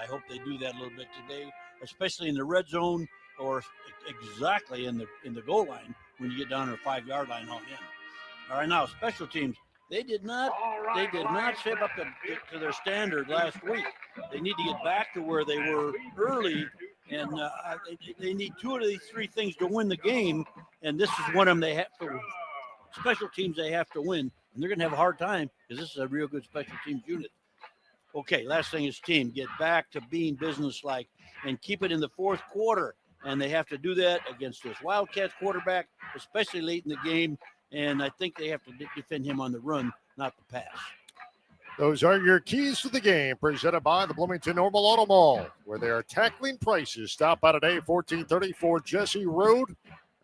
I hope they do that a little bit today, especially in the red zone or exactly in the goal line when you get down to the 5-yard line on in. All right, now special teams. They did not step up to their standard last week. They need to get back to where they were early, and they need 2 of these 3 things to win the game, and this is one of them they have to. Special teams they have to win, and they're going to have a hard time because this is a real good special teams unit. Okay, last thing is team. Get back to being businesslike and keep it in the fourth quarter, and they have to do that against this Wildcats quarterback, especially late in the game. And I think they have to defend him on the run, not the pass. Those are your keys to the game, presented by the Bloomington Normal Auto Mall, where they are tackling prices. Stop by today, 1434 Jesse Road,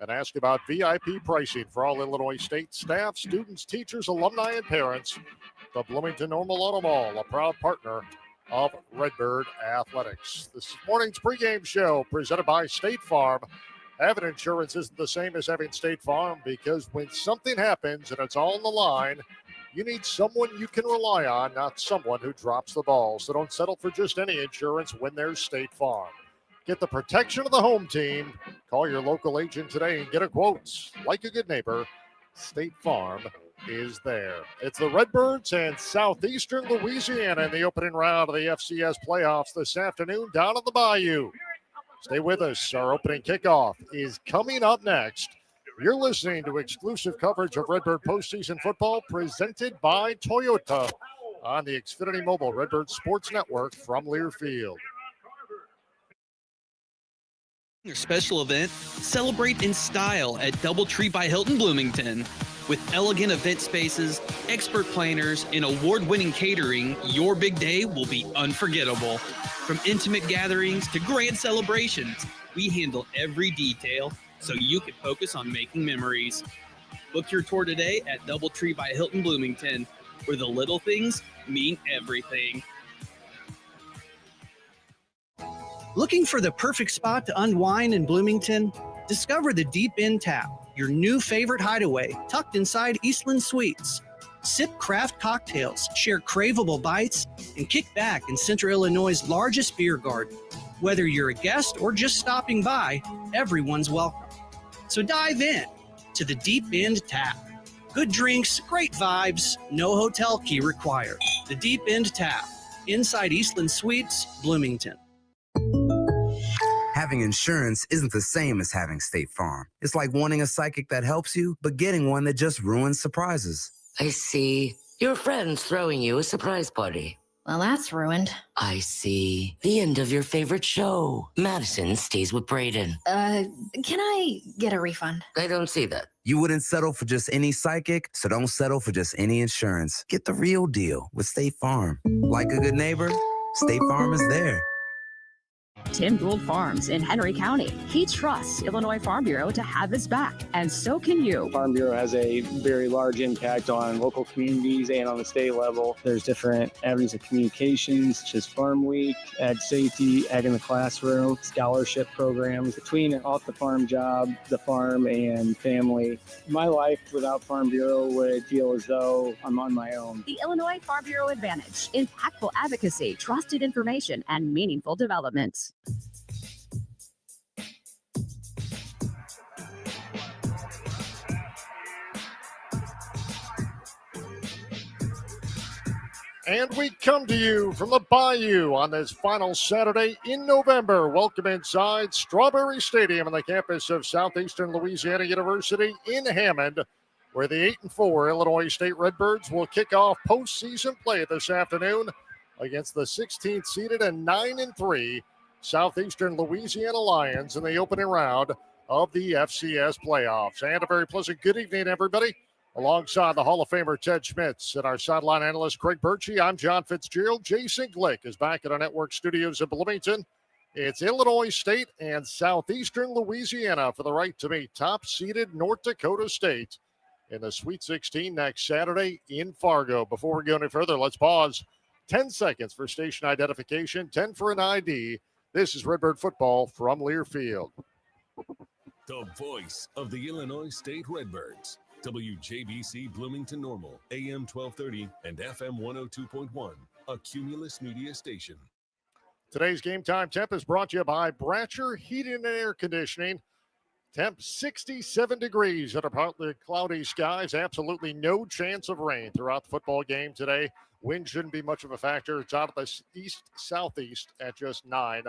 and ask about VIP pricing for all Illinois State staff, students, teachers, alumni, and parents. The Bloomington Normal Auto Mall, a proud partner of Redbird Athletics. This morning's pregame show presented by State Farm. Having insurance isn't the same as having State Farm, because when something happens and it's all on the line, you need someone you can rely on, not someone who drops the ball. So don't settle for just any insurance when there's State Farm. Get the protection of the home team. Call your local agent today and get a quote. Like a good neighbor, State Farm is there. It's the Redbirds and Southeastern Louisiana in the opening round of the FCS playoffs this afternoon down at the Bayou. Stay with us. Our opening kickoff is coming up next. You're listening to exclusive coverage of Redbird postseason football presented by Toyota on the Xfinity Mobile Redbird Sports Network from Learfield. Your special event, celebrate in style at DoubleTree by Hilton Bloomington. With elegant event spaces, expert planners, and award-winning catering, your big day will be unforgettable. From intimate gatherings to grand celebrations, we handle every detail so you can focus on making memories. Book your tour today at DoubleTree by Hilton Bloomington, where the little things mean everything. Looking for the perfect spot to unwind in Bloomington? Discover the Deep End Tap, your new favorite hideaway, tucked inside Eastland Suites. Sip craft cocktails, share craveable bites, and kick back in Central Illinois' largest beer garden. Whether you're a guest or just stopping by, everyone's welcome. So dive in to the Deep End Tap. Good drinks, great vibes, no hotel key required. The Deep End Tap, inside Eastland Suites, Bloomington. Having insurance isn't the same as having State Farm. It's like wanting a psychic that helps you, but getting one that just ruins surprises. I see. Your friend's throwing you a surprise party. Well, that's ruined. I see. The end of your favorite show. Madison stays with Braden. Can I get a refund? I don't see that. You wouldn't settle for just any psychic, so don't settle for just any insurance. Get the real deal with State Farm. Like a good neighbor, State Farm is there. Tim Gould Farms in Henry County. He trusts Illinois Farm Bureau to have his back, and so can you. Farm Bureau has a very large impact on local communities and on the state level. There's different avenues of communications, such as Farm Week, Ag Safety, Ag in the Classroom, scholarship programs. Between an off-the-farm job, the farm, and family, my life without Farm Bureau would feel as though I'm on my own. The Illinois Farm Bureau Advantage. Impactful advocacy, trusted information, and meaningful developments. And we come to you from the Bayou on this final Saturday in November. Welcome inside Strawberry Stadium on the campus of Southeastern Louisiana University in Hammond, where the 8-4 Illinois State Redbirds will kick off postseason play this afternoon against the 16th seeded and 9-3 Southeastern Louisiana Lions in the opening round of the FCS playoffs. And a very pleasant good evening, everybody. Alongside the Hall of Famer Ted Schmitz and our sideline analyst Craig Birchie, I'm John Fitzgerald. Jason Glick is back at our network studios in Bloomington. It's Illinois State and Southeastern Louisiana for the right to meet top-seeded North Dakota State in the Sweet 16 next Saturday in Fargo. Before we go any further, let's pause 10 seconds for station identification, 10 for an ID. This is Redbird football from Learfield. The voice of the Illinois State Redbirds. WJBC Bloomington Normal, AM 1230 and FM 102.1, a Cumulus Media station. Today's Game Time Temp is brought to you by Bratcher Heating and Air Conditioning. Temp 67 degrees under partly cloudy skies. Absolutely no chance of rain throughout the football game today. Wind shouldn't be much of a factor. It's out of the east-southeast at just 9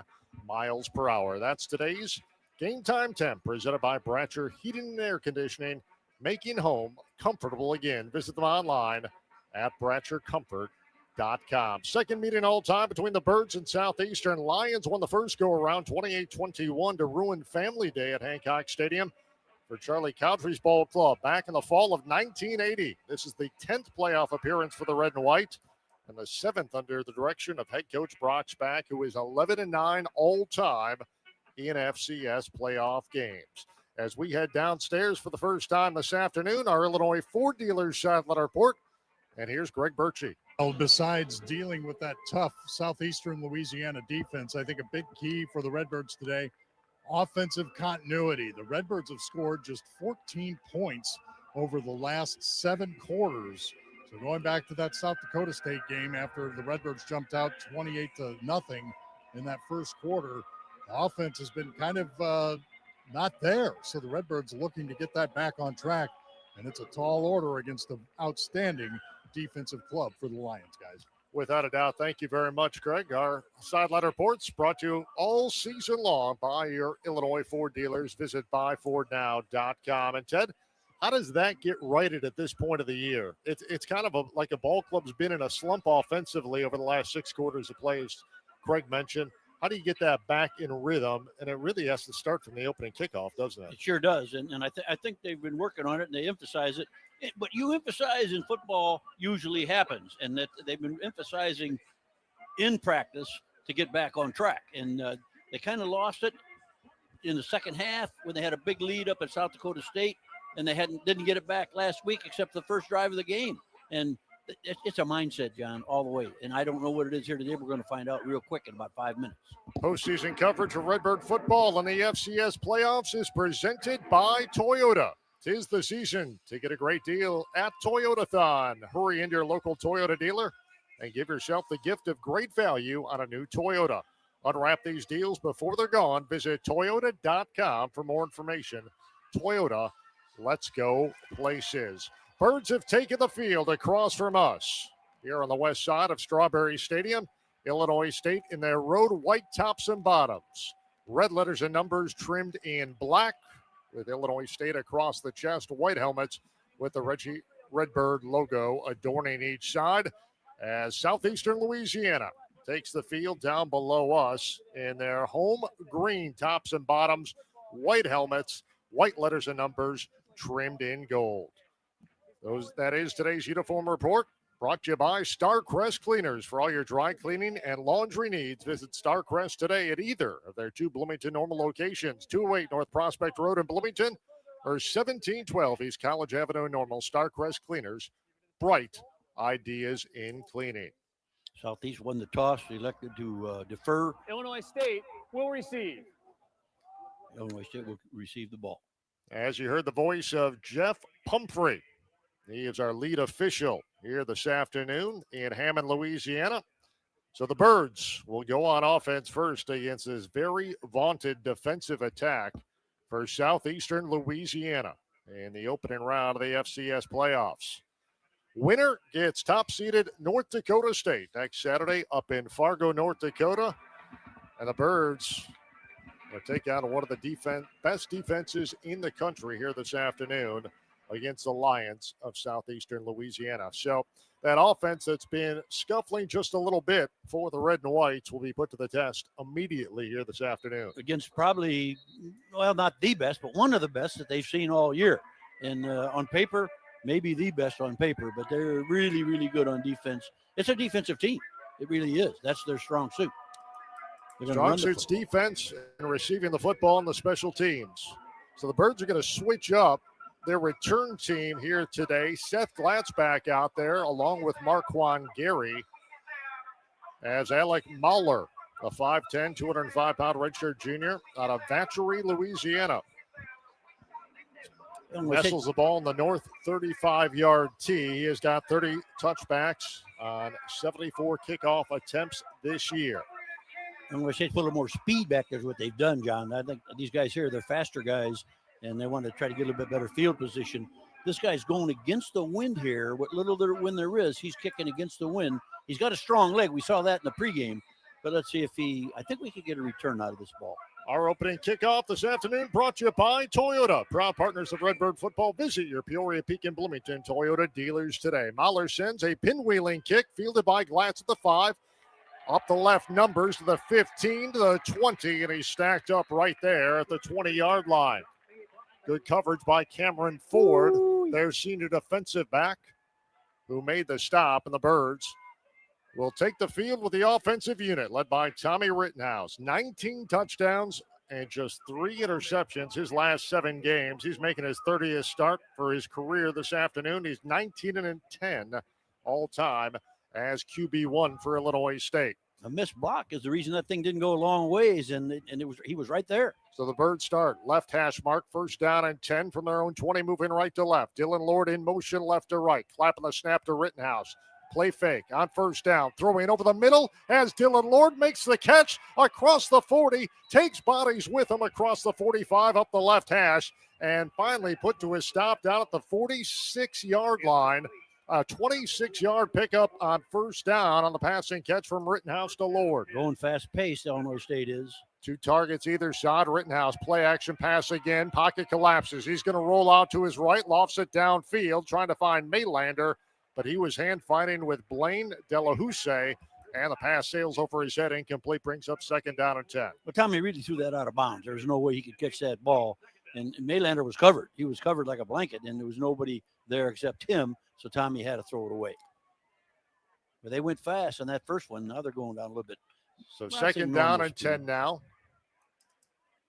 miles per hour. That's today's Game Time Temp presented by Bratcher Heating and Air Conditioning, making home comfortable again. Visit them online at BratcherComfort.com. Second meeting all time between the Birds and Southeastern. Lions won the first go-around 28-21 to ruin Family Day at Hancock Stadium for Charlie Cowdrey's Ball Club back in the fall of 1980. This is the 10th playoff appearance for the Red and White and the 7th under the direction of head coach Brock Spack, who is 11-9 all-time in FCS playoff games. As we head downstairs for the first time this afternoon, our Illinois Ford dealers satellite report. And here's Greg Birchie. Well, besides dealing with that tough Southeastern Louisiana defense, I think a big key for the Redbirds today, offensive continuity. The Redbirds have scored just 14 points over the last 7 quarters. So going back to that South Dakota State game after the Redbirds jumped out 28-0 in that first quarter, the offense has been kind of not there. So the Redbirds looking to get that back on track, and it's a tall order against the outstanding defensive club for the Lions, guys. Without a doubt. Thank you very much, Greg. Our sideline reports brought to you all season long by your Illinois Ford dealers. Visit buyfordnow.com. And Ted, how does that get righted at this point of the year? It's kind of like a ball club's been in a slump offensively over the last 6 quarters of play, as Craig mentioned. How do you get that back in rhythm? And it really has to start from the opening kickoff, doesn't it? It sure does. And I think they've been working on it, and they emphasize it. What you emphasize in football usually happens, and that they've been emphasizing in practice to get back on track. And they kind of lost it in the second half when they had a big lead up at South Dakota State, and they didn't get it back last week except the first drive of the game. And it's a mindset, John, all the way. And I don't know what it is here today. We're going to find out real quick in about 5 minutes. Postseason coverage of Redbird football in the FCS playoffs is presented by Toyota. 'Tis the season to get a great deal at Toyotathon. Hurry into your local Toyota dealer and give yourself the gift of great value on a new Toyota. Unwrap these deals before they're gone. Visit Toyota.com for more information. Toyota, let's go places. Birds have taken the field across from us. Here on the west side of Strawberry Stadium, Illinois State in their road white tops and bottoms. Red letters and numbers trimmed in black with Illinois State across the chest, white helmets with the Redbird logo adorning each side as Southeastern Louisiana takes the field down below us in their home green tops and bottoms, white helmets, white letters and numbers trimmed in gold. That is today's uniform report, brought to you by Starcrest Cleaners. For all your dry cleaning and laundry needs, visit Starcrest today at either of their 2 Bloomington Normal locations, 208 North Prospect Road in Bloomington or 1712 East College Avenue Normal. Starcrest Cleaners, bright ideas in cleaning. Southeast won the toss, elected to defer. Illinois State will receive. Illinois State will receive the ball. As you heard the voice of Jeff Pumphrey, he is our lead official here this afternoon in Hammond, Louisiana. So the Birds will go on offense first against this very vaunted defensive attack for Southeastern Louisiana in the opening round of the FCS playoffs. Winner gets top-seeded North Dakota State next Saturday up in Fargo, North Dakota. And the Birds will take on one of the best defenses in the country here this afternoon against the Lions of Southeastern Louisiana. So that offense that's been scuffling just a little bit for the Red and Whites will be put to the test immediately here this afternoon. Against probably, well, not the best, but one of the best that they've seen all year. And on paper, maybe the best on paper, but they're really, really good on defense. It's a defensive team. It really is. That's their strong suit. Strong suit's defense and receiving the football in the special teams. So the Birds are going to switch up their return team here today. Seth Glatt's back out there along with Marquand Gary as Alec Mahler, a 5'10", 205-pound redshirt junior out of Vacherie, Louisiana. Nestles the ball in the north 35-yard tee. He has got 30 touchbacks on 74 kickoff attempts this year. Illinois State put a little more speed back there is what they've done, John. I think these guys here, they're faster guys, and they want to try to get a little bit better field position. This guy's going against the wind here. What little wind there is, he's kicking against the wind. He's got a strong leg. We saw that in the pregame. But let's see if I think we could get a return out of this ball. Our opening kickoff this afternoon brought to you by Toyota. Proud partners of Redbird football. Visit your Peoria, Pekin, Bloomington Toyota dealers today. Mahler sends a pinwheeling kick fielded by Glatz at the 5. Up the left numbers to the 15 to the 20, and he's stacked up right there at the 20-yard line. Good coverage by Cameron Ford, their senior defensive back, who made the stop, and the Birds will take the field with the offensive unit led by Tommy Rittenhouse. 19 touchdowns and just 3 interceptions his last 7 games. He's making his 30th start for his career this afternoon. He's 19-10 all time as QB1 for Illinois State. A missed block is the reason that thing didn't go a long ways, and he was right there. So the Birds start left hash mark, first down and 10 from their own 20, moving right to left. Dylan Lord in motion left to right, clapping the snap to Rittenhouse. Play fake on first down, throwing over the middle as Dylan Lord makes the catch across the 40, takes bodies with him across the 45 up the left hash, and finally put to his stop down at the 46-yard line. A 26-yard pickup on first down on the passing catch from Rittenhouse to Lord. Going fast-paced, Illinois State is. 2 targets either side. Rittenhouse, play action pass again. Pocket collapses. He's going to roll out to his right, lofts it downfield, trying to find Maylander, but he was hand-fighting with Blaine Delahousse, and the pass sails over his head, incomplete, brings up second down and 10. But Tommy really threw that out of bounds. There was no way he could catch that ball, and Maylander was covered. He was covered like a blanket, and there was nobody there except him, so Tommy had to throw it away. But they went fast on that first one. Now they're going down a little bit. So second down and 10 now.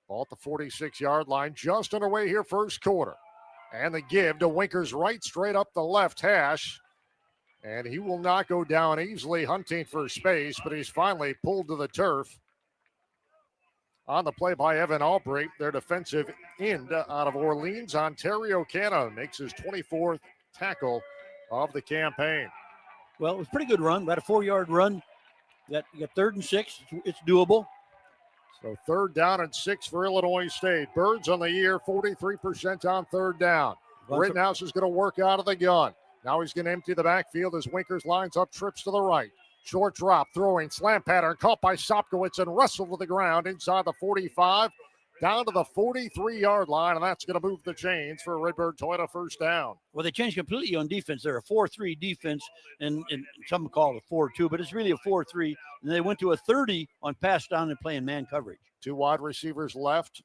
Ball at the 46-yard line. Just underway here first quarter. And the give to Winker's right, straight up the left hash. And he will not go down easily, hunting for space, but he's finally pulled to the turf. On the play by Evan Albright, their defensive end out of Orleans, Ontario, Canada, makes his 24th tackle of the campaign. Well, it was a pretty good run, about a 4-yard run. You got 3rd and 6. It's doable. So 3rd down and 6 for Illinois State. Birds on the year, 43% on 3rd down. Rittenhouse is going to work out of the gun. Now he's going to empty the backfield as Winkers lines up, trips to the right. Short drop, throwing, slam pattern, caught by Sopkowitz and wrestled to the ground inside the 45, down to the 43-yard line, and that's going to move the chains for Redbird Toyota first down. Well, they changed completely on defense. They're a 4-3 defense, and some call it a 4-2, but it's really a 4-3. And they went to a 30 on pass down and playing man coverage. 2 wide receivers left,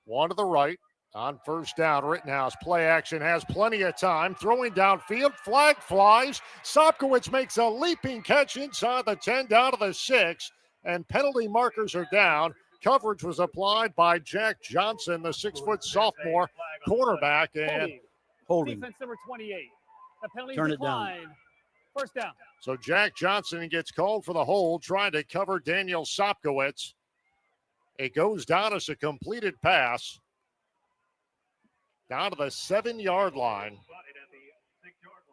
1 to the right. On first down, Rittenhouse, play action, has plenty of time. Throwing downfield, flag flies. Sopkowitz makes a leaping catch inside the 10 down to the 6, and penalty markers are down. Coverage was applied by Jack Johnson, the 6-foot sophomore cornerback, and holding. Defense number 28. The penalty Turn declined. it down. First down. So Jack Johnson gets called for the hold, trying to cover Daniel Sopkowitz. It goes down as a completed pass. Down to the 7-yard line.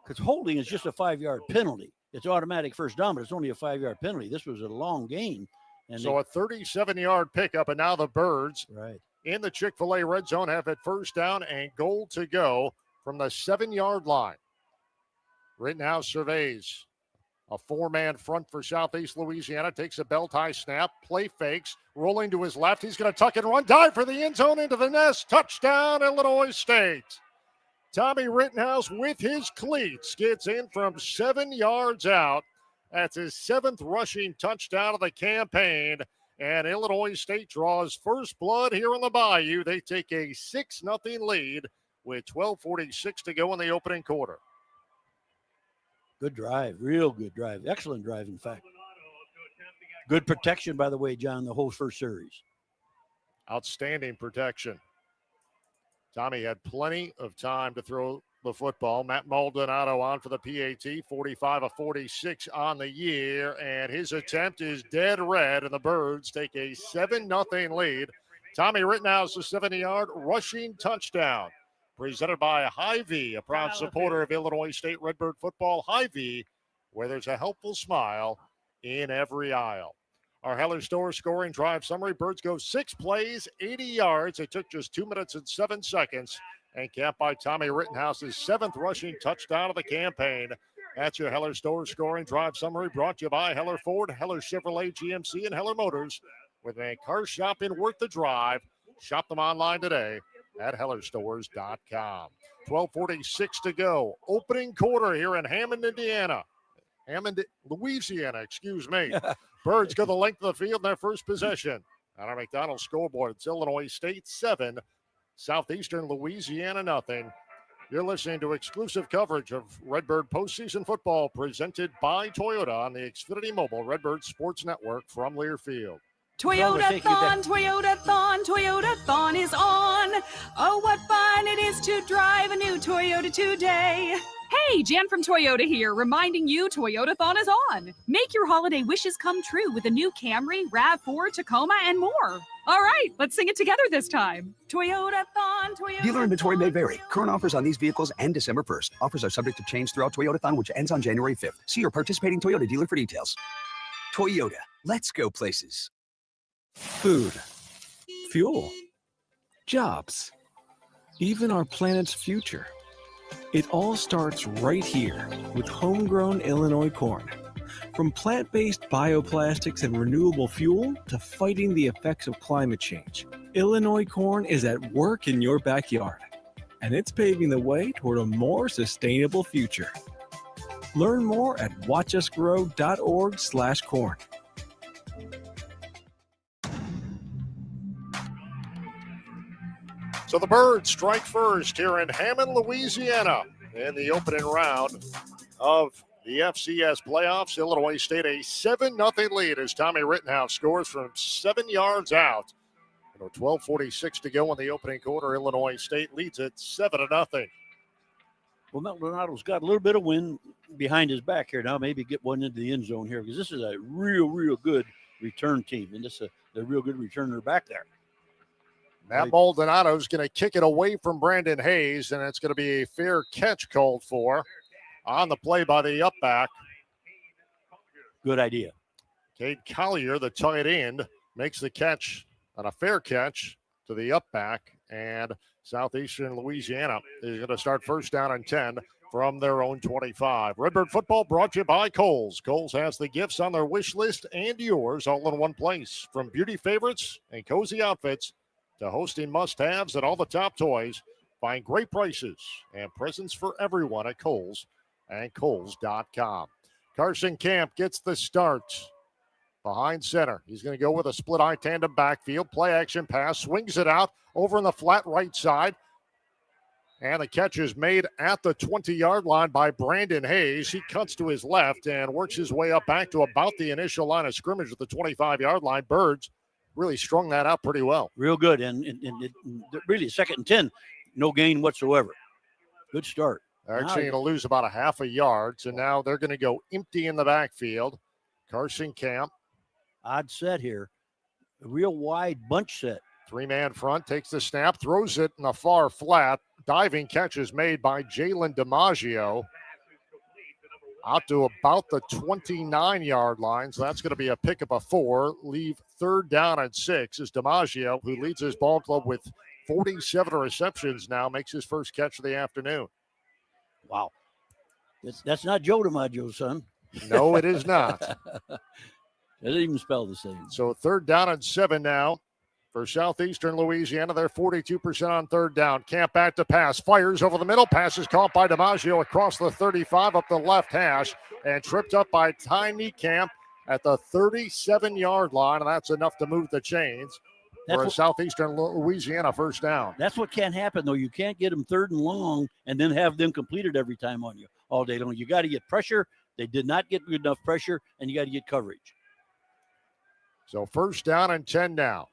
Because holding is just a 5-yard penalty. It's automatic first down, but it's only a 5-yard penalty. This was a long gain. And so a 37-yard pickup, and now the Birds in the Chick-fil-A red zone have it first down and goal to go from the 7-yard line. Rittenhouse surveys a 4-man front for Southeast Louisiana, takes a belt-high snap, play fakes, rolling to his left. He's going to tuck and run, dive for the end zone into the nest. Touchdown, Illinois State. Tommy Rittenhouse with his cleats gets in from 7 yards out. That's his 7th rushing touchdown of the campaign. And Illinois State draws first blood here in the Bayou. They take a 6-0 lead with 12:46 to go in the opening quarter. Good drive, real good drive. Excellent drive, in fact. Good protection, by the way, John, the whole first series. Outstanding protection. Tommy had plenty of time to throw the football. Matt Maldonado on for the PAT, 45 of 46 on the year, and his attempt is dead red, and the Birds take a 7-0 lead. Tommy Rittenhouse, a 70-yard rushing touchdown. Presented by Hy-Vee, a proud supporter of Illinois State Redbird football. Hy-Vee, where there's a helpful smile in every aisle. Our Heller Store scoring drive summary. Birds go 6 plays, 80 yards. It took just 2 minutes and 7 seconds. And capped by Tommy Rittenhouse's 7th rushing touchdown of the campaign. That's your Heller Store scoring drive summary, brought to you by Heller Ford, Heller Chevrolet GMC, and Heller Motors. With a car shopping worth the drive. Shop them online today at hellerstores.com. 12:46 to go. Opening quarter here in Louisiana, excuse me. Birds go the length of the field in their first possession. On our McDonald's scoreboard, it's Illinois State 7, Southeastern Louisiana nothing. You're listening to exclusive coverage of Redbird postseason football presented by Toyota on the Xfinity Mobile Redbird Sports Network from Learfield. Toyota-thon, Toyota-thon, Toyota-thon is on. Oh, what fun it is to drive a new Toyota today. Hey, Jan from Toyota here, reminding you Toyota-thon is on. Make your holiday wishes come true with a new Camry, RAV4, Tacoma, and more. All right, let's sing it together this time. Toyota-thon, Toyota. Dealer inventory may vary. Current offers on these vehicles end December 1st. Offers are subject to change throughout Toyota-thon, which ends on January 5th. See your participating Toyota dealer for details. Toyota, let's go places. Food, fuel, jobs, even our planet's future. It all starts right here with homegrown Illinois corn. From plant-based bioplastics and renewable fuel to fighting the effects of climate change, Illinois corn is at work in your backyard, and it's paving the way toward a more sustainable future. Learn more at watchusgrow.org/corn. So the Birds strike first here in Hammond, Louisiana in the opening round of the FCS playoffs. Illinois State a 7-0 lead as Tommy Rittenhouse scores from 7 yards out. 12:46 to go in the opening quarter. Illinois State leads it 7-0. Well, Maldonado's got a little bit of wind behind his back here now. Maybe get one into the end zone here because this is a real good return team. And this is a real good returner back there. Matt Maldonado's going to kick it away from Brandon Hayes, and it's going to be a fair catch called for on the play by the up back. Good idea. Cade Collier, the tight end, makes the catch on a fair catch to the up back, and Southeastern Louisiana is going to start first down and 10 from their own 25. Redbird football brought to you by Kohl's. Kohl's has the gifts on their wish list and yours all in one place. From beauty favorites and cozy outfits to hosting must-haves and all the top toys, find great prices and presents for everyone at Kohl's and Kohl's.com. Carson Camp gets the start behind center. He's going to go with a split eye tandem backfield, play action pass, swings it out over in the flat right side. And the catch is made at the 20-yard line by Brandon Hayes. He cuts to his left and works his way up back to about the initial line of scrimmage at the 25-yard line. Birds really strung that out pretty well. Real good. And really, 2nd and 10, no gain whatsoever. Good start. They're actually going to lose about a half a yard. So now they're going to go empty in the backfield. Carson Camp. Odd set here. A real wide bunch set. 3-man front, takes the snap, throws it in the far flat. Diving catch is made by Jalen DiMaggio. Out to about the 29-yard line. So that's going to be a pickup of 4. Leave 3rd down and 6 as DiMaggio, who leads his ball club with 47 receptions now, makes his first catch of the afternoon. Wow. That's not Joe DiMaggio's son. No, it is not. It doesn't even spell the same. So 3rd down and 7 now for Southeastern Louisiana. They're 42% on 3rd down. Camp back to pass. Fires over the middle. Pass is caught by DiMaggio across the 35 up the left hash and tripped up by Tiny Camp at the 37-yard line. And that's enough to move the chains for a Southeastern Louisiana first down. That's what can't happen, though. You can't get them 3rd and long and then have them completed every time on you all day long. You got to get pressure. They did not get good enough pressure, and you got to get coverage. So 1st down and 10 now.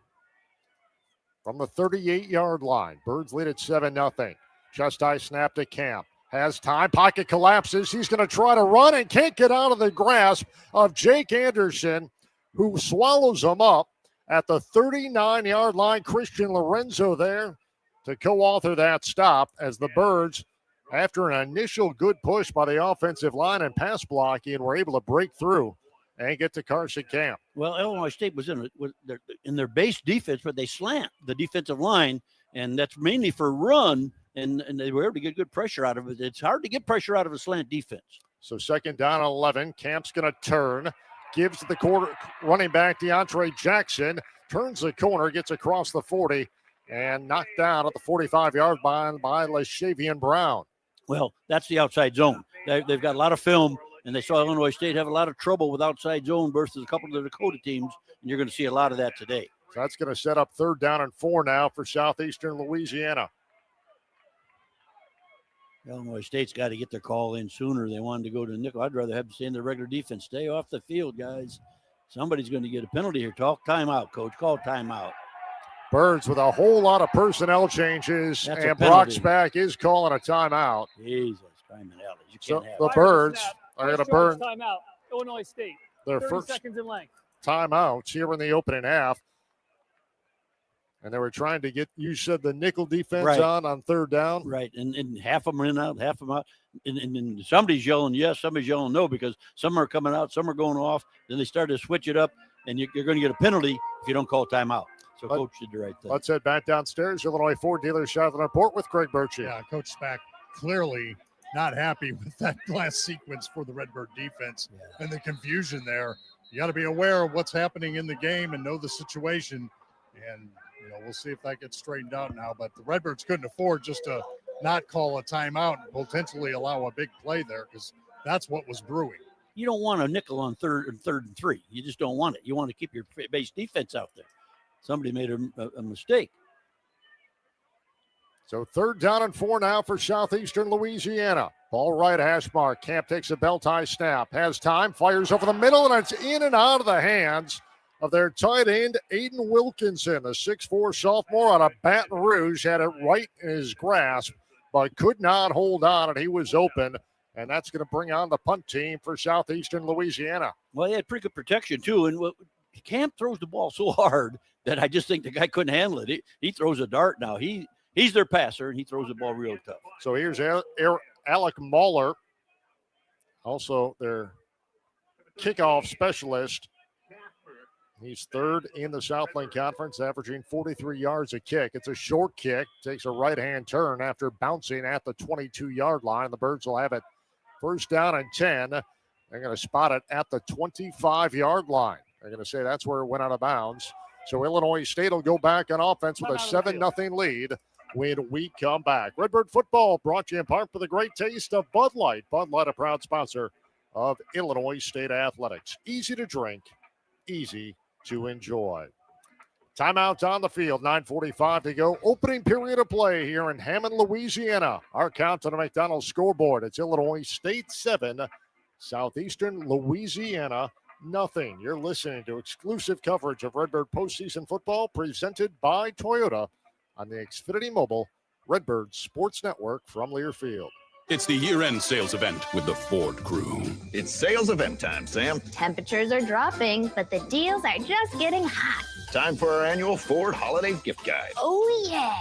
From the 38-yard line, Birds lead at 7-0. Just high snap to Camp. Has time. Pocket collapses. He's going to try to run and can't get out of the grasp of Jake Anderson, who swallows him up at the 39-yard line. Christian Lorenzo there to co-author that stop as the Birds, after an initial good push by the offensive line and pass blocking, were able to break through and get to Carson Camp. Well, Illinois State was in their base defense, but they slant the defensive line, and that's mainly for run, and they were able to get good pressure out of it. It's hard to get pressure out of a slant defense. So 2nd down, 11. Camp's going to turn. Gives to the running back, DeAndre Jackson. Turns the corner, gets across the 40, and knocked down at the 45-yard line by LaShavian Brown. Well, that's the outside zone. They've got a lot of film, and they saw Illinois State have a lot of trouble with outside zone versus a couple of the Dakota teams, and you're going to see a lot of that today. So that's going to set up 3rd down and 4 now for Southeastern Louisiana. Illinois State's got to get their call in sooner. They wanted to go to the nickel. I'd rather have them stay in their regular defense. Stay off the field, guys. Somebody's going to get a penalty here. Timeout, Coach. Call timeout. Birds with a whole lot of personnel changes, That's and Brocksback is calling a timeout. Jesus, Simon Ellis. You So can't have the it. Birds are going to burn Timeout. Illinois State. their 30 first seconds in length. timeouts here in the opening half. And they were trying to get, you said, the nickel defense Right. on 3rd down. Right, and half of them are in out, half of them out. And somebody's yelling yes, somebody's yelling no, because some are coming out, some are going off. Then they start to switch it up, and you're going to get a penalty if you don't call timeout. So Coach did the right thing. Let's head back downstairs. Illinois Ford dealer Charlotte Report with Craig Birchie. Yeah, Coach Spack clearly not happy with that last sequence for the Redbird defense and the confusion there. You got to be aware of what's happening in the game and know the situation. And, we'll see if that gets straightened out now. But the Redbirds couldn't afford just to not call a timeout and potentially allow a big play there, because that's what was brewing. You don't want a nickel on third and 3. You just don't want it. You want to keep your base defense out there. Somebody made a mistake. So 3rd down and 4 now for Southeastern Louisiana. Ball right hash mark. Camp takes a bell tie snap. Has time. Fires over the middle, and it's in and out of the hands of their tight end, Aiden Wilkinson, the 6'4 sophomore out of Baton Rouge. Had it right in his grasp, but could not hold on, and he was open. And that's going to bring on the punt team for Southeastern Louisiana. Well, he had pretty good protection, too. And Camp throws the ball so hard that I just think the guy couldn't handle it. He throws a dart now. He's their passer, and he throws the ball real tough. So here's Alec Mahler, also their kickoff specialist. He's 3rd in the Southland Conference, averaging 43 yards a kick. It's a short kick, takes a right-hand turn after bouncing at the 22-yard line. The Birds will have it 1st down and 10. They're going to spot it at the 25-yard line. They're going to say that's where it went out of bounds. So Illinois State will go back on offense with a 7-0 lead when we come back. Redbird football brought to you in part for the great taste of Bud Light. Bud Light, a proud sponsor of Illinois State Athletics. Easy to drink, easy to enjoy. Timeout on the field, 9:45 to go. Opening period of play here in Hammond, Louisiana. Our count on the McDonald's scoreboard. It's Illinois State 7, Southeastern Louisiana nothing. You're listening to exclusive coverage of Redbird postseason football presented by Toyota on the Xfinity Mobile Redbird Sports Network from Learfield. It's the year-end sales event with the Ford crew. It's sales event time, Sam. Temperatures are dropping, but the deals are just getting hot. Time for our annual Ford Holiday Gift Guide. Oh, yeah.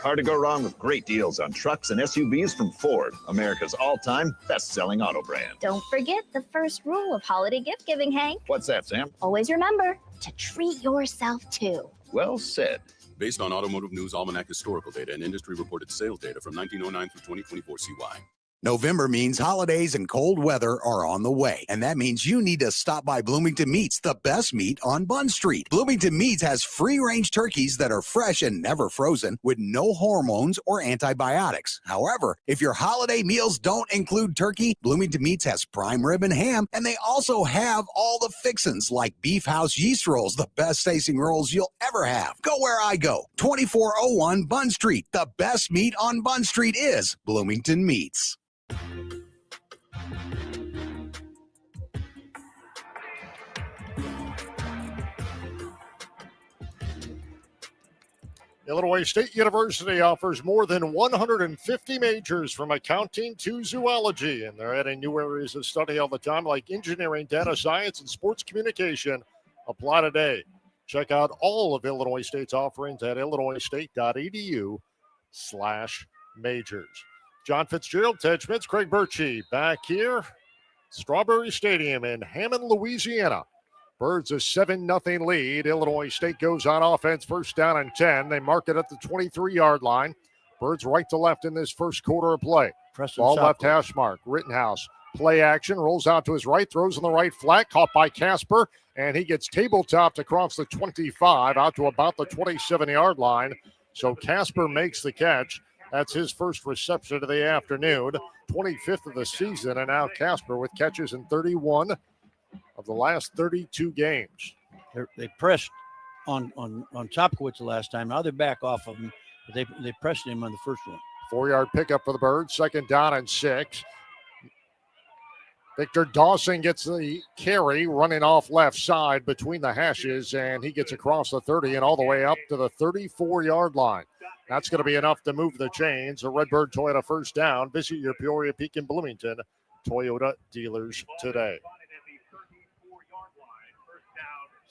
Hard to go wrong with great deals on trucks and SUVs from Ford, America's all-time best-selling auto brand. Don't forget the first rule of holiday gift giving, Hank. What's that, Sam? Always remember to treat yourself, too. Well said. Based on Automotive News Almanac historical data and industry-reported sales data from 1909 through 2024 CY. November means holidays and cold weather are on the way, and that means you need to stop by Bloomington Meats, the best meat on Bunn Street. Bloomington Meats has free-range turkeys that are fresh and never frozen with no hormones or antibiotics. However, if your holiday meals don't include turkey, Bloomington Meats has prime rib and ham, and they also have all the fixins like Beef House yeast rolls, the best tasting rolls you'll ever have. Go where I go. 2401 Bunn Street. The best meat on Bunn Street is Bloomington Meats. Illinois State University offers more than 150 majors from accounting to zoology, and they're adding new areas of study all the time like engineering, data science, and sports communication. Apply today. Check out all of Illinois State's offerings at illinoisstate.edu/majors. John Fitzgerald, Ted Schmitz, Craig Birchie back here Strawberry Stadium in Hammond, Louisiana. Birds a 7-0 lead. Illinois State goes on offense, first down and 10. They mark it at the 23-yard line. Birds right to left in this first quarter of play. Ball left hash mark. Rittenhouse. Play action. Rolls out to his right. Throws in the right flat. Caught by Casper. And he gets tabletopped across the 25 out to about the 27-yard line. So Casper makes the catch. That's his first reception of the afternoon. 25th of the season. And now Casper with catches in 31 of the last 32 games. They pressed on Chopkowitz the last time. Now they're back off of him. But they pressed him on the first one. 4-yard pickup for the Birds. Second down and 6. Victor Dawson gets the carry, running off left side between the hashes, and he gets across the 30 and all the way up to the 34-yard line. That's going to be enough to move the chains. A Redbird Toyota first down. Visit your Peoria, Pekin, Bloomington Toyota dealers today.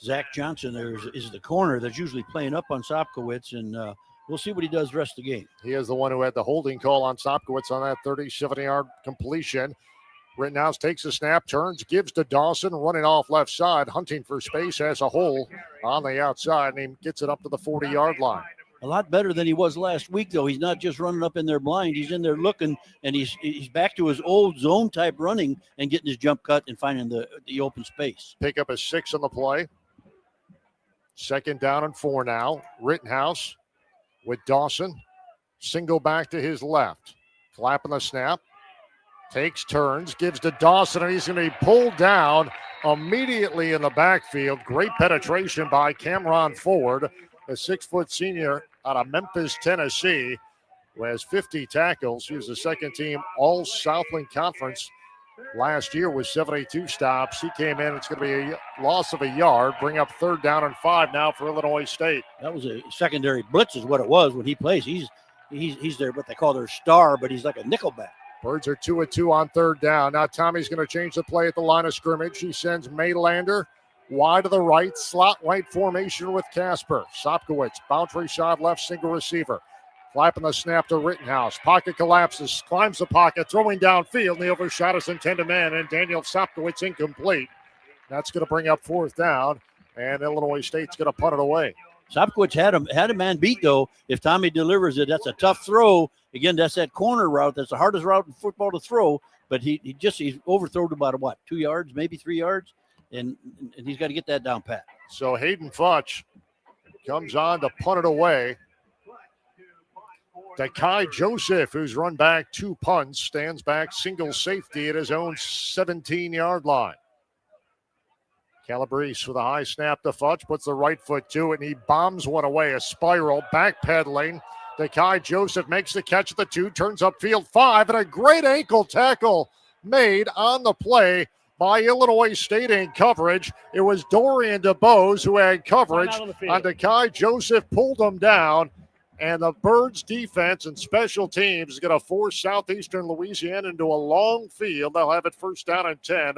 Zach Johnson there is the corner that's usually playing up on Sopkowitz, and we'll see what he does the rest of the game. He is the one who had the holding call on Sopkowitz on that 37-yard completion. Rittenhouse takes a snap, turns, gives to Dawson, running off left side, hunting for space, has a hole on the outside, and he gets it up to the 40-yard line. A lot better than he was last week, though. He's not just running up in there blind. He's in there looking, and he's back to his old zone-type running and getting his jump cut and finding the open space. Pick up a 6 on the play. Second down and 4 now. Rittenhouse with Dawson. Single back to his left. Clapping the snap. Takes turns, gives to Dawson, and he's going to be pulled down immediately in the backfield. Great penetration by Cameron Ford, a 6-foot senior out of Memphis, Tennessee, who has 50 tackles. He was the second team All-Southland Conference last year with 72 stops. He came in. It's going to be a loss of a yard. Bring up third down and 5 now for Illinois State. That was a secondary blitz is what it was when he plays. He's there, what they call their star, but he's like a nickelback. Birds are 2-2 on third down. Now Tommy's going to change the play at the line of scrimmage. He sends Maylander wide to the right, slot right formation with Casper. Sopkowitz, boundary shot left, single receiver. Flapping the snap to Rittenhouse. Pocket collapses, climbs the pocket, throwing downfield. And the overshot is intended man, and Daniel Sopkowitz incomplete. That's going to bring up fourth down, and Illinois State's going to punt it away. Sopkowitz had a man beat, though. If Tommy delivers it, that's a tough throw. Again, that's that corner route. That's the hardest route in football to throw. But he's overthrown about 2 yards, maybe 3 yards, and he's got to get that down pat. So Hayden Futch comes on to punt it away. Dakai Joseph, who's run back 2 punts, stands back single safety at his own 17-yard line. Calabrese with a high snap to Futch, puts the right foot to it, and he bombs one away, a spiral, backpedaling. Dakai Joseph makes the catch at the 2, turns upfield 5, and a great ankle tackle made on the play by Illinois State in coverage. It was Dorian DeBose who had coverage on Dakai Joseph, pulled him down, and the Birds defense and special teams is going to force Southeastern Louisiana into a long field. They'll have it first down and 10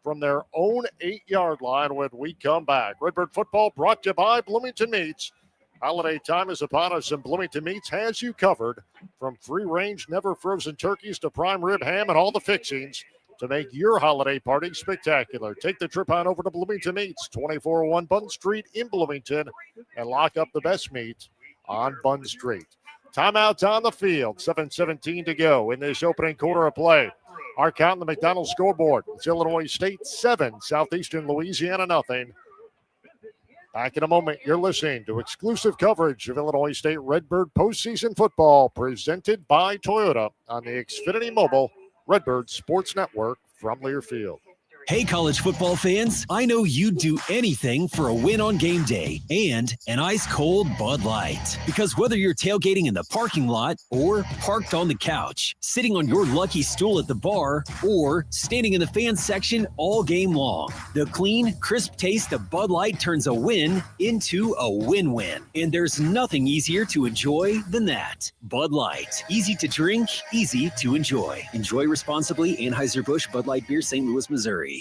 from their own 8-yard line when we come back. Redbird football brought to you by Bloomington Meats. Holiday time is upon us, and Bloomington Meats has you covered, from free-range, never-frozen turkeys to prime rib ham and all the fixings to make your holiday party spectacular. Take the trip on over to Bloomington Meats, 2401 Bunn Street in Bloomington, and lock up the best meat on Bunn Street. Timeout's on the field, 7:17 to go in this opening quarter of play. Our count on the McDonald's scoreboard. It's Illinois State 7, Southeastern Louisiana nothing. Back in a moment, you're listening to exclusive coverage of Illinois State Redbird postseason football presented by Toyota on the Xfinity Mobile Redbird Sports Network from Learfield. Hey, college football fans, I know you'd do anything for a win on game day and an ice-cold Bud Light. Because whether you're tailgating in the parking lot or parked on the couch, sitting on your lucky stool at the bar, or standing in the fan section all game long, the clean, crisp taste of Bud Light turns a win into a win-win. And there's nothing easier to enjoy than that. Bud Light. Easy to drink, easy to enjoy. Enjoy responsibly. Anheuser-Busch Bud Light Beer, St. Louis, Missouri.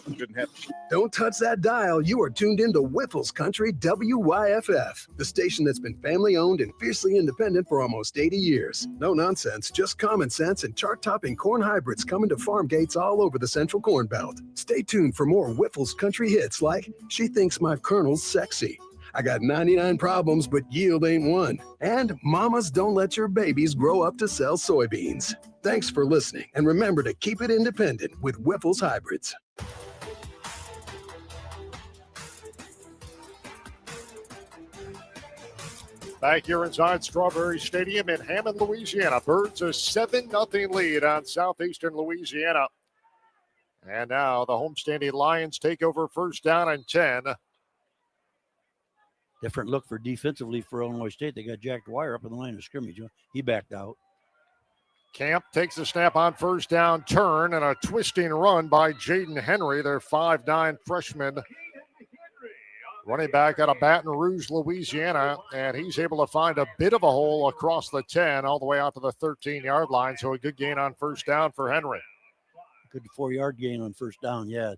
Shouldn't have. Don't touch that dial. You are tuned into Whiffles Country WYFF, the station that's been family owned and fiercely independent for almost 80 years. No nonsense, just common sense and chart-topping corn hybrids coming to farm gates all over the Central Corn Belt. Stay tuned for more Whiffles Country hits like She Thinks My Colonel's Sexy, I Got 99 Problems But Yield Ain't One, and Mamas Don't Let Your Babies Grow Up to Sell Soybeans. Thanks for listening, and remember to keep it independent with Whiffles Hybrids. Back here inside Strawberry Stadium in Hammond, Louisiana. Birds a 7-0 lead on Southeastern Louisiana. And now the homestanding Lions take over first down and 10. Different look for defensively for Illinois State. They got Jack Dwyer up in the line of scrimmage. He backed out. Camp takes the snap on first down, turn, and a twisting run by Jaden Henry, their 5'9" freshman running back out of Baton Rouge, Louisiana, and he's able to find a bit of a hole across the 10 all the way out to the 13-yard line, so a good gain on first down for Henry. Good 4-yard gain on first down, yeah.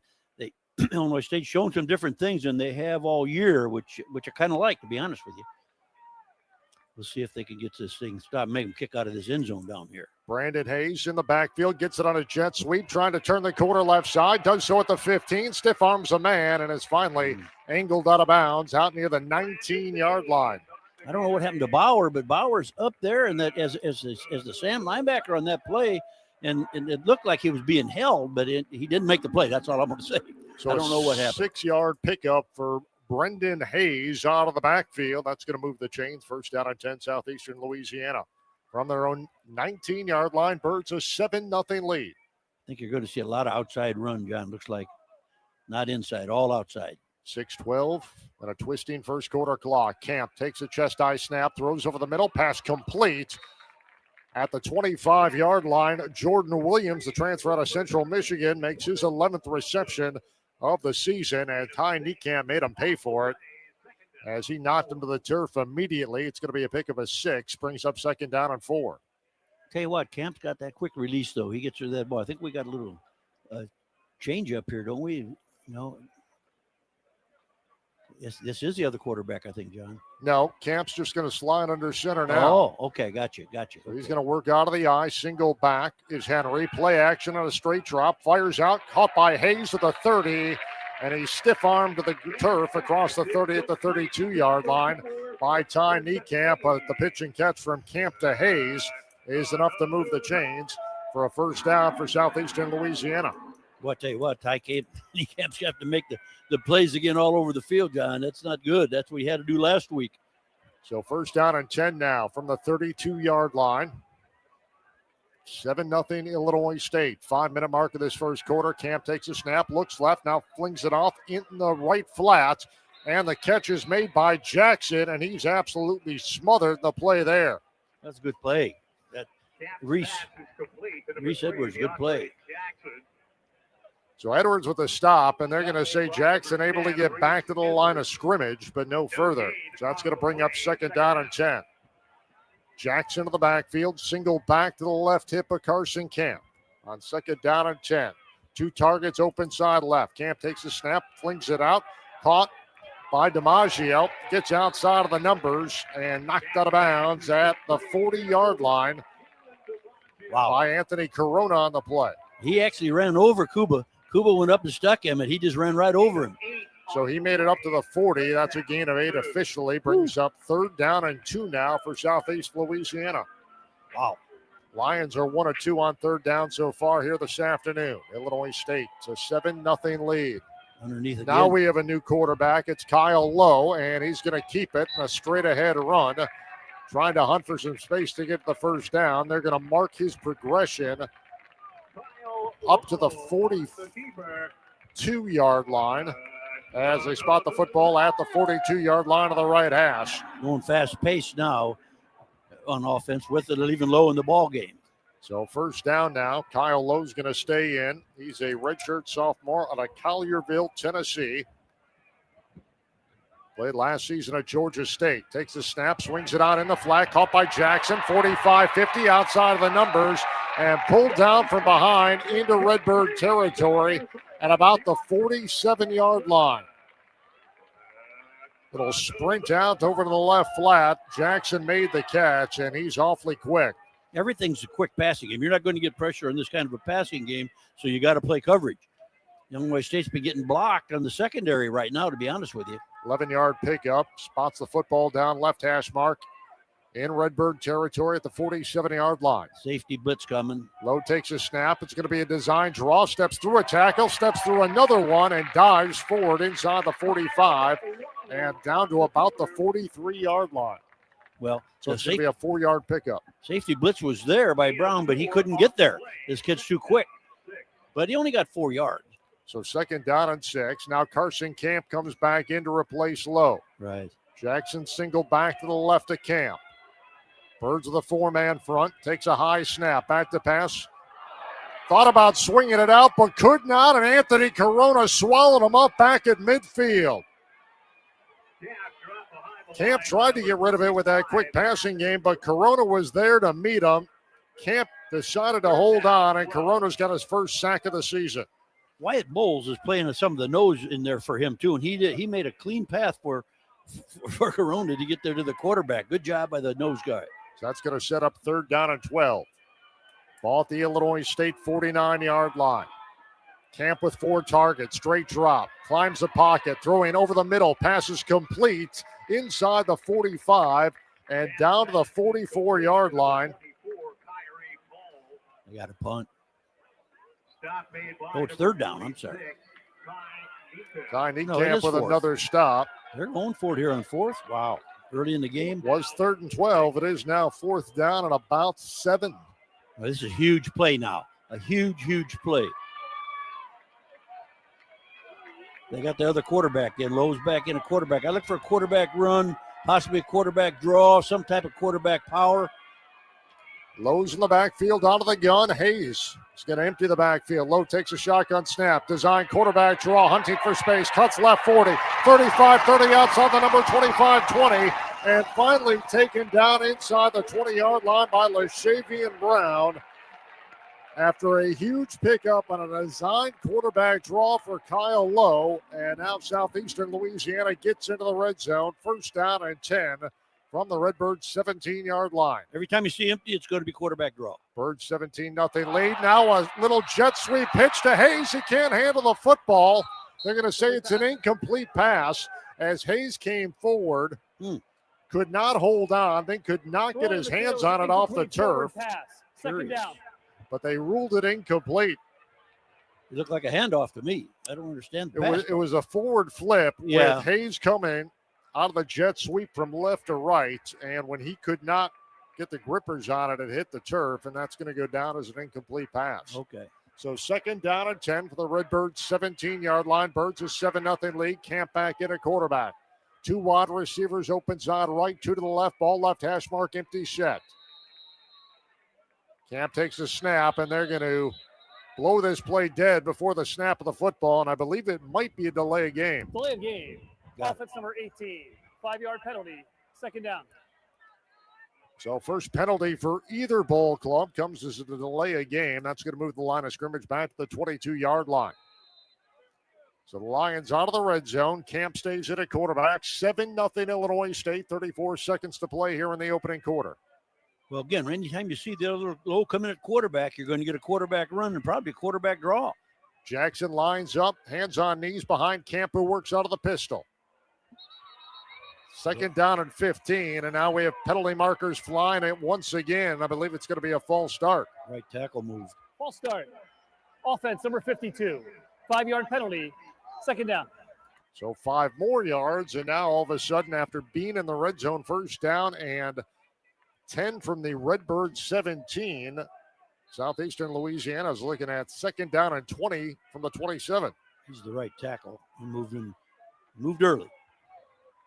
Illinois State's shown some different things than they have all year, which I kind of like, to be honest with you. We'll see if they can get this thing stopped, make them kick out of this end zone down here. Brandon Hayes in the backfield, gets it on a jet sweep, trying to turn the quarter left side, does so at the 15, stiff arms a man, and is finally angled out of bounds out near the 19-yard line. I don't know what happened to Bauer, but Bauer's up there, and that as the Sam linebacker on that play, and it looked like he was being held, but he didn't make the play. That's all I'm going to say. So I don't know what happened. 6-yard pickup for Brendan Hayes out of the backfield. That's going to move the chains. First down and 10, Southeastern Louisiana. From their own 19-yard line, Birds a 7-0 lead. I think you're going to see a lot of outside run, John. Looks like not inside, all outside. 6-12 and a twisting first quarter clock. Camp takes a chest-high snap, throws over the middle, pass complete. At the 25-yard line, Jordan Williams, the transfer out of Central Michigan, makes his 11th reception of the season, and Ty Niekamp made him pay for it as he knocked him to the turf immediately. It's going to be a pick of a 6, brings up second down and 4. Tell you what, Camp's got that quick release, though. He gets rid of that ball. I think we got a little change up here, don't we? No. Yes, this is the other quarterback, I think, John. No, Camp's just going to slide under center now. Oh, okay, got you. So he's going to work out of the eye. Single back is Henry. Play action on a straight drop. Fires out, caught by Hayes at the 30, and he's stiff-armed to the turf across the 30 at the 32-yard line by Ty Niekamp. But the pitch and catch from Camp to Hayes is enough to move the chains for a first down for Southeastern Louisiana. Well, I tell you what, Niecamp's got to make the plays again all over the field, John. That's not good. That's what he had to do last week. So first down and 10 now from the 32-yard line. 7-0 Illinois State. 5-minute mark of this first quarter. Camp takes a snap, looks left, now flings it off in the right flat. And the catch is made by Jackson, and he's absolutely smothered the play there. That's a good play. That Reese Edwards, good play. So Edwards with a stop, and they're going to say Jackson able to get back to the line of scrimmage, but no further. So that's going to bring up second down and 10. Jackson to the backfield, single back to the left hip of Carson Camp on second down and 10. 2 targets open side left. Camp takes a snap, flings it out, caught by DiMaggio, gets outside of the numbers and knocked out of bounds at the 40-yard line. Wow. By Anthony Corona on the play. He actually ran over Kuba. Kuba went up and stuck him, and he just ran right over him. So he made it up to the 40. That's a gain of 8 officially. Brings up third down and 2 now for Southeast Louisiana. Wow. Lions are 1 of 2 on third down so far here this afternoon. Illinois State, it's a 7-0 lead. Underneath again. Now we have a new quarterback. It's Kyle Lowe, and he's going to keep it in a straight-ahead run, trying to hunt for some space to get the first down. They're going to mark his progression up to the 42-yard line as they spot the football at the 42-yard line of the right hash. Going fast-paced now on offense with it even low in the ball game. So first down now. Kyle Lowe's going to stay in. He's a redshirt sophomore out of Collierville, Tennessee. Played last season at Georgia State. Takes the snap, swings it out in the flat, caught by Jackson. 45-50 outside of the numbers. and pulled down from behind into Redbird territory at about the 47-yard line. Little sprint out over to the left flat. Jackson made the catch, and he's awfully quick. Everything's a quick passing game. You're not going to get pressure in this kind of a passing game, so you got to play coverage. Illinois State's been getting blocked on the secondary right now, to be honest with you. 11-yard pickup, spots the football down left hash mark in Redbird territory at the 47-yard line. Safety blitz coming. Lowe takes a snap. It's going to be a design draw. Steps through a tackle, steps through another one, and dives forward inside the 45 and down to about the 43-yard line. Well, so it's going to be a 4-yard pickup. Safety blitz was there by Brown, but he couldn't get there. This kid's too quick. But he only got 4 yards. So 2nd down and 6. Now Carson Camp comes back in to replace Lowe. Right. Jackson single back to the left of Camp. Birds of the 4-man front. Takes a high snap. Back to pass. Thought about swinging it out, but could not. And Anthony Corona swallowed him up back at midfield. Camp tried to get rid of it with that quick passing game, but Corona was there to meet him. Camp decided to hold on, and Corona's got his first sack of the season. Wyatt Bowles is playing some of the nose in there for him, too, and he made a clean path for Corona to get there to the quarterback. Good job by the nose guy. So that's going to set up 3rd down and 12. Ball at the Illinois State 49-yard line. Camp with 4 targets, straight drop, climbs the pocket, throwing over the middle, passes complete inside the 45 and down to the 44-yard line. They got a punt. Oh, it's 3rd down. I'm sorry. Ty Niekamp with 4th. another stop. They're going for it here on 4th. Wow. Early in the game. Was 3rd and 12. It is now 4th down and about 7. Well, this is a huge play now. A huge play. They got the other quarterback in. Lowe's back in a quarterback. I look for a quarterback run, possibly a quarterback draw, some type of quarterback power. Lowe's in the backfield, out of the gun. Hayes is going to empty the backfield. Lowe takes a shotgun snap. Design quarterback draw, hunting for space. Cuts left 40, 35, 30 outside the number 25, 20. And finally taken down inside the 20-yard line by LaShavian Brown. After a huge pickup on a designed quarterback draw for Kyle Lowe. And now Southeastern Louisiana gets into the red zone. 1st down and 10 from the Redbirds 17-yard line. Every time you see empty, it's going to be quarterback draw. Birds 17-0 lead. Now a little jet sweep pitch to Hayes. He can't handle the football. They're going to say it's an incomplete pass as Hayes came forward. Could not hold on, then could not get his hands on it off the turf. 2nd down. But they ruled it incomplete. It looked like a handoff to me. I don't understand the pass. It was a forward flip Yeah. with Hayes coming out of the jet sweep from left to right. And when he could not get the grippers on it, it hit the turf, and that's going to go down as an incomplete pass. Okay. So 2nd down and 10 for the Redbirds 17-yard line. Birds a 7-0 lead. Camp back in a quarterback. 2 wide receivers open side right, 2 to the left. Ball left hash mark, empty set. Camp takes a snap, and they're going to blow this play dead before the snap of the football, and I believe it might be a delay of game. Delay of game. Offense number 18. 5-yard penalty. 2nd down. So first penalty for either ball club comes as a delay of game. That's going to move the line of scrimmage back to the 22-yard line. So the Lions out of the red zone. Camp stays at a quarterback. 7-0 Illinois State. 34 seconds to play here in the opening quarter. Well, again, anytime you see the other low coming at quarterback, you're going to get a quarterback run and probably a quarterback draw. Jackson lines up, hands on knees behind Camp, who works out of the pistol. 2nd down and 15, and now we have penalty markers flying it once again. I believe it's going to be a false start. Right tackle move. False start. Offense number 52. 5-yard penalty. 2nd down. So 5 more yards, and now all of a sudden, after being in the red zone, 1st down and 10 from the Redbird 17. Southeastern Louisiana is looking at 2nd down and 20 from the 27. He's the right tackle. He moved early.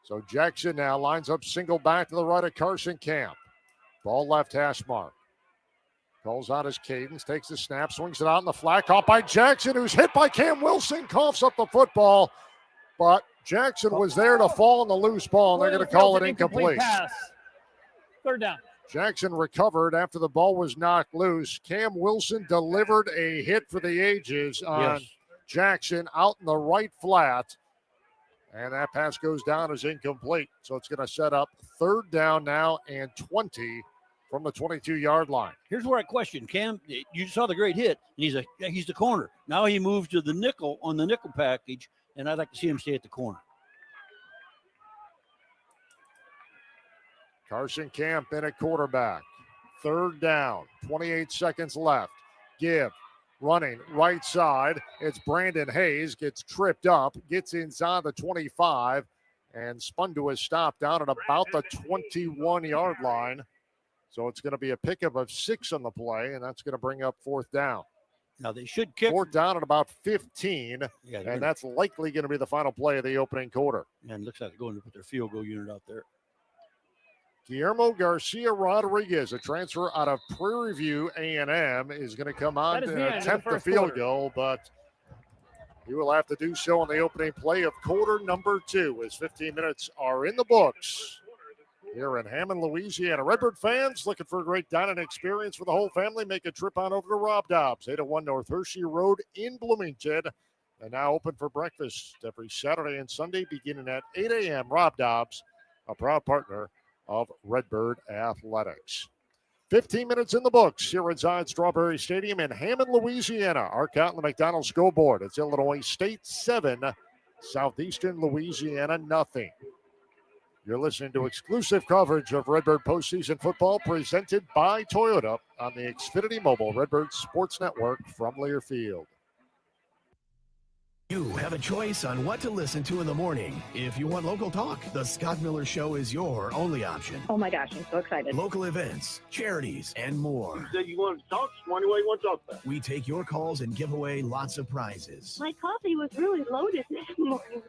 So Jackson now lines up single back to the right of Carson Camp. Ball left hash mark. Calls out his cadence, takes the snap, swings it out in the flat. Caught by Jackson, who's hit by Cam Wilson, coughs up the football. But Jackson was there to fall on the loose ball, and they're going to call it incomplete. Pass. 3rd down. Jackson recovered after the ball was knocked loose. Cam Wilson delivered a hit for the ages on Jackson out in the right flat. And that pass goes down as incomplete. So it's going to set up 3rd down now and 20 from the 22-yard line. Here's where I question Cam. You saw the great hit, and he's the corner. Now he moves to the nickel on the nickel package, and I'd like to see him stay at the corner. Carson Camp in at quarterback. 3rd down, 28 seconds left. Give, running right side. It's Brandon Hayes, gets tripped up, gets inside the 25, and spun to a stop down at about the 21-yard line. So it's going to be a pickup of 6 on the play, and that's going to bring up 4th down. Now they should kick. 4th down at about 15, and that's likely going to be the final play of the opening quarter. And it looks like they're going to put their field goal unit out there. Guillermo Garcia Rodriguez, a transfer out of Prairie View A&M, is going to come on to attempt the field goal, but he will have to do so on the opening play of quarter number 2 as 15 minutes are in the books here in Hammond, Louisiana. Redbird fans looking for a great dining experience for the whole family, make a trip on over to Rob Dobbs, 801 North Hershey Road in Bloomington. And now open for breakfast every Saturday and Sunday beginning at 8 a.m. Rob Dobbs, a proud partner of Redbird Athletics. 15 minutes in the books here inside Strawberry Stadium in Hammond, Louisiana. Our count on the McDonald's scoreboard. It's Illinois State 7, Southeastern Louisiana nothing. You're listening to exclusive coverage of Redbird postseason football presented by Toyota on the Xfinity Mobile Redbird Sports Network from Learfield. You have a choice on what to listen to in the morning. If you want local talk, the Scott Miller Show is your only option. Oh my gosh, I'm so excited. Local events, charities, and more. You said you wanted to talk, so anyway, you want to talk about? We take your calls and give away lots of prizes. My coffee was really loaded this morning.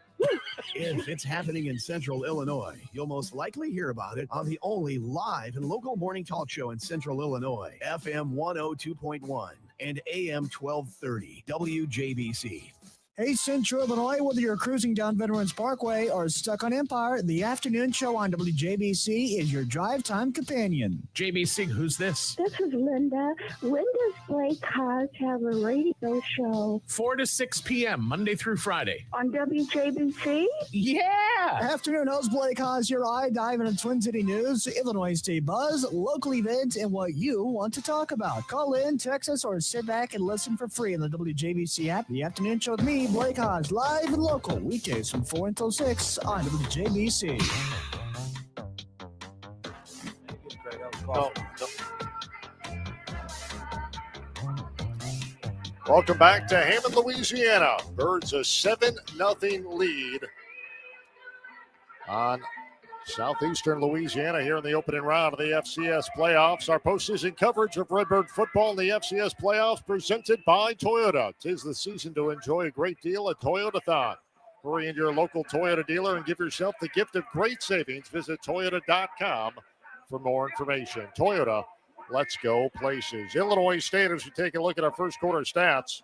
If it's happening in Central Illinois, you'll most likely hear about it on the only live and local morning talk show in Central Illinois, FM 102.1 and AM 1230, WJBC. Hey, Central Illinois, whether you're cruising down Veterans Parkway or stuck on Empire, the afternoon show on WJBC is your drive time companion. JBC, who's this? This is Linda. When does Blake Haas have a radio show? 4 to 6 p.m., Monday through Friday. On WJBC? Yeah! Afternoon host Blake Haas, your eye dive into Twin City news, Illinois State buzz, local events, and what you want to talk about. Call in, text us, or sit back and listen for free on the WJBC app. The afternoon show with me, Blake Haas, live and local, weekdays from 4 until 6 on WJBC. Welcome back to Hammond, Louisiana. Birds a 7-0 lead on Southeastern Louisiana here in the opening round of the FCS playoffs. Our postseason coverage of Redbird football in the FCS playoffs presented by Toyota. 'Tis the season to enjoy a great deal at Toyotathon. Hurry into your local Toyota dealer and give yourself the gift of great savings. Visit Toyota.com for more information. Toyota, let's go places. Illinois State, as we take a look at our first quarter stats,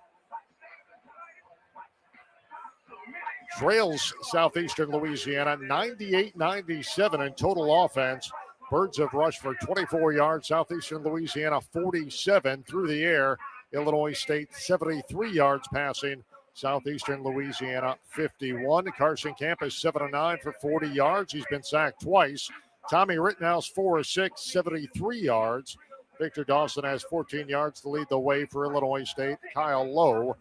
trails Southeastern Louisiana 98-97 in total offense. Birds have rushed for 24 yards. Southeastern Louisiana 47 through the air. Illinois State 73 yards passing. Southeastern Louisiana 51. Carson Camp is 7-9 for 40 yards. He's been sacked twice. Tommy Rittenhouse 4-6, 73 yards. Victor Dawson has 14 yards to lead the way for Illinois State. Kyle Lowe,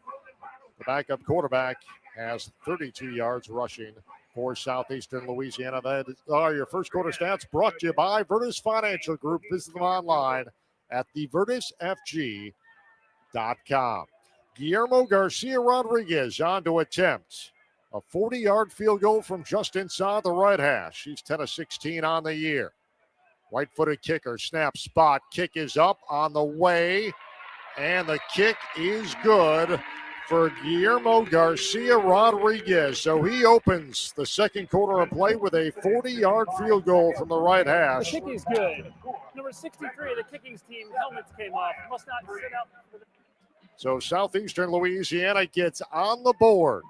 the backup quarterback, has 32 yards rushing for Southeastern Louisiana. That are your first quarter stats brought to you by Virtus Financial Group. Visit them online at thevirtusfg.com. Guillermo Garcia Rodriguez on to attempt a 40-yard field goal from just inside the right hash. He's 10 of 16 on the year. Right-footed kicker, snap, spot. Kick is up on the way, and the kick is good for Guillermo Garcia Rodriguez. So he opens the second quarter of play with a 40-yard field goal from the right hash. The kicking's good. Number 63 of the kicking's team, helmets came off. Must not sit out for the... So Southeastern Louisiana gets on the board.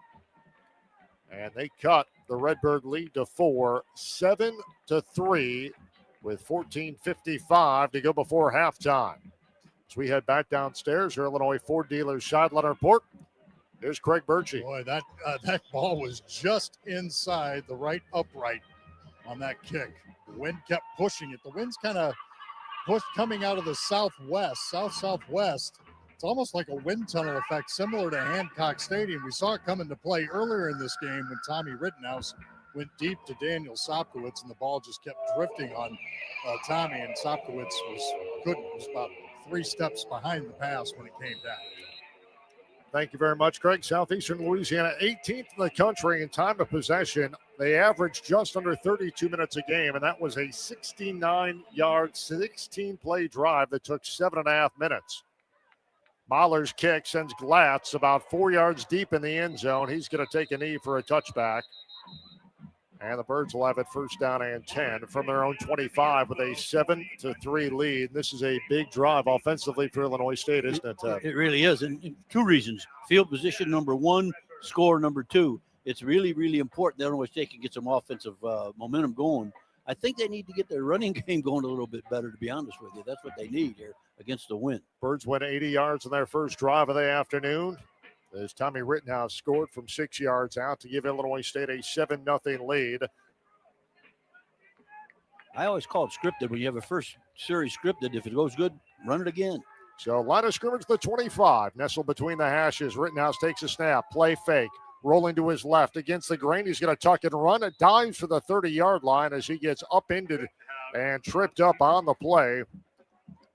And they cut the Redbird lead to 4, 7-3 with 14:55 to go before halftime. As we head back downstairs, your Illinois Ford dealer's sideline report. Here's Craig Birchie. Boy, that ball was just inside the right upright on that kick. The wind kept pushing it. The wind's kind of coming out of the southwest. It's almost like a wind tunnel effect, similar to Hancock Stadium. We saw it come into play earlier in this game when Tommy Rittenhouse went deep to Daniel Sopkowitz, and the ball just kept drifting on Tommy, and Sopkowitz was about 3 steps behind the pass when it came down. Thank you very much, Craig. Southeastern Louisiana, 18th in the country in time of possession. They averaged just under 32 minutes a game, and that was a 69-yard, 16-play drive that took 7.5 minutes. Mahler's kick sends Glatz about 4 yards deep in the end zone. He's going to take a knee for a touchback. And the Birds will have it first down and 10 from their own 25 with a 7-3 lead. This is a big drive offensively for Illinois State, isn't it, Ted? It really is, and 2 reasons. Field position number 1, score number 2. It's really, really important that Illinois State can get some offensive momentum going. I think they need to get their running game going a little bit better, to be honest with you. That's what they need here against the wind. Birds went 80 yards on their first drive of the afternoon, as Tommy Rittenhouse scored from 6 yards out to give Illinois State a 7-0 lead. I always call it scripted. When you have a first series scripted, if it goes good, run it again. So line of scrimmage, the 25, nestled between the hashes. Rittenhouse takes a snap, play fake, rolling to his left against the grain. He's going to tuck and run. It dives for the 30-yard line as he gets upended and tripped up on the play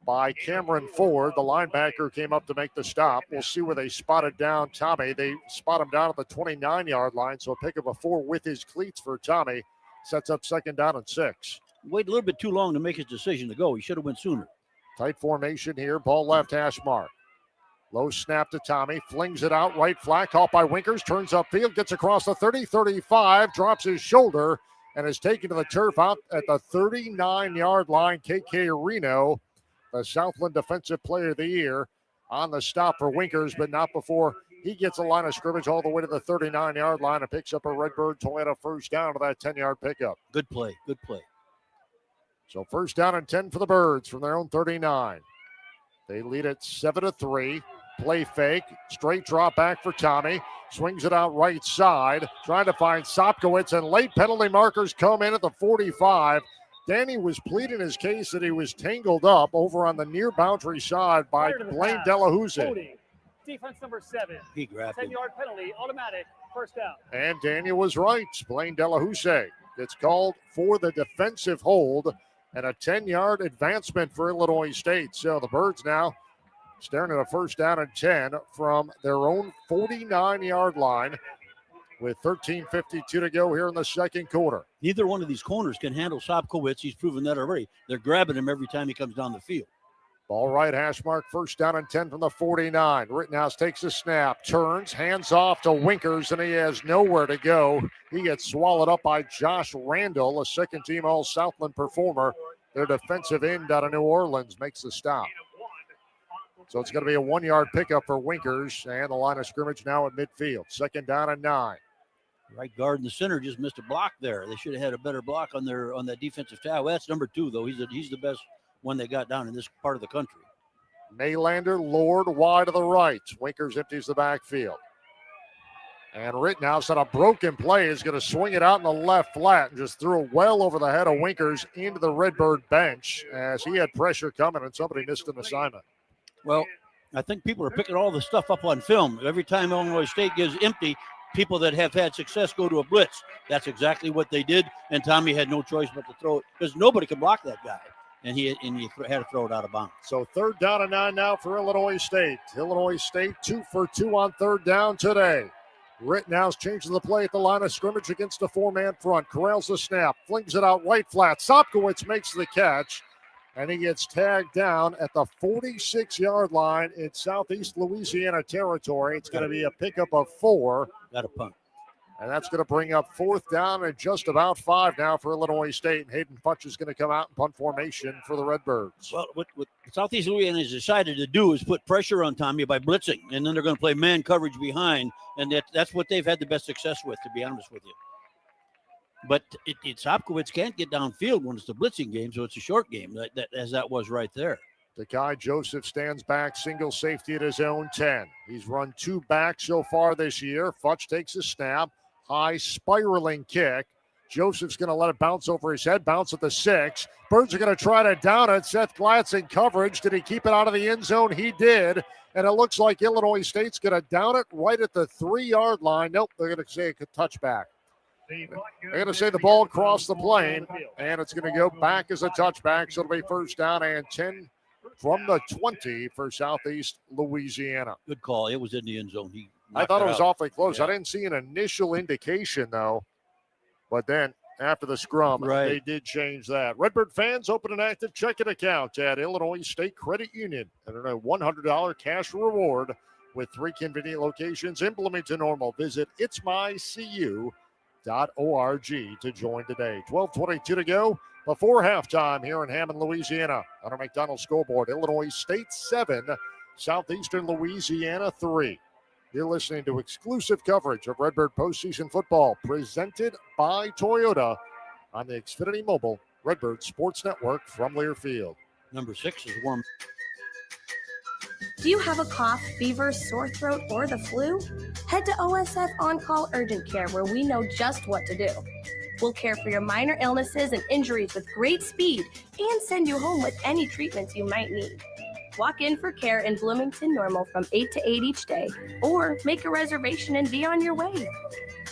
by Cameron Ford. The linebacker came up to make the stop. We'll see where they spotted down Tommy. They spot him down at the 29-yard line, so a pick up a 4 with his cleats for Tommy. Sets up second down and 6. Wait a little bit too long to make his decision to go. He should have went sooner. Tight formation here. Ball left hash mark. Low snap to Tommy. Flings it out right flat. Caught by Winkers. Turns upfield. Gets across the 30, 35. Drops his shoulder and is taken to the turf out at the 39-yard line. KK Reno, the Southland Defensive Player of the Year, on the stop for Winkers, but not before he gets a line of scrimmage all the way to the 39-yard line and picks up a Redbird Toyota first down to that 10-yard pickup. Good play. Good play. So first down and 10 for the Birds from their own 39. They lead at 7-3. Play fake. Straight drop back for Tommy. Swings it out right side. Trying to find Sopkowitz, and late penalty markers come in at the 45. Danny was pleading his case that he was tangled up over on the near boundary side by Blaine Delahousie. Defense number 7. He grabbed 10-yard penalty, automatic, first down. And Daniel was right. Blaine Delahousie. It's called for the defensive hold and a 10-yard advancement for Illinois State. So the Birds now staring at a first down and 10 from their own 49-yard line with 13:52 to go here in the second quarter. Neither one of these corners can handle Sopkowitz. He's proven that already. They're grabbing him every time he comes down the field. Ball right hash mark, first down and 10 from the 49. Rittenhouse takes a snap, turns, hands off to Winkers, and he has nowhere to go. He gets swallowed up by Josh Randall, a second-team All-Southland performer. Their defensive end out of New Orleans makes the stop. So it's going to be a 1-yard pickup for Winkers, and the line of scrimmage now at midfield. Second down and 9. Right guard in the center just missed a block there. They should have had a better block on that defensive tackle. That's number 2, though. He's the best one they got down in this part of the country. Maylander, Lord, wide to the right. Winkers empties the backfield. And Rittenhouse on a broken play is going to swing it out in the left flat and just threw it well over the head of Winkers into the Redbird bench as he had pressure coming and somebody missed an assignment. Well, I think people are picking all the stuff up on film. Every time Illinois State gives empty, people that have had success go to a blitz. That's exactly what they did, and Tommy had no choice but to throw it because nobody could block that guy. And he had to throw it out of bounds. So third down and 9 now for Illinois State. Illinois State 2 for 2 on third down today. Rittenhouse changes the play at the line of scrimmage against a 4-man front. Corrals the snap, flings it out right flat. Sopkowitz makes the catch, and he gets tagged down at the 46-yard line in Southeast Louisiana territory. It's going to be a pickup of 4. Got a punt. And that's going to bring up fourth down and just about 5 now for Illinois State. And Hayden Futch is going to come out in punt formation for the Redbirds. Well, what Southeast Louisiana has decided to do is put pressure on Tommy by blitzing, and then they're going to play man coverage behind, and that's what they've had the best success with, to be honest with you. But Sopkowitz can't get downfield when it's a blitzing game, so it's a short game, as that was right there. Takai Joseph stands back, single safety at his own 10. He's run 2 back so far this year. Futch takes a snap, high spiraling kick. Joseph's going to let it bounce over his head, bounce at the 6. Birds are going to try to down it. Seth Glatz in coverage. Did he keep it out of the end zone? He did. And it looks like Illinois State's going to down it right at the 3-yard line. Nope, they're going to say a touchback. They're going to say the ball crossed the plane, and it's going to go back as a touchback. So it'll be first down and 10 from the 20 for Southeast Louisiana. Good call. It was in the end zone. I thought it was awfully close. Yeah. I didn't see an initial indication, though. But then after the scrum, they did change that. Redbird fans, open an active checking account at Illinois State Credit Union and earn a $100 cash reward with 3 convenient locations in Bloomington Normal. Visit itsmycu.org to join today. 12:22 to go before halftime here in Hammond, Louisiana. On our McDonald's scoreboard, Illinois State 7, Southeastern Louisiana 3. You're listening to exclusive coverage of Redbird postseason football presented by Toyota on the Xfinity Mobile Redbird Sports Network from Learfield. Number 6 is warm. Do you have a cough, fever, sore throat, or the flu? Head to OSF On-Call Urgent Care, where we know just what to do. We'll care for your minor illnesses and injuries with great speed and send you home with any treatments you might need. Walk in for care in Bloomington Normal from 8 to 8 each day, or make a reservation and be on your way.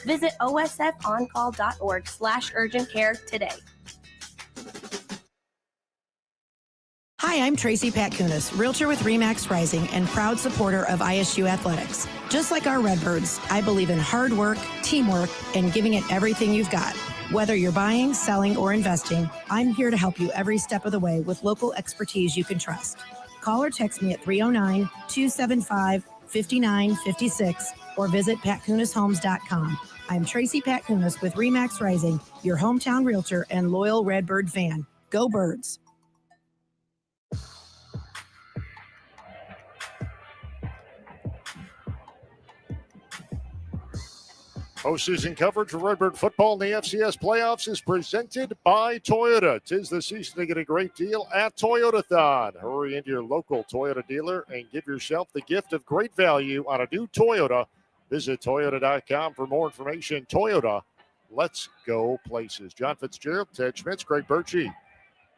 Visit osfoncall.org/urgent care today. Hi, I'm Tracy Patkunis, realtor with RE/MAX Rising and proud supporter of ISU athletics. Just like our Redbirds, I believe in hard work, teamwork, and giving it everything you've got. Whether you're buying, selling, or investing, I'm here to help you every step of the way with local expertise you can trust. Call or text me at 309-275-5956 or visit patkunishomes.com. I'm Tracy Patkunis with RE/MAX Rising, your hometown realtor and loyal Redbird fan. Go Birds! Postseason coverage of Redbird football in the FCS playoffs is presented by Toyota. 'Tis the season to get a great deal at Toyotathon. Hurry into your local Toyota dealer and give yourself the gift of great value on a new Toyota. Visit Toyota.com for more information. Toyota, let's go places. John Fitzgerald, Ted Schmitz, Greg Birchie.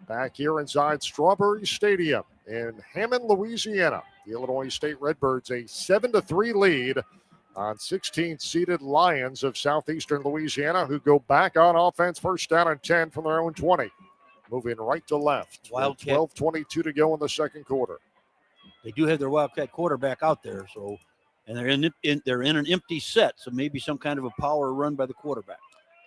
Back here inside Strawberry Stadium in Hammond, Louisiana. The Illinois State Redbirds a 7-3 lead on 16th-seeded Lions of Southeastern Louisiana, who go back on offense, first down and 10 from their own 20. Moving right to left. 12:22 to go in the second quarter. They do have their Wildcat quarterback out there, so and they're in an empty set, so maybe some kind of a power run by the quarterback.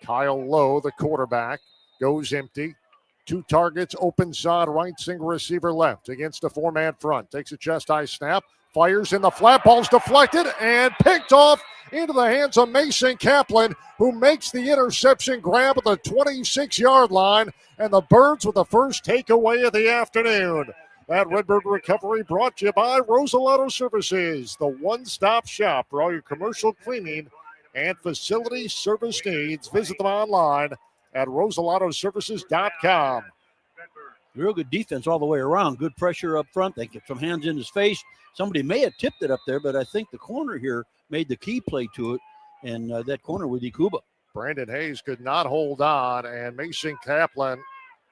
Kyle Lowe, the quarterback, goes empty. 2 targets, open side right, single receiver left against a 4-man front. Takes a chest-high snap. Fires in the flat, ball's deflected and picked off into the hands of Mason Kaplan, who makes the interception grab at the 26-yard line, and the Birds with the first takeaway of the afternoon. That Redbird recovery brought to you by Rosalato Services, the one-stop shop for all your commercial cleaning and facility service needs. Visit them online at rosalatoservices.com. Real good defense all the way around. Good pressure up front. They get some hands in his face. Somebody may have tipped it up there, but I think the corner here made the key play to it, and that corner with Ikuba. Brandon Hayes could not hold on, and Mason Kaplan,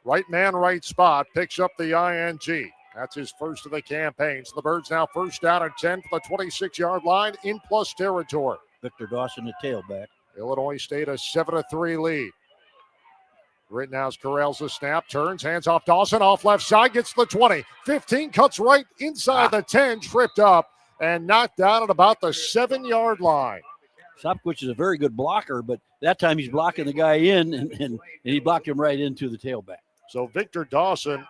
right man, right spot, picks up the ING. That's his first of the campaign. So the Birds now first down and 10 for the 26-yard line in plus territory. Victor Dawson, the tailback. Illinois State a 7-3 lead. Rittenhouse corrals the snap, turns, hands off Dawson, off left side, gets the 20. 15, cuts right inside the 10, tripped up and knocked down at about the 7-yard line. Sopkowitz is a very good blocker, but that time he's blocking the guy in, and he blocked him right into the tailback. So Victor Dawson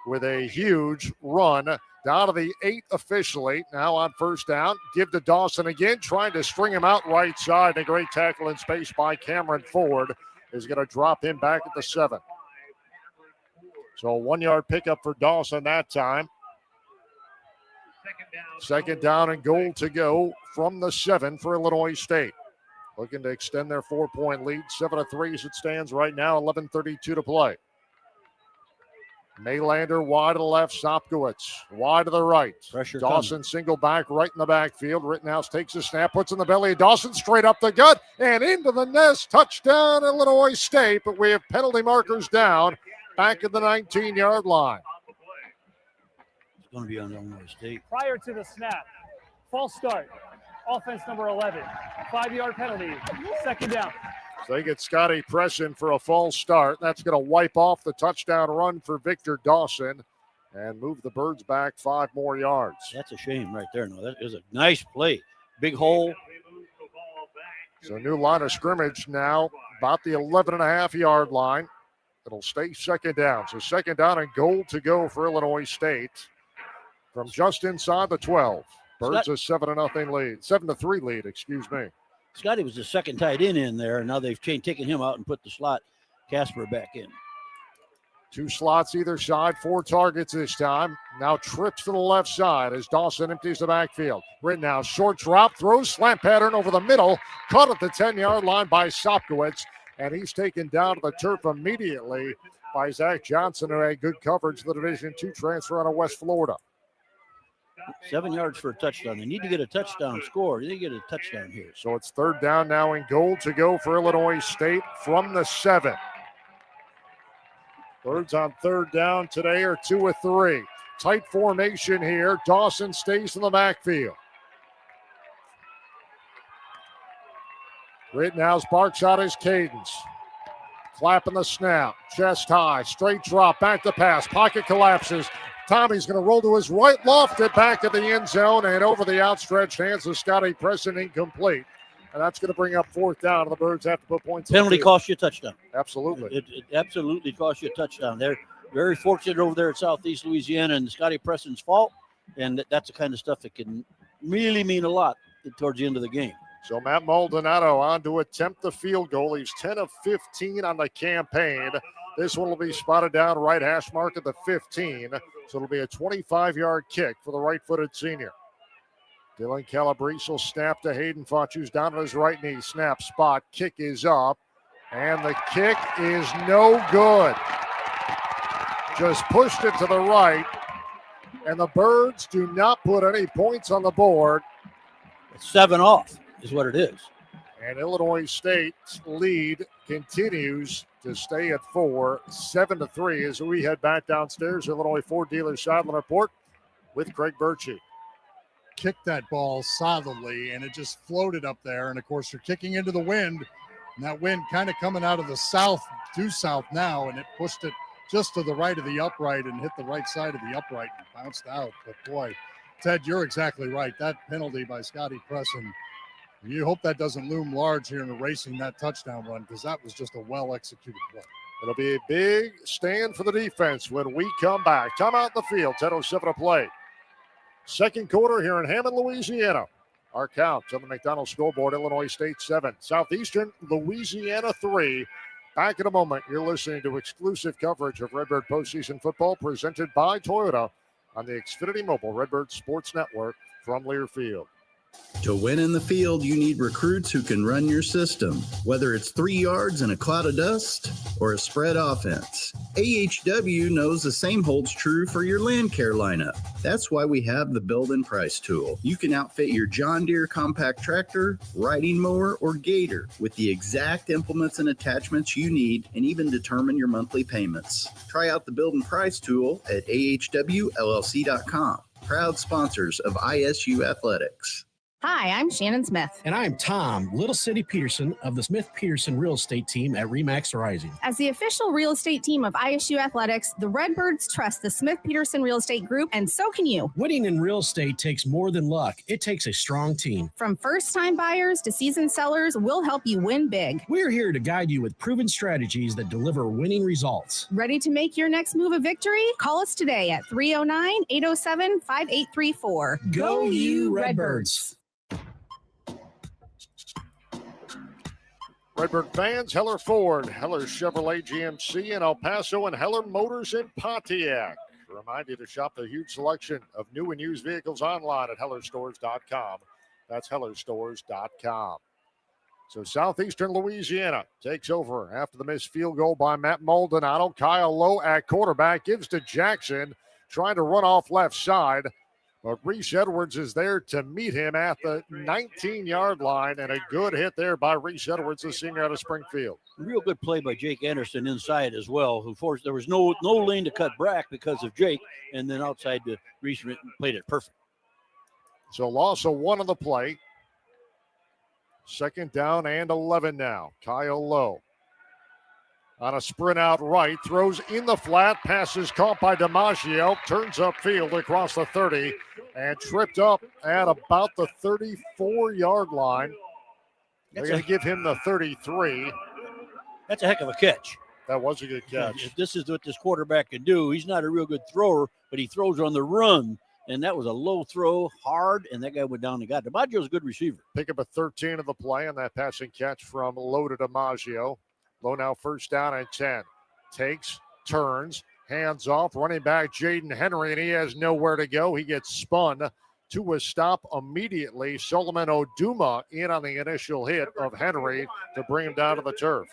with a huge run down to the 8 officially. Now on first down, give to Dawson again, trying to string him out right side. A great tackle in space by Cameron Ford is going to drop him back at the 7. So a 1-yard pickup for Dawson that time. Second down and goal to go from the 7 for Illinois State. looking to extend their 4-point lead. 7-3 as it stands right now, 11:32 to play. Maylander wide to the left, Sopkowitz wide to the right. Pressure Dawson coming. single back right in the backfield. Rittenhouse takes a snap, puts in the belly of Dawson, straight up the gut and into the nest. Touchdown, Illinois State, but we have penalty markers down back at the 19-yard line. It's going to be on Illinois State. Prior to the snap, false start, offense number 11, 5-yard penalty, second down. So they get Scotty Presson for a false start. That's going to wipe off the touchdown run for Victor Dawson and move the Birds back 5 more yards. That's a shame right there. No, that is a nice play. Big hole. So new line of scrimmage now, about the 11.5-yard line. It'll stay second down. So second down and goal to go for Illinois State from just inside the 12. Birds a 7-0 lead, 7-3 lead, excuse me. Scotty was the second tight end in there, and now they've taken him out and put the slot Casper back in. 2 slots either side, 4 targets this time. Now trips to the left side as Dawson empties the backfield. Rittenhouse, short drop, throws, slant pattern over the middle, caught at the 10-yard line by Sopkowitz, and he's taken down to the turf immediately by Zach Johnson, who had good coverage of the Division II transfer out of West Florida. 7 yards for a touchdown. They need to get a touchdown score. They need to get a touchdown here. So it's third down now and goal to go for Illinois State from the 7. Birds on third down today are 2 of 3. Tight formation here. Dawson stays in the backfield. Rittenhouse barks out his cadence. Clapping the snap. Chest high. Straight drop. Back to pass. Pocket collapses. Tommy's going to roll to his right, loft it back at the end zone, and over the outstretched hands of Scotty Presson, incomplete. And that's going to bring up fourth down, and the Birds have to put points. Penalty cost you a touchdown. Absolutely. It absolutely cost you a touchdown. They're very fortunate over there at Southeast Louisiana, and Scotty Presson's fault, and that's the kind of stuff that can really mean a lot towards the end of the game. So Matt Maldonado on to attempt the field goal. He's 10 of 15 on the campaign. This one will be spotted down right hash mark at the 15. So it'll be a 25-yard kick for the right-footed senior. Dylan Calabrese will snap to Hayden Fauchu's down on his right knee. Snap, spot, kick is up. And the kick is no good. Just pushed it to the right. And the Birds do not put any points on the board. It's 7 off is what it is. And Illinois State's lead continues to stay at 4, 7-3 as we head back downstairs. Illinois Ford Dealer Sideline Report with Craig Birchie. Kicked that ball solidly, and it just floated up there. And, of course, you're kicking into the wind, and that wind kind of coming out of the south, due south now, and it pushed it just to the right of the upright and hit the right side of the upright and bounced out. But, boy, Ted, you're exactly right. That penalty by Scotty Presson, you hope that doesn't loom large here in erasing that touchdown run, because that was just a well-executed play. It'll be a big stand for the defense when we come back. Time out in the field, 10:07 to play. Second quarter here in Hammond, Louisiana. Our count on the McDonald's scoreboard, Illinois State 7, Southeastern Louisiana 3. Back in a moment, you're listening to exclusive coverage of Redbird postseason football presented by Toyota on the Xfinity Mobile Redbird Sports Network from Learfield. To win in the field, you need recruits who can run your system, whether it's 3 yards in a cloud of dust or a spread offense. AHW knows the same holds true for your land care lineup. That's why we have the Build and Price tool. You can outfit your John Deere compact tractor, riding mower, or gator with the exact implements and attachments you need, and even determine your monthly payments. Try out the Build and Price tool at ahwllc.com. Proud sponsors of ISU Athletics. Hi, I'm Shannon Smith. And I'm Tom, Little City Peterson of the Smith Peterson Real Estate Team at RE/MAX Rising. As the official real estate team of ISU Athletics, the Redbirds trust the Smith Peterson Real Estate Group, and so can you. Winning in real estate takes more than luck. It takes a strong team. From first-time buyers to seasoned sellers, we'll help you win big. We're here to guide you with proven strategies that deliver winning results. Ready to make your next move a victory? Call us today at 309-807-5834. Go you Redbirds! Redbird fans, Heller Ford, Heller Chevrolet GMC in El Paso, and Heller Motors in Pontiac. Remind you to shop the huge selection of new and used vehicles online at hellerstores.com. That's hellerstores.com. So Southeastern Louisiana takes over after the missed field goal by Matt Maldonado. Kyle Lowe at quarterback, gives to Jackson, trying to run off left side. But Reese Edwards is there to meet him at the 19-yard line, and a good hit there by Reese Edwards, the senior out of Springfield. Real good play by Jake Anderson inside as well, who forced, there was no lane to cut back because of Jake, and then outside to Reese played it perfect. So loss of 1 on the play. 2nd down and 11 now. Kyle Lowe on a sprint out right, throws in the flat, passes caught by DiMaggio, turns upfield across the 30 and tripped up at about the 34-yard line. They're going to give him the 33. That's a heck of a catch. That was a good catch. If this is what this quarterback can do, he's not a real good thrower, but he throws on the run. And that was a low throw, hard, and that guy went down and got it. DiMaggio's a good receiver. Pick up a 13 of the play on that passing catch from Lowe to DiMaggio. Lowe now 1st down and 10. Takes, turns, hands off, running back Jaden Henry, and he has nowhere to go. He gets spun to a stop immediately. Solomon Oduma in on the initial hit of Henry to bring him down to the turf.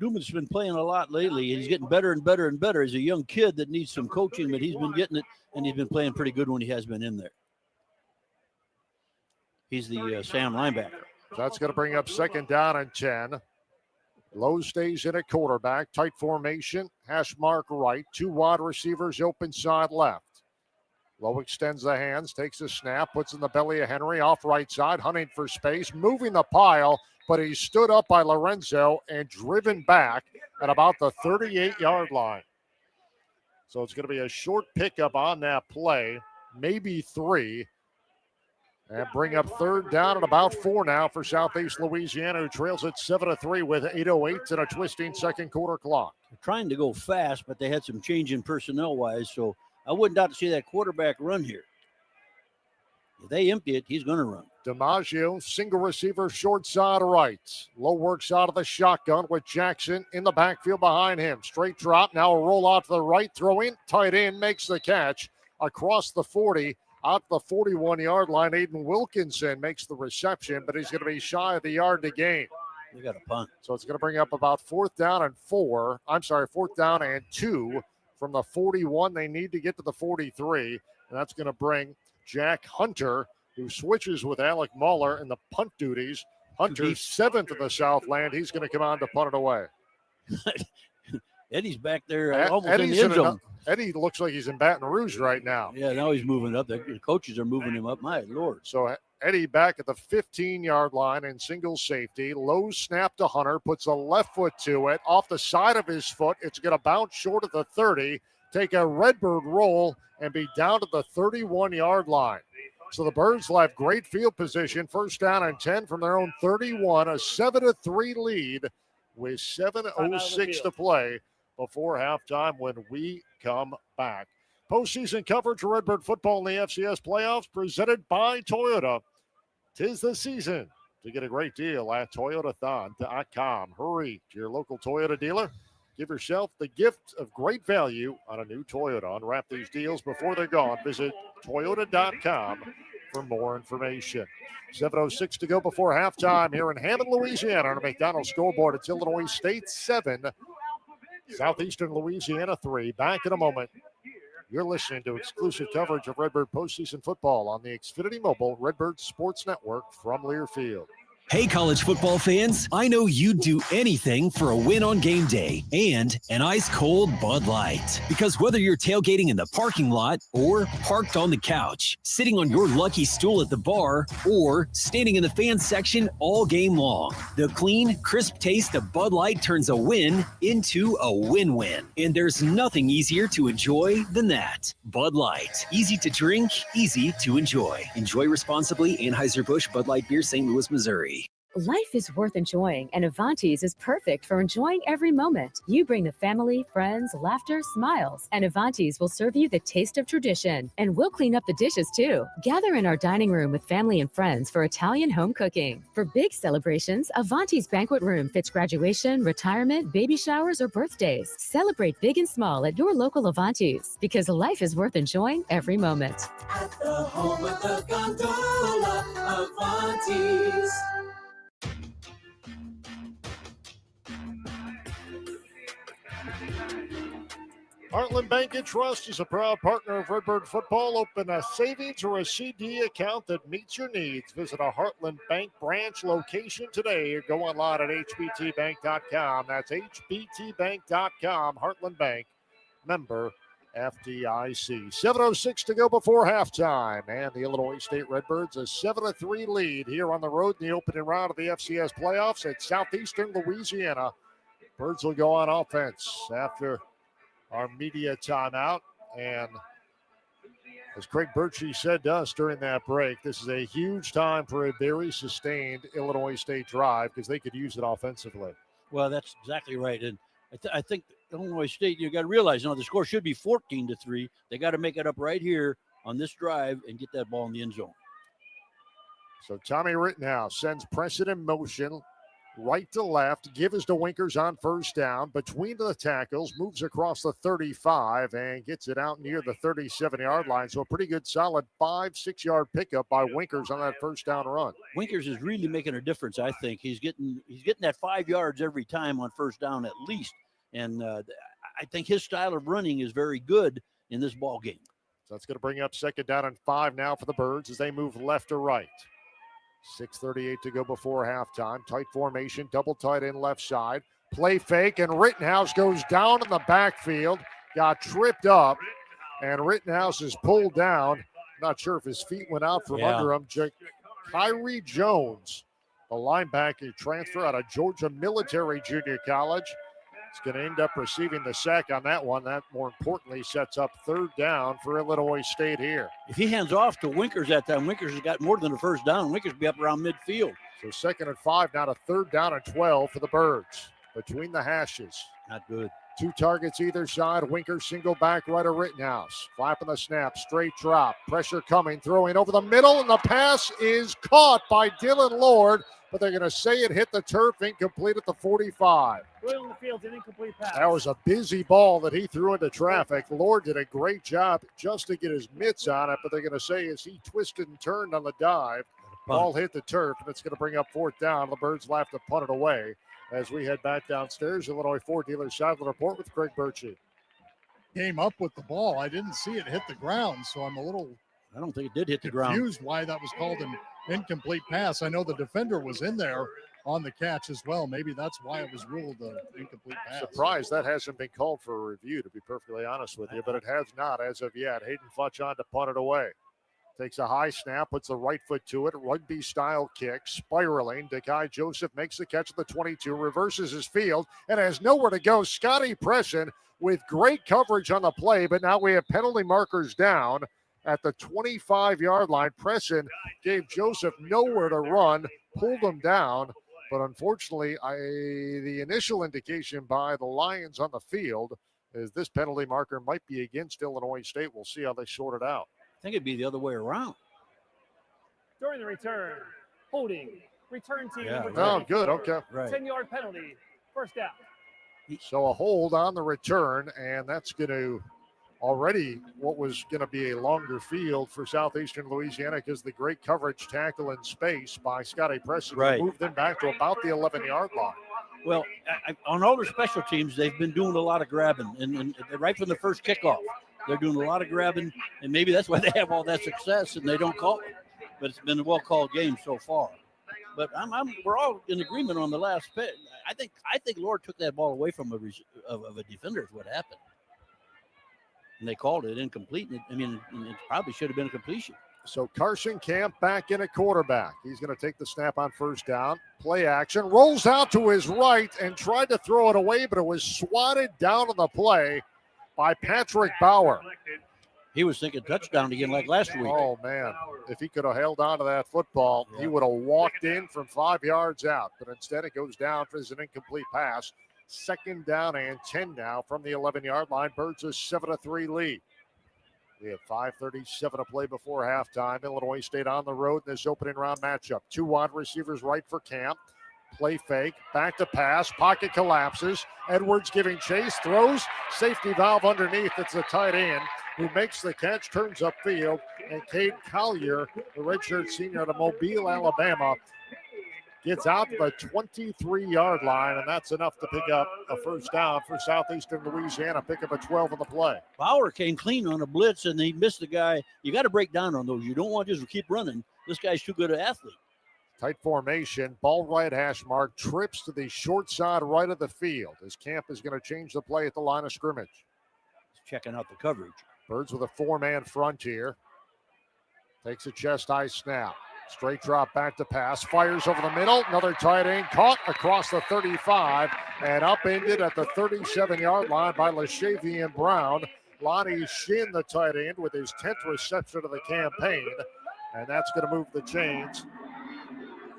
Duman's been playing a lot lately, and he's getting better and better and better. He's a young kid that needs some coaching, but he's been getting it, and he's been playing pretty good when he has been in there. He's the Sam linebacker. So that's going to bring up 2nd down and 10. Lowe stays in at quarterback. Tight formation. Hash mark right. 2 wide receivers open side left. Lowe extends the hands, takes a snap, puts in the belly of Henry off right side, hunting for space, moving the pile, but he's stood up by Lorenzo and driven back at about the 38-yard line. So it's going to be a short pickup on that play, maybe 3, and bring up 3rd down and about 4 now for Southeast Louisiana, who trails at 7-3 with 8:08 and a twisting 2nd quarter clock. They're trying to go fast, but they had some change in personnel-wise, so I wouldn't doubt to see that quarterback run here. If they empty it, he's going to run. DiMaggio, single receiver, short side right. Lowe works out of the shotgun with Jackson in the backfield behind him. Straight drop, now a roll out to the right, throw in, tight end, makes the catch across the 40, out the 41-yard line. Aiden Wilkinson makes the reception, but he's going to be shy of the yard to gain. They got a punt. So it's going to bring up about 4th down and 2 from the 41. They need to get to the 43, and that's going to bring Jack Hunter, who switches with Alec Muller in the punt duties. Hunter's 7th in the Southland. He's going to come on to punt it away. Eddie's back there almost Eddie's in the end zone. Eddie looks like he's in Baton Rouge right now. Yeah, now he's moving up. The coaches are moving him up. My Lord. So Eddie back at the 15-yard line in single safety. Low snap to Hunter, puts a left foot to it. Off the side of his foot, it's going to bounce short of the 30, take a Redbird roll, and be down to the 31-yard line. So the Birds will have great field position. 1st down and 10 from their own 31. A 7-3 lead with 7:06 to play before halftime when we come back. Postseason coverage of Redbird football in the FCS playoffs presented by Toyota. 'Tis the season to get a great deal at toyotathon.com. Hurry to your local Toyota dealer. Give yourself the gift of great value on a new Toyota. Unwrap these deals before they're gone. Visit toyota.com for more information. 7:06 to go before halftime here in Hammond, Louisiana on a McDonald's scoreboard. It's Illinois State 7, Southeastern Louisiana 3. Back in a moment. You're listening to exclusive coverage of Redbird postseason football on the Xfinity Mobile Redbird Sports Network from Learfield. Hey, college football fans, I know you'd do anything for a win on game day and an ice-cold Bud Light. Because whether you're tailgating in the parking lot or parked on the couch, sitting on your lucky stool at the bar, or standing in the fan section all game long, the clean, crisp taste of Bud Light turns a win into a win-win. And there's nothing easier to enjoy than that. Bud Light. Easy to drink, easy to enjoy. Enjoy responsibly. Anheuser-Busch Bud Light Beer, St. Louis, Missouri. Life is worth enjoying, and Avanti's is perfect for enjoying every moment. You bring the family, friends, laughter, smiles, and Avanti's will serve you the taste of tradition. And we'll clean up the dishes too. Gather in our dining room with family and friends for Italian home cooking. For big celebrations, Avanti's banquet room fits graduation, retirement, baby showers, or birthdays. Celebrate big and small at your local Avanti's, because life is worth enjoying every moment. At the home of the gondola, Avanti's. Heartland Bank and Trust is a proud partner of Redbird football. Open a savings or a CD account that meets your needs. Visit a Heartland Bank branch location today or go online at hbtbank.com. That's hbtbank.com. Heartland Bank, member FDIC. 7:06 to go before halftime. And the Illinois State Redbirds a 7-3 lead here on the road in the opening round of the FCS playoffs at Southeastern Louisiana. Birds will go on offense after our media timeout. And as Craig Birchie said to us during that break, this is a huge time for a very sustained Illinois State drive because they could use it offensively. Well, that's exactly right. And I think Illinois State, you got to realize, the score should be 14-3. They got to make it up right here on this drive and get that ball in the end zone. So Tommy Rittenhouse sends Preston in motion. Right to left, give is to Winkers on first down. Between the tackles, moves across the 35 and gets it out near the 37-yard line. So a pretty good, solid 5-6 yard pickup by Winkers on that first down run. Winkers is really making a difference, I think. He's getting that 5 yards every time on first down at least. And I think his style of running is very good in this ball game. So that's going to bring up second down and 5 now for the Birds as they move left to right. 6:38 to go before halftime. Tight formation, double tight end left side. Play fake, and Rittenhouse goes down in the backfield. Got tripped up, and Rittenhouse is pulled down. Not sure if his feet went out from under him. Kyrie Jones, a linebacker transfer out of Georgia Military Junior College. It's going to end up receiving the sack on that one. That, more importantly, sets up third down for Illinois State here. If he hands off to Winkers that time, Winkers has got more than a first down. Winkers will be up around midfield. So second and 5, now to third down and 12 for the Birds. Between the hashes. Not good. 2 targets either side. Winkers single back right of Rittenhouse. Flapping the snap, straight drop. Pressure coming, throwing over the middle, and the pass is caught by Dylan Lord. But they're going to say it hit the turf, incomplete at the 45. Going on the field, an incomplete pass. That was a busy ball that he threw into traffic. Lord did a great job just to get his mitts on it, but they're going to say as he twisted and turned on the dive, ball hit the turf, and it's going to bring up fourth down. The Birds will have to punt it away as we head back downstairs. Illinois Ford Dealer Sideline Report with Craig Birchie. Came up with the ball. I didn't see it hit the ground, so I'm a little I don't think it did hit the ground. Confused why that was called an incomplete pass. I know the defender was in there on the catch as well. Maybe that's why it was ruled an incomplete pass. Surprised that hasn't been called for a review, to be perfectly honest with you, but it has not as of yet. Hayden Futch on to punt it away. Takes a high snap, puts the right foot to it, rugby-style kick, spiraling. Dekai Joseph makes the catch at the 22, reverses his field, and has nowhere to go. Scotty Presson with great coverage on the play, but now we have penalty markers down at the 25-yard line. Presson gave Joseph nowhere to run, pulled him down, but unfortunately, the initial indication by the Lions on the field is this penalty marker might be against Illinois State. We'll see how they sort it out. I think it'd be the other way around. During the return, holding, return team. Yeah. Oh, good, okay. Right. 10-yard penalty, first down. So a hold on the return, and that's going to already what was going to be a longer field for Southeastern Louisiana because the great coverage tackle in space by Scotty Presson moved them back to about the 11-yard line. Well, on all their special teams, they've been doing a lot of grabbing, and right from the first kickoff, they're doing a lot of grabbing, and maybe that's why they have all that success and they don't call it. But it's been a well-called game so far. But we're all in agreement on the last pick. I think Lord took that ball away from a defender is what happened. And they called it incomplete. It probably should have been a completion. So Carson Camp back in at quarterback. He's going to take the snap on first down. Play action. Rolls out to his right and tried to throw it away, but it was swatted down on the play by Patrick Bauer. He was thinking touchdown again like last week. Oh, man. If he could have held on to that football, he would have walked in from 5 yards out. But instead, it goes down for an incomplete pass. 2nd down and 10 now from the 11-yard line. Birds a 7-3 lead. We have 5:37 to play before halftime. Illinois State on the road in this opening round matchup. 2 wide receivers right for Camp. Play fake, back to pass, pocket collapses. Edwards giving chase, throws, safety valve underneath. It's the tight end who makes the catch, turns upfield, and Cade Collier, the redshirt senior out of Mobile, Alabama, gets out to the 23-yard line, and that's enough to pick up a first down for Southeastern Louisiana. Pick up a 12 on the play. Bauer came clean on a blitz, and he missed the guy. You got to break down on those. You don't want to just keep running. This guy's too good an athlete. Tight formation, ball right hash mark, trips to the short side right of the field as Camp is going to change the play at the line of scrimmage. He's checking out the coverage. Birds with a 4-man front here. Takes a chest-high snap. Straight drop back to pass. Fires over the middle. Another tight end caught across the 35 and upended at the 37-yard line by LaShavian Brown. Lonnie Shin, the tight end, with his 10th reception of the campaign. And that's going to move the chains.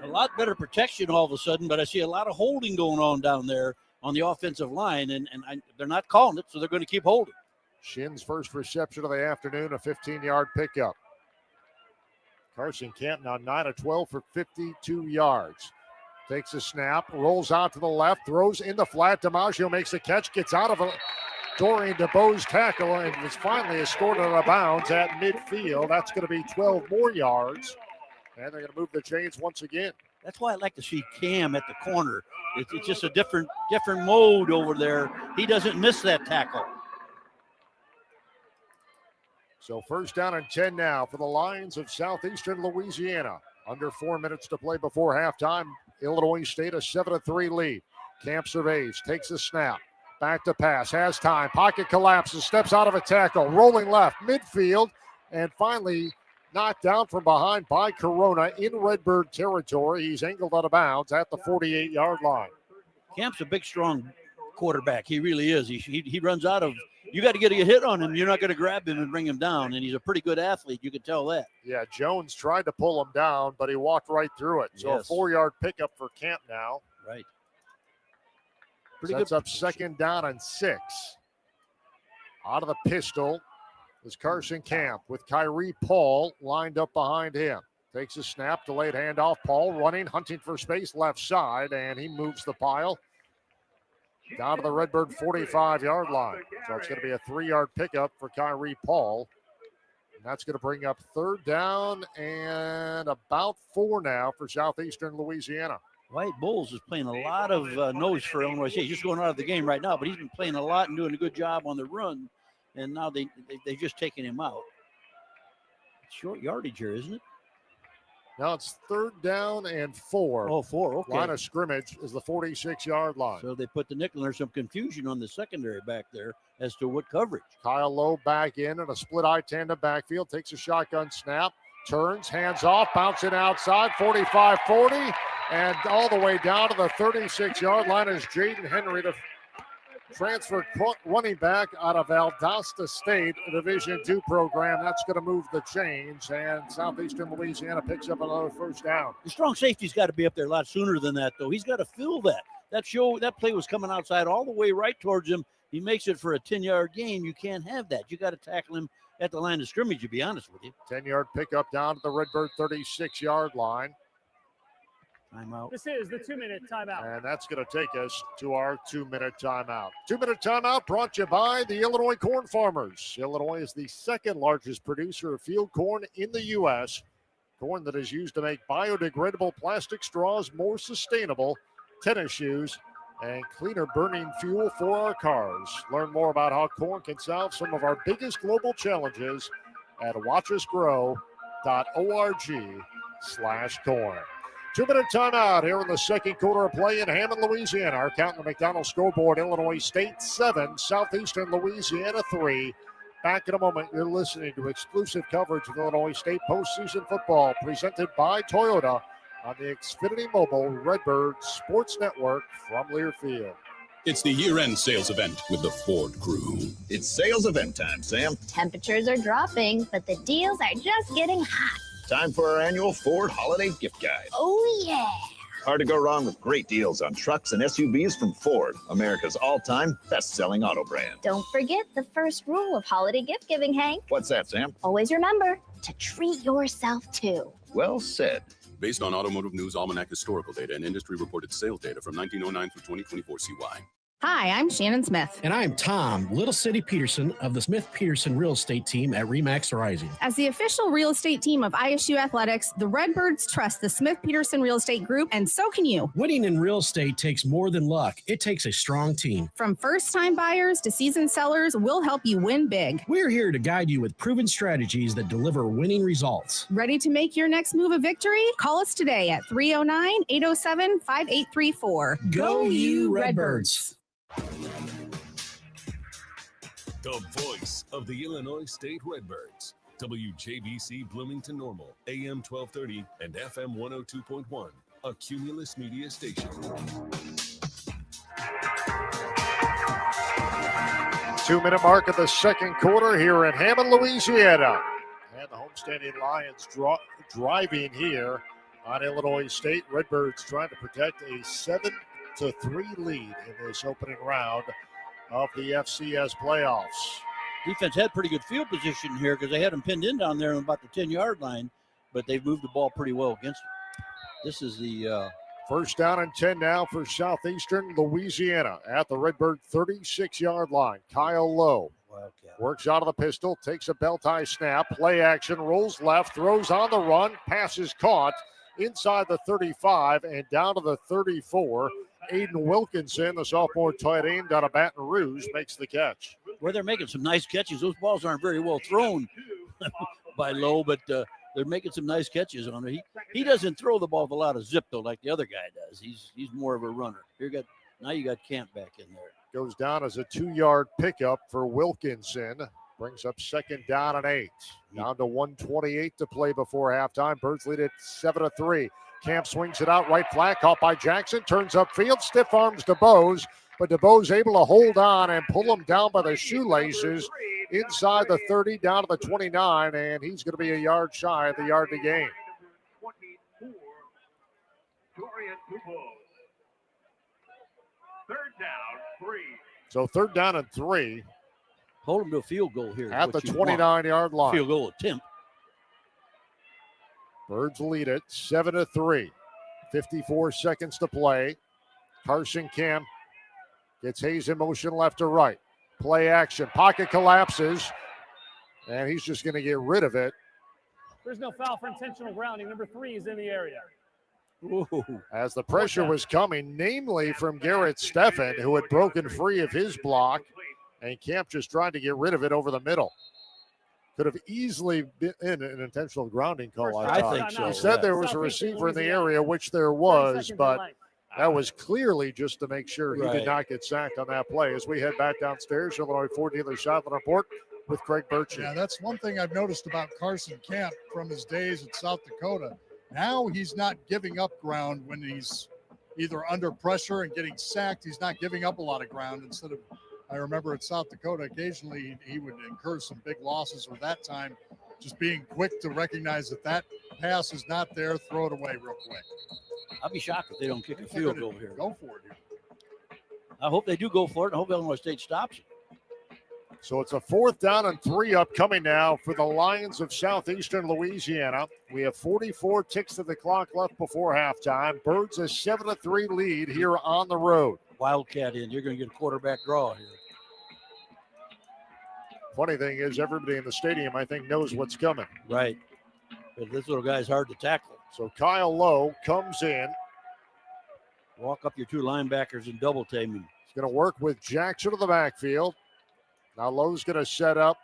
A lot better protection all of a sudden, but I see a lot of holding going on down there on the offensive line, and they're not calling it, so they're going to keep holding. Shin's first reception of the afternoon, a 15-yard pickup. Carson Camp now 9 of 12 for 52 yards. Takes a snap, rolls out to the left, throws in the flat. DiMaggio makes the catch, gets out of it. Dorian DeBoe's tackle, and was finally escorted out of bounds at midfield. That's going to be 12 more yards. And they're going to move the chains once again. That's why I like to see Cam at the corner. It's just a different mode over there. He doesn't miss that tackle. So first down and 10 now for the Lions of Southeastern Louisiana. Under 4 minutes to play before halftime. Illinois State a 7-3 lead. Camp surveys, takes a snap. Back to pass, has time. Pocket collapses, steps out of a tackle. Rolling left, midfield, and finally knocked down from behind by Corona in Redbird territory. He's angled out of bounds at the 48-yard line. Camp's a big, strong quarterback. He really is. He runs out of, you got to get a hit on him. You're not going to grab him and bring him down, and he's a pretty good athlete. You can tell that. Yeah, Jones tried to pull him down, but he walked right through it. So Yes. a 4-yard pickup for Camp now. Right. Sets up second down and 6. Out of the pistol is Carson Camp with Kyrie Paul lined up behind him. Takes a snap, delayed handoff. Paul running, hunting for space left side, and he moves the pile down to the Redbird 45-yard line. So it's going to be a 3-yard pickup for Kyrie Paul. And that's going to bring up third down and about 4 now for Southeastern Louisiana. White Bulls is playing a lot of nose for Illinois State. He's just going out of the game right now, but he's been playing a lot and doing a good job on the run. And now they've just taken him out. It's short yardage here, isn't it? Now it's third down and 4. Oh, 4, okay. Line of scrimmage is the 46-yard line. So they put the nickel, and there's some confusion on the secondary back there as to what coverage. Kyle Lowe back in a split eye tandem backfield. Takes a shotgun snap. Turns, hands off, bouncing outside, 45-40. And all the way down to the 36-yard line is Jaden Henry, the transfer running back out of Valdosta State, a Division II program. That's going to move the chains, and Southeastern Louisiana picks up another first down. The strong safety's got to be up there a lot sooner than that, though. He's got to feel that. That play was coming outside all the way right towards him. He makes it for a 10-yard gain. You can't have that. You got to tackle him at the line of scrimmage, to be honest with you. 10-yard pickup down to the Redbird 36-yard line. Timeout. This is the 2-minute timeout. And that's going to take us to our 2-minute timeout. 2-minute timeout brought to you by the Illinois Corn Farmers. Illinois is the second largest producer of field corn in the U.S. Corn that is used to make biodegradable plastic straws more sustainable, tennis shoes, and cleaner burning fuel for our cars. Learn more about how corn can solve some of our biggest global challenges at watchusgrow.org/corn. 2-minute timeout here in the second quarter of play in Hammond, Louisiana. Our count on the McDonald's scoreboard, Illinois State 7, Southeastern Louisiana 3. Back in a moment, you're listening to exclusive coverage of Illinois State postseason football presented by Toyota on the Xfinity Mobile Redbird Sports Network from Learfield. It's the year-end sales event with the Ford crew. It's sales event time, Sam. Temperatures are dropping, but the deals are just getting hot. Time for our annual Ford Holiday Gift Guide. Oh, yeah. Hard to go wrong with great deals on trucks and SUVs from Ford, America's all-time best-selling auto brand. Don't forget the first rule of holiday gift giving, Hank. What's that, Sam? Always remember to treat yourself, too. Well said. Based on Automotive News Almanac historical data and industry-reported sales data from 1909 through 2024 CY. Hi, I'm Shannon Smith. And I'm Tom, Little City Peterson of the Smith Peterson Real Estate Team at RE/MAX Rising. As the official real estate team of ISU Athletics, the Redbirds trust the Smith Peterson Real Estate Group, and so can you. Winning in real estate takes more than luck. It takes a strong team. From first-time buyers to seasoned sellers, we'll help you win big. We're here to guide you with proven strategies that deliver winning results. Ready to make your next move a victory? Call us today at 309-807-5834. Go you Redbirds! The voice of the Illinois State Redbirds. WJBC Bloomington Normal, AM 1230 and FM 102.1, a Cumulus Media station. 2-minute mark of the second quarter here in Hammond, Louisiana. And the homestanding Lions driving here on Illinois State. Redbirds trying to protect a 7-3 lead in this opening round of the FCS playoffs. Defense had pretty good field position here because they had them pinned in down there on about the 10-yard line, but they've moved the ball pretty well against them. This is the first down and 10 now for Southeastern Louisiana at the Redbird 36-yard line. Kyle Lowe works out of the pistol, takes a belt high snap, play action, rolls left, throws on the run, pass is caught inside the 35 and down to the 34. Aiden Wilkinson, the sophomore tight end out of Baton Rouge, makes the catch. Where they're making some nice catches. Those balls aren't very well thrown by Lowe, but they're making some nice catches on it. He doesn't throw the ball with a lot of zip, though, like the other guy does. He's more of a runner. Now you got Camp back in there. Goes down as a 2-yard pickup for Wilkinson. Brings up second down and 8. Down to 1:28 to play before halftime. Birds lead at 7-3. Camp swings it out right flat, caught by Jackson, turns upfield, stiff arms DeBose, but DeBose able to hold on and pull him down by the shoelaces inside the 30, down to the 29, and he's going to be a yard shy of the yard to gain. So third down and 3. Hold him to a field goal here. At the 29-yard line. Field goal attempt. Birds lead it 7-3. 54 seconds to play. Carson Camp gets Hayes in motion left to right. Play action. Pocket collapses. And he's just going to get rid of it. There's no foul for intentional grounding. Number 3 is in the area. Ooh. As the pressure was coming, namely from Garrett Steffen, who had broken free of his block. And Camp just tried to get rid of it over the middle. Could have easily been an intentional grounding call, I thought. think so. He said there was a receiver in the area, which there was, but that was clearly just to make sure he did not get sacked on that play. As we head back downstairs, Illinois Ford Dealer Shotland Report with Craig Birchie. Yeah, that's one thing I've noticed about Carson Camp from his days at South Dakota. Now he's not giving up ground when he's either under pressure and getting sacked. He's not giving up a lot of ground instead of, I remember at South Dakota, occasionally he would incur some big losses with that time, just being quick to recognize that pass is not there, throw it away real quick. I'll be shocked if they don't kick a field goal here. Go for it here. I hope they do go for it. I hope Illinois State stops it. So it's a 4th down and 3 upcoming now for the Lions of Southeastern Louisiana. We have 44 ticks of the clock left before halftime. Birds a 7-3 lead here on the road. Wildcat in. You're going to get a quarterback draw here. Funny thing is, everybody in the stadium, I think, knows what's coming. Right. But this little guy's hard to tackle. So Kyle Lowe comes in. Walk up your 2 linebackers and double team him. He's going to work with Jackson to the backfield. Now Lowe's going to set up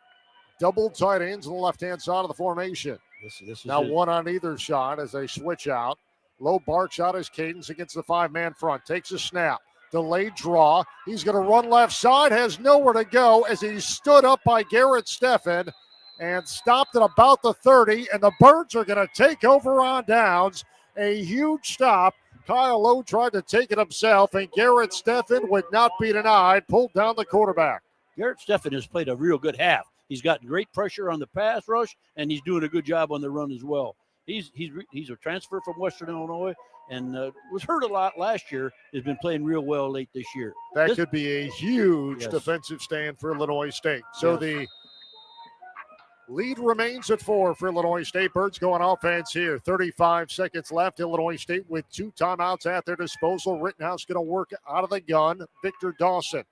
double tight ends on the left-hand side of the formation. This is now it. One on either side as they switch out. Lowe barks out his cadence against the 5-man front. Takes a snap. Delayed draw. He's going to run left side. Has nowhere to go as he stood up by Garrett Steffen and stopped at about the 30. And the Birds are going to take over on downs. A huge stop Kyle Lowe tried to take it himself, and Garrett Steffen would not be denied, pulled down the quarterback. Garrett Steffen has played a real good half. He's got great pressure on the pass rush, and he's doing a good job on the run as well. He's a transfer from Western Illinois, and was hurt a lot last year. Has been playing real well late this year. That could be a huge Yes. defensive stand for Illinois State. So Yes. the lead remains at 4 for Illinois State. Birds going offense here. 35 seconds left. Illinois State with 2 timeouts at their disposal. Rittenhouse going to work out of the gun. Victor Dawson,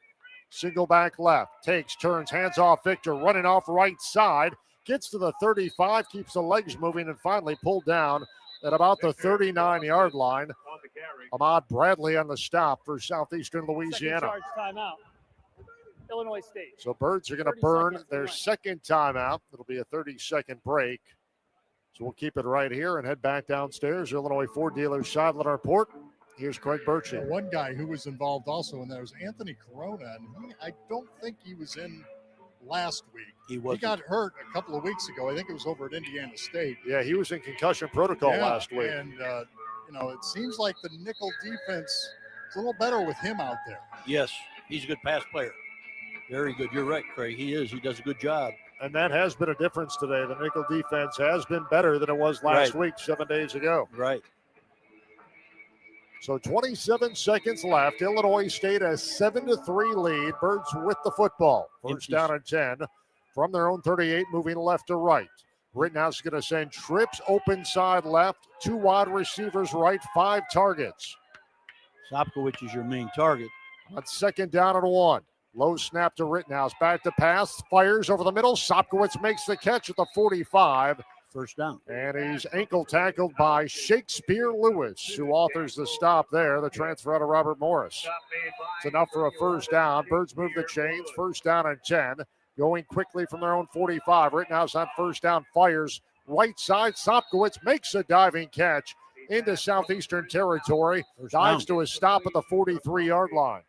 single back left. Takes, turns, hands off Victor. Running off right side. Gets to the 35, keeps the legs moving, and finally pulled down at about the 39-yard line. Ahmad Bradley on the stop for Southeastern Louisiana. Second charge timeout. Illinois State. So Birds are going to burn their second timeout. It'll be a 30-second break. So we'll keep it right here and head back downstairs. Illinois Ford Dealers sideline report. Here's Craig Birchie. One guy who was involved also in that was Anthony Corona, and I don't think he was in last week. He got hurt a couple of weeks ago. I think it was over at Indiana State. Yeah, he was in concussion protocol last week. And, it seems like the nickel defense is a little better with him out there. Yes, he's a good pass player. Very good. You're right, Craig. He is. He does a good job. And that has been a difference today. The nickel defense has been better than it was last Right. week, 7 days ago. Right. So 27 seconds left. Illinois State has 7-3 lead. Birds with the football. First down and 10 from their own 38, moving left to right. Rittenhouse is going to send trips open side left, 2 wide receivers right, 5 targets. Sopkowicz is your main target. On second down and 1. Low snap to Rittenhouse. Back to pass. Fires over the middle. Sopkowicz makes the catch at the 45. First down. And he's ankle tackled by Shakespeare Lewis, who authors the stop there, the transfer out of Robert Morris. It's enough for a first down. Birds move the chains. First down and 10. Going quickly from their own 45. Rittenhouse on first down fires. Right side. Sopkowicz makes a diving catch into Southeastern territory. Dives to a stop at the 43-yard line.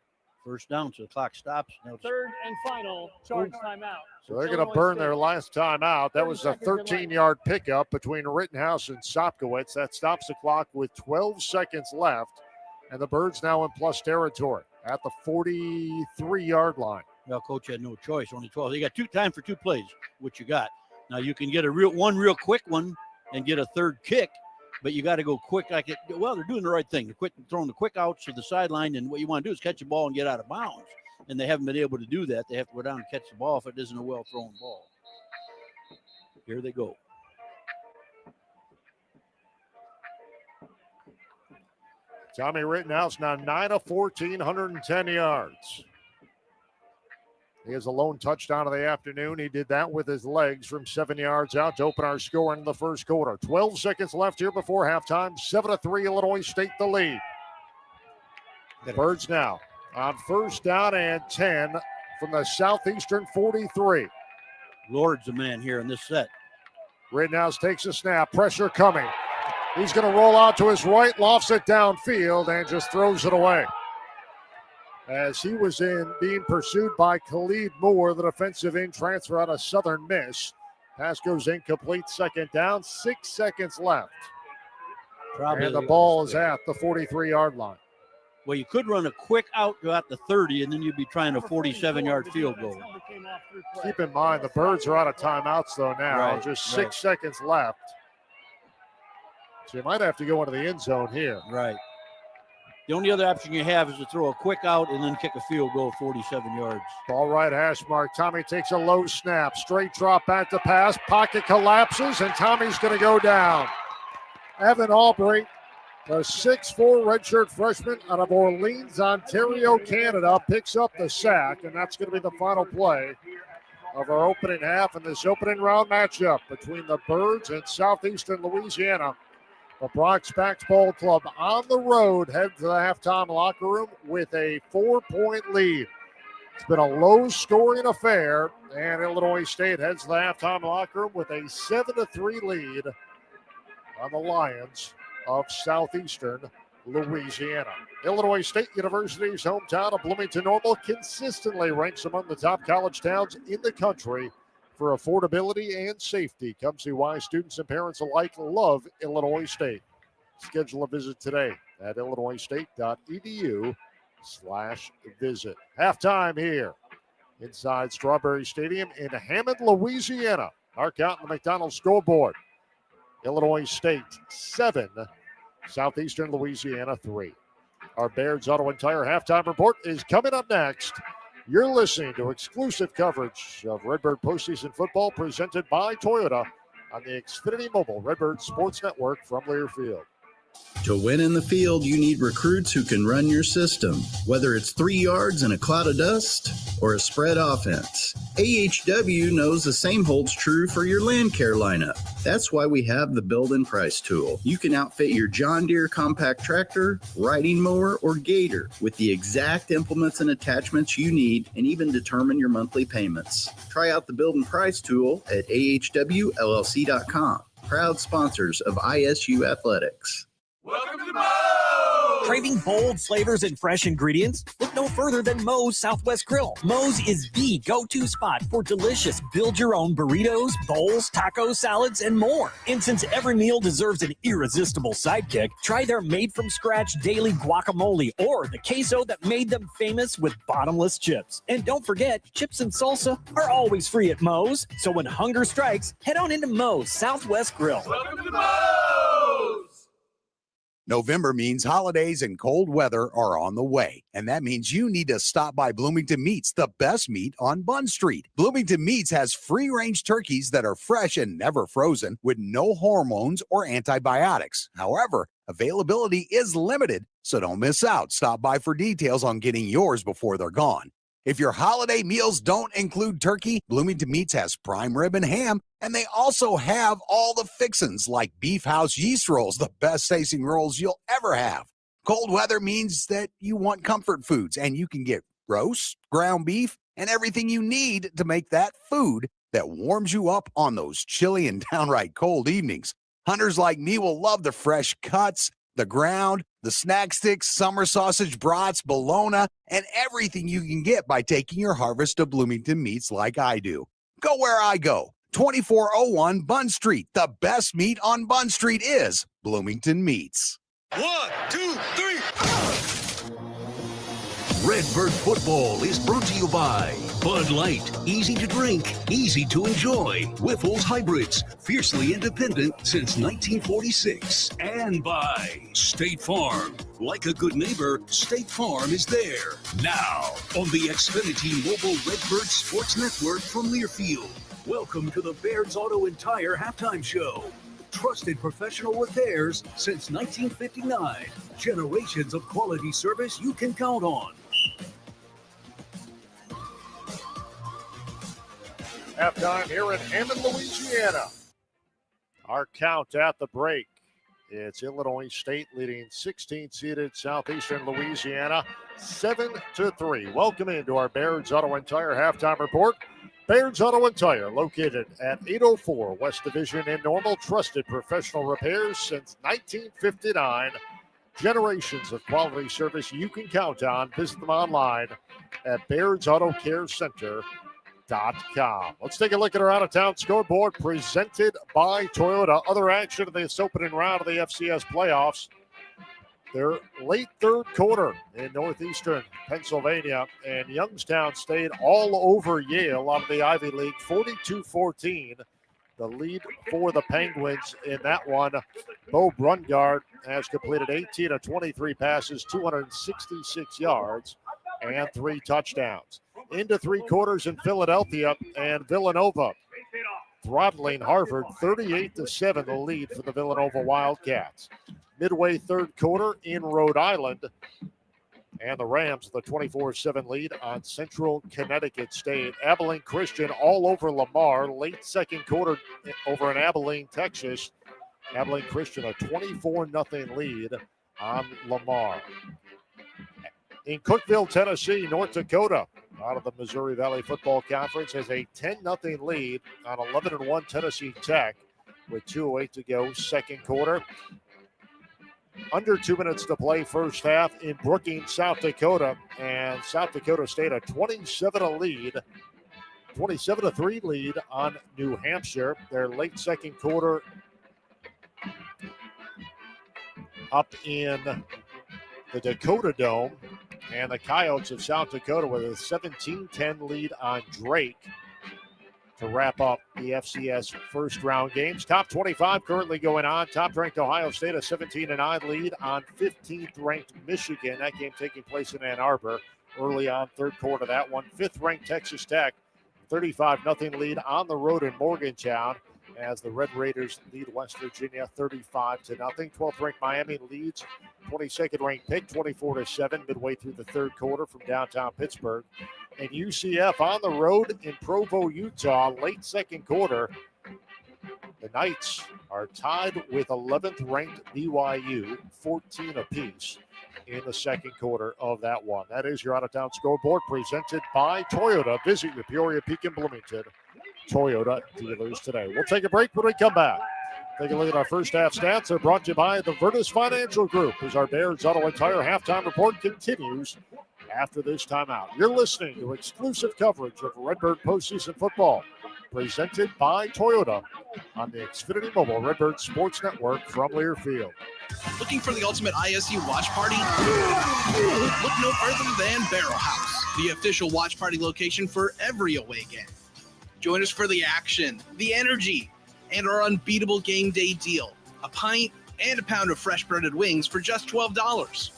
First down, so the clock stops. Now Third and final charge timeout. So they're going to burn their last time out. That was a 13-yard pickup between Rittenhouse and Sopkowicz. That stops the clock with 12 seconds left. And the Birds now in plus territory at the 43-yard line. Well, Coach had no choice, only 12. They got time for 2 plays, which you got. Now you can get a real quick one and get a third kick, but you got to go quick. They're doing the right thing. They're throwing the quick outs to the sideline, and what you want to do is catch the ball and get out of bounds. And they haven't been able to do that. They have to go down and catch the ball if it isn't a well-thrown ball. Here they go. Tommy Rittenhouse now 9 of 14, 110 yards. He has a lone touchdown of the afternoon. He did that with his legs from 7 yards out to open our score in the first quarter. 12 seconds left here before halftime. 7-3, Illinois State the lead. The Birds now on first down and 10 from the Southeastern 43. Lord's the man here in this set. Rittenhouse takes a snap. Pressure coming. He's going to roll out to his right, lofts it downfield, and just throws it away. As he was being pursued by Khalid Moore, the defensive end transfer out of Southern Miss. Pass goes incomplete. Second down, 6 seconds left. And the ball is at the 43-yard line. Well, you could run a quick out to at the 30, and then you'd be trying a 47-yard field goal. Keep in mind, the Birds are out of timeouts, though, now. Right, Just 6 seconds left. So you might have to go into the end zone here. Right. The only other option you have is to throw a quick out and then kick a field goal 47 yards. Ball right hash mark. Tommy takes a low snap. Straight drop back to pass. Pocket collapses, and Tommy's going to go down. Evan Albright, the 6'4 redshirt freshman out of Orleans, Ontario, Canada, picks up the sack, and that's going to be the final play of our opening half in this opening round matchup between the Birds and Southeastern Louisiana. The Bronx Backs Ball Club on the road head to the halftime locker room with a 4-point lead. It's been a low-scoring affair, and Illinois State heads to the halftime locker room with a 7-3 lead on the Lions of Southeastern Louisiana. Illinois State University's hometown of Bloomington Normal consistently ranks among the top college towns in the country for affordability and safety. Come see why students and parents alike love Illinois State. Schedule a visit today at illinoisstate.edu/visit. Halftime here inside Strawberry Stadium in Hammond, Louisiana. Our count on the McDonald's scoreboard. Illinois State 7, Southeastern Louisiana 3. Our Baird's Auto and Tire halftime report is coming up next. You're listening to exclusive coverage of Redbird postseason football presented by Toyota on the Xfinity Mobile Redbird Sports Network from Learfield. To win in the field, you need recruits who can run your system, whether it's 3 yards and a cloud of dust or a spread offense. AHW knows the same holds true for your land care lineup. That's why we have the Build and Price tool. You can outfit your John Deere compact tractor, riding mower, or gator with the exact implements and attachments you need and even determine your monthly payments. Try out the Build and Price tool at ahwllc.com. Proud sponsors of ISU Athletics. Welcome to Moe's! Craving bold flavors and fresh ingredients? Look no further than Moe's Southwest Grill. Moe's is the go-to spot for delicious build-your-own burritos, bowls, tacos, salads, and more. And since every meal deserves an irresistible sidekick, try their made-from-scratch daily guacamole or the queso that made them famous with bottomless chips. And don't forget, chips and salsa are always free at Moe's. So when hunger strikes, head on into Moe's Southwest Grill. Welcome to Moe's! November means holidays and cold weather are on the way, and that means you need to stop by Bloomington Meats, the best meat on Bunn Street. Bloomington Meats has free-range turkeys that are fresh and never frozen with no hormones or antibiotics. However, availability is limited, so don't miss out. Stop by for details on getting yours before they're gone. If your holiday meals don't include turkey, Bloomington Meats has prime rib and ham, and they also have all the fixins like Beef House yeast rolls, the best tasting rolls you'll ever have. Cold weather means that you want comfort foods, and you can get roast, ground beef, and everything you need to make that food that warms you up on those chilly and downright cold evenings. Hunters like me will love the fresh cuts, the ground, the snack sticks, summer sausage brats, bologna, and everything you can get by taking your harvest to Bloomington Meats like I do. Go where I go. 2401 Bunn Street. The best meat on Bunn Street is Bloomington Meats. 1, 2, 3. Redbird football is brought to you by Bud Light, easy to drink, easy to enjoy. Whiffles Hybrids, fiercely independent since 1946. And by State Farm. Like a good neighbor, State Farm is there. Now, on the Xfinity Mobile Redbird Sports Network from Learfield. Welcome to the Baird's Auto and Tire Halftime Show. Trusted professional repairs since 1959. Generations of quality service you can count on. Halftime here in Hammond, Louisiana. Our count at the break. It's Illinois State leading 16th-seeded Southeastern Louisiana 7-3. Welcome into our Baird's Auto and Tire halftime report. Baird's Auto and Tire, located at 804 West Division in Normal, trusted professional repairs since 1959. Generations of quality service you can count on. Visit them online at Baird'sAutoCareCenter.com. Let's take a look at our out-of-town scoreboard presented by Toyota. Other action in this opening round of the FCS playoffs. Their late third quarter in Northeastern Pennsylvania, and Youngstown stayed all over Yale out of the Ivy League, 42-14. The lead for the Penguins in that one. Bo Brungard has completed 18 of 23 passes, 266 yards, and 3 touchdowns. Into 3 quarters in Philadelphia, and Villanova throttling Harvard 38-7, the lead for the Villanova Wildcats. Midway third quarter in Rhode Island, and the Rams the 24-7 lead on Central Connecticut State. Abilene Christian all over Lamar. Late second quarter over in Abilene, Texas. Abilene Christian a 24-0 lead on Lamar. In Cookeville, Tennessee, North Dakota, out of the Missouri Valley Football Conference, has a 10-0 lead on 11-1 Tennessee Tech with 2:08 to go, second quarter. Under 2 minutes to play first half in Brookings, South Dakota, and South Dakota State a 27-3 lead on New Hampshire. Their late second quarter up in the Dakota Dome, and the Coyotes of South Dakota with a 17-10 lead on Drake to wrap up the FCS first round games. Top 25 currently going on. Top-ranked Ohio State, a 17-9 lead on 15th-ranked Michigan. That game taking place in Ann Arbor early on, third quarter. That one. 5th-ranked Texas Tech, 35-0 lead on the road in Morgantown as the Red Raiders lead West Virginia 35-0. 12th-ranked Miami leads 22nd-ranked Pitt 24-7 midway through the third quarter from downtown Pittsburgh. And UCF on the road in Provo, Utah, late second quarter. The Knights are tied with 11th-ranked BYU, 14 apiece in the second quarter of that one. That is your out-of-town scoreboard presented by Toyota. Visit your Peoria, Pekin, Bloomington Toyota dealers today. We'll take a break when we come back. Take a look at our first half stats. They're brought to you by the Virtus Financial Group as our Bears Auto and Tire halftime report continues after this timeout. You're listening to exclusive coverage of Redbird postseason football presented by Toyota on the Xfinity Mobile Redbird Sports Network from Learfield. Looking for the ultimate ISU watch party? Look no further than Barrel House, the official watch party location for every away game. Join us for the action, the energy, and our unbeatable game day deal. A pint and a pound of fresh breaded wings for just $12.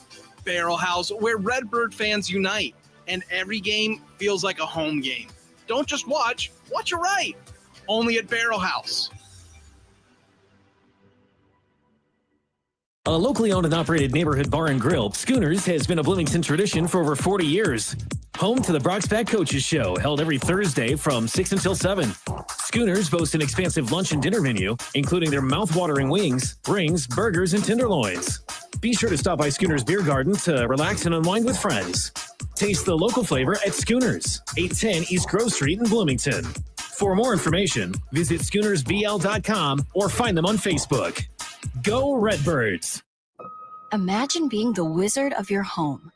Barrel House, where Redbird fans unite, and every game feels like a home game. Don't just watch it right. Only at Barrel House. A locally owned and operated neighborhood bar and grill, Schooners has been a Bloomington tradition for over 40 years. Home to the Brocksback Coaches Show, held every Thursday from 6 until 7. Schooners boast an expansive lunch and dinner menu, including their mouth-watering wings, rings, burgers, and tenderloins. Be sure to stop by Schooners Beer Garden to relax and unwind with friends. Taste the local flavor at Schooners, 810 East Grove Street in Bloomington. For more information, visit SchoonersBL.com or find them on Facebook. Go Redbirds! Imagine being the wizard of your home.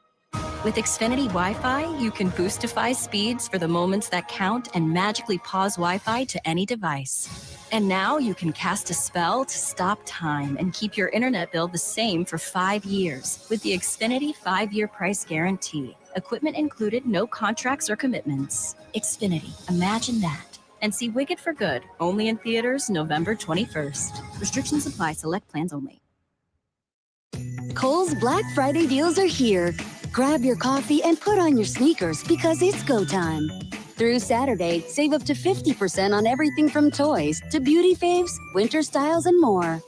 With Xfinity Wi-Fi, you can boostify speeds for the moments that count and magically pause Wi-Fi to any device. And now you can cast a spell to stop time and keep your internet bill the same for 5 years with the Xfinity 5-year price guarantee. Equipment included, no contracts or commitments. Xfinity, imagine that. And see Wicked for Good, only in theaters November 21st. Restrictions apply, select plans only. Kohl's Black Friday deals are here. Grab your coffee and put on your sneakers because it's go time. Through Saturday, save up to 50% on everything from toys to beauty faves, winter styles, and more.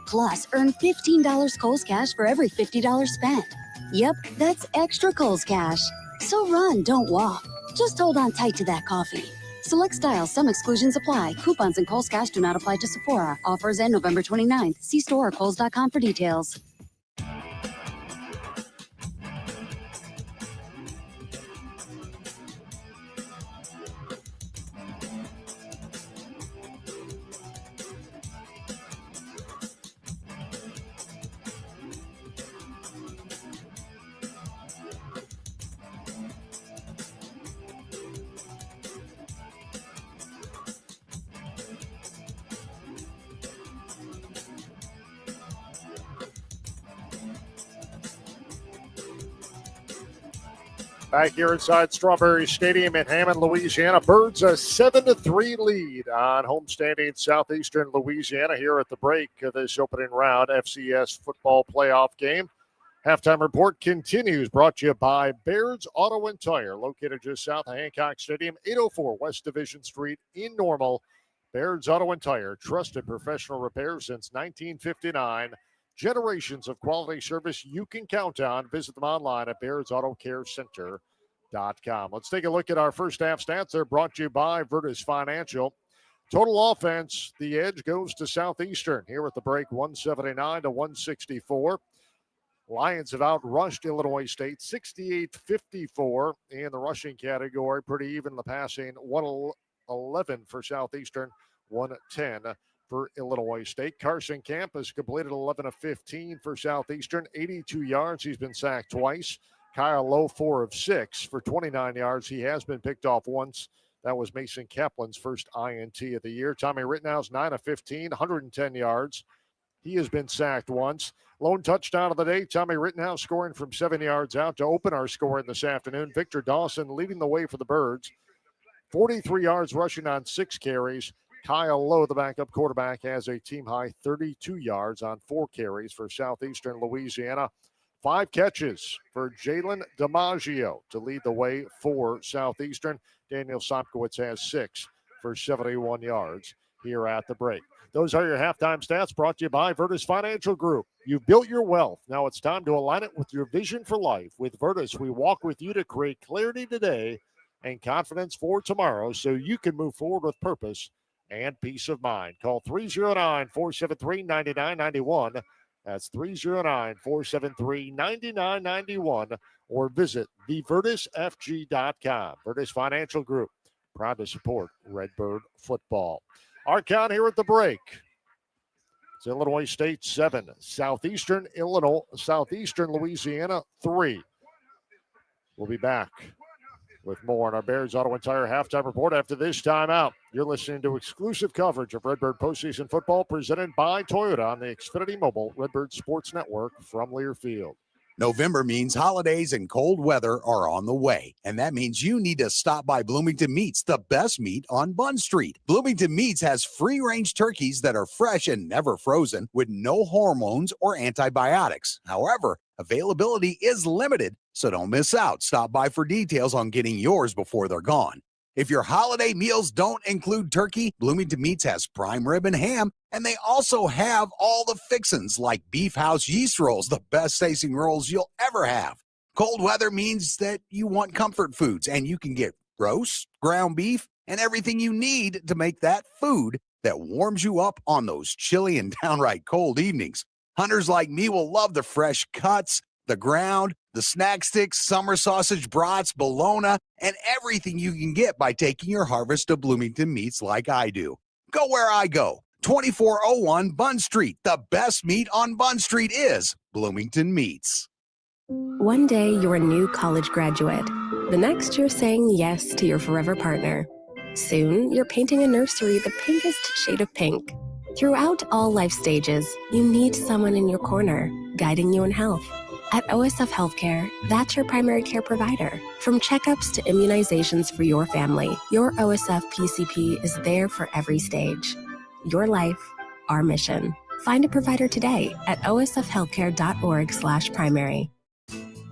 Plus, earn $15 Kohl's Cash for every $50 spent. Yep, that's extra Kohl's Cash. So run, don't walk. Just hold on tight to that coffee. Select styles, some exclusions apply. Coupons and Kohl's Cash do not apply to Sephora. Offers end November 29th. See store or kohls.com for details. Back here inside Strawberry Stadium in Hammond, Louisiana. Birds a 7-3 lead on homestanding Southeastern Louisiana here at the break of this opening round FCS football playoff game. Halftime report continues, brought to you by Baird's Auto and Tire, located just south of Hancock Stadium, 804 West Division Street in Normal. Baird's Auto and Tire, trusted professional repair since 1959. Generations of quality service you can count on. Visit them online at BairdsAutoCareCenter.com. Let's take a look at our first half stats. They're brought to you by Virtus Financial. Total offense, the edge goes to Southeastern here at the break, 179-164. Lions have outrushed Illinois State 68-54 in the rushing category. Pretty even the passing, 111 for Southeastern, 110 for Illinois State. Carson Camp has completed 11 of 15 for Southeastern, 82 yards. He's been sacked twice. Kyle Lowe, 4 of 6 for 29 yards. He has been picked off once. That was Mason Kaplan's first INT of the year. Tommy Rittenhouse, 9 of 15, 110 yards. He has been sacked once. Lone touchdown of the day. Tommy Rittenhouse scoring from 7 yards out to open our scoring this afternoon. Victor Dawson leading the way for the Birds. 43 yards rushing on 6 carries. Kyle Lowe, the backup quarterback, has a team-high 32 yards on 4 carries for Southeastern Louisiana. 5 catches for Jalen DiMaggio to lead the way for Southeastern. Daniel Sopkowitz has 6 for 71 yards here at the break. Those are your halftime stats brought to you by Virtus Financial Group. You've built your wealth. Now it's time to align it with your vision for life. With Virtus, we walk with you to create clarity today and confidence for tomorrow so you can move forward with purpose and peace of mind. Call 309-473-9991. That's 309-473-9991 or visit thevirtusfg.com. Virtus Financial Group, proud to support Redbird football. Our count here at the break. It's Illinois State 7, Southeastern Louisiana 3. We'll be back with more on our Bears Auto and Tire halftime report after this timeout. You're listening to exclusive coverage of Redbird postseason football presented by Toyota on the Xfinity Mobile Redbird Sports Network from Learfield. November means holidays and cold weather are on the way, and that means you need to stop by Bloomington Meats, the best meat on Bunn Street. Bloomington Meats has free-range turkeys that are fresh and never frozen with no hormones or antibiotics. However, availability is limited, so don't miss out. Stop by for details on getting yours before they're gone. If your holiday meals don't include turkey, Bloomington Meats has prime rib and ham, and they also have all the fixins like Beef House yeast rolls, the best tasting rolls you'll ever have. Cold weather means that you want comfort foods, and you can get roast, ground beef, and everything you need to make that food that warms you up on those chilly and downright cold evenings. Hunters like me will love the fresh cuts, the ground, the snack sticks, summer sausage brats, bologna, and everything you can get by taking your harvest to Bloomington Meats like I do. Go where I go. 2401 Bunn Street. The best meat on Bunn Street is Bloomington Meats. One day you're a new college graduate. The next you're saying yes to your forever partner. Soon you're painting a nursery the pinkest shade of pink. Throughout all life stages, you need someone in your corner, guiding you in health. At OSF Healthcare, that's your primary care provider. From checkups to immunizations for your family, your OSF PCP is there for every stage. Your life, our mission. Find a provider today at osfhealthcare.org/primary.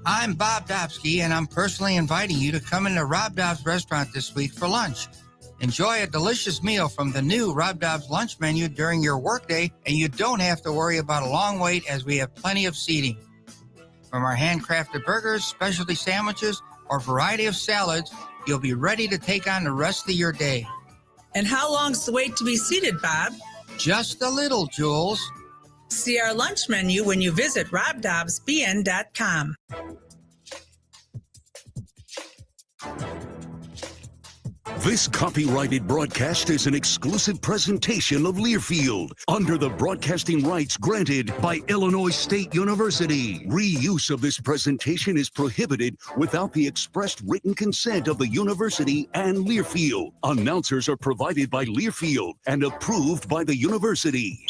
I'm Bob Dobsky, and I'm personally inviting you to come into Rob Dobbs Restaurant this week for lunch. Enjoy a delicious meal from the new Rob Dobbs lunch menu during your workday, and you don't have to worry about a long wait as we have plenty of seating. From our handcrafted burgers, specialty sandwiches, or variety of salads, you'll be ready to take on the rest of your day. And how long's the wait to be seated, Bob? Just a little, Jules. See our lunch menu when you visit robdobbsbn.com. This copyrighted broadcast is an exclusive presentation of Learfield under the broadcasting rights granted by Illinois State University. Reuse of this presentation is prohibited without the expressed written consent of the university and Learfield. Announcers are provided by Learfield and approved by the university.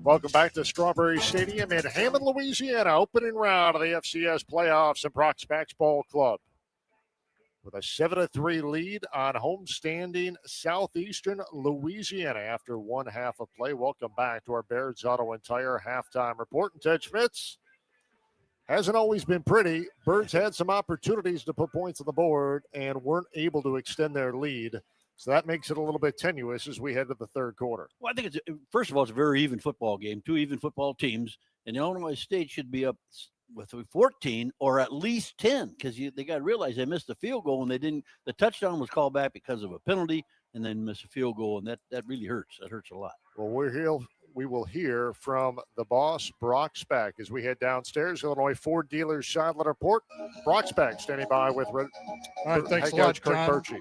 Welcome back to Strawberry Stadium in Hammond, Louisiana. Opening round of the FCS playoffs and Brock's Ball Club. With a 7-3 lead on homestanding Southeastern Louisiana after one half of play. Welcome back to our Bears Auto and Tire halftime report. And Ted Schmitz, hasn't always been pretty. Birds had some opportunities to put points on the board and weren't able to extend their lead. So that makes it a little bit tenuous as we head to the third quarter. Well, I think first of all, it's a very even football game, 2 even football teams, and Illinois State should be up with 14 or at least 10 because they got to realize they missed the field goal and they didn't. The touchdown was called back because of a penalty and then missed a field goal, and that really hurts. That hurts a lot. Well, we will hear from the boss, Brock Speck, as we head downstairs. Illinois Ford Dealers Charlotte Report. Brock Speck standing by with All right, thanks a lot, Kurt John. Birchie.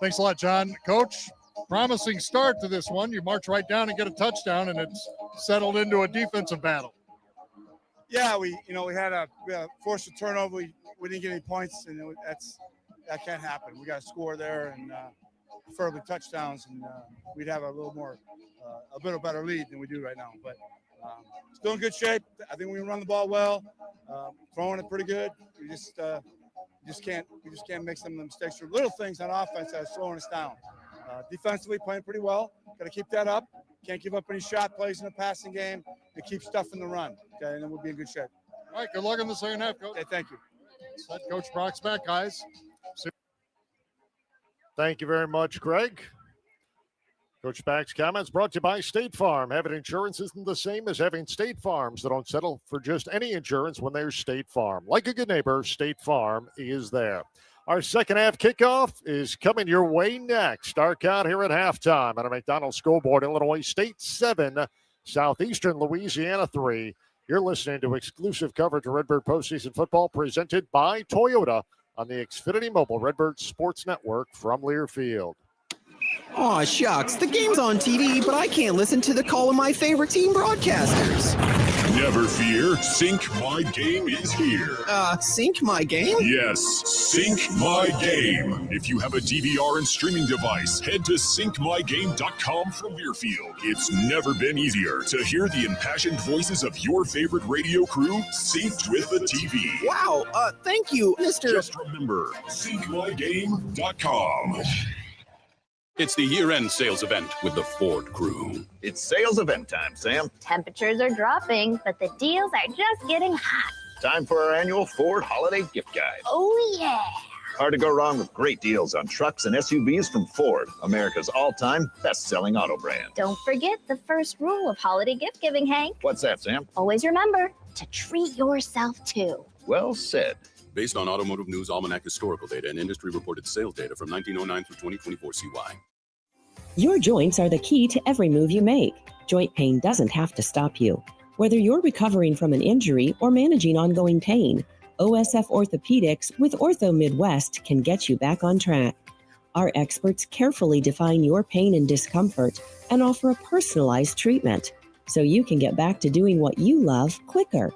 Thanks a lot, John. Coach, promising start to this one. You march right down and get a touchdown, and it's settled into a defensive battle. Yeah, we had a forced a turnover. We didn't get any points, and that can't happen. We got to score there, and preferably touchdowns, and we'd have a little more, a bit of better lead than we do right now. But still in good shape. I think we can run the ball well, throwing it pretty good. We just can't make some of the mistakes or little things on offense that are slowing us down. Defensively, playing pretty well. Got to keep that up. Can't give up any shot plays in the passing game and keep stuffing the run. Okay, and then we'll be in good shape. All right, good luck in the second half, Coach. Okay, thank you. Head Coach Brock's back, guys. Thank you very much, Greg. Coach Back's comments brought to you by State Farm. Having insurance isn't the same as having State Farm, so don't settle for just any insurance when there's State Farm. Like a good neighbor, State Farm is there. Our second half kickoff is coming your way next. Start count here at halftime at a McDonald's scoreboard. Illinois State 7, Southeastern Louisiana 3. You're listening to exclusive coverage of Redbird postseason football presented by Toyota on the Xfinity Mobile Redbird Sports Network from Learfield. Aw, shucks. The game's on TV, but I can't listen to the call of my favorite team broadcasters. Never fear. Sync My Game is here. Sync My Game? Yes, Sync My Game. If you have a DVR and streaming device, head to syncmygame.com from Learfield. It's never been easier to hear the impassioned voices of your favorite radio crew synced with the TV. Wow, thank you, Mr. Just remember, syncmygame.com. It's the year-end sales event with the Ford crew. It's sales event time, Sam. Temperatures are dropping, but the deals are just getting hot. Time for our annual Ford Holiday Gift Guide. Oh, yeah. Hard to go wrong with great deals on trucks and SUVs from Ford, America's all-time best-selling auto brand. Don't forget the first rule of holiday gift giving, Hank. What's that, Sam? Always remember to treat yourself, too. Well said. Based on Automotive News Almanac historical data and industry-reported sales data from 1909 through 2024 CY. Your joints are the key to every move you make. Joint pain doesn't have to stop you. Whether you're recovering from an injury or managing ongoing pain, OSF Orthopedics with Ortho Midwest can get you back on track. Our experts carefully define your pain and discomfort and offer a personalized treatment so you can get back to doing what you love quicker.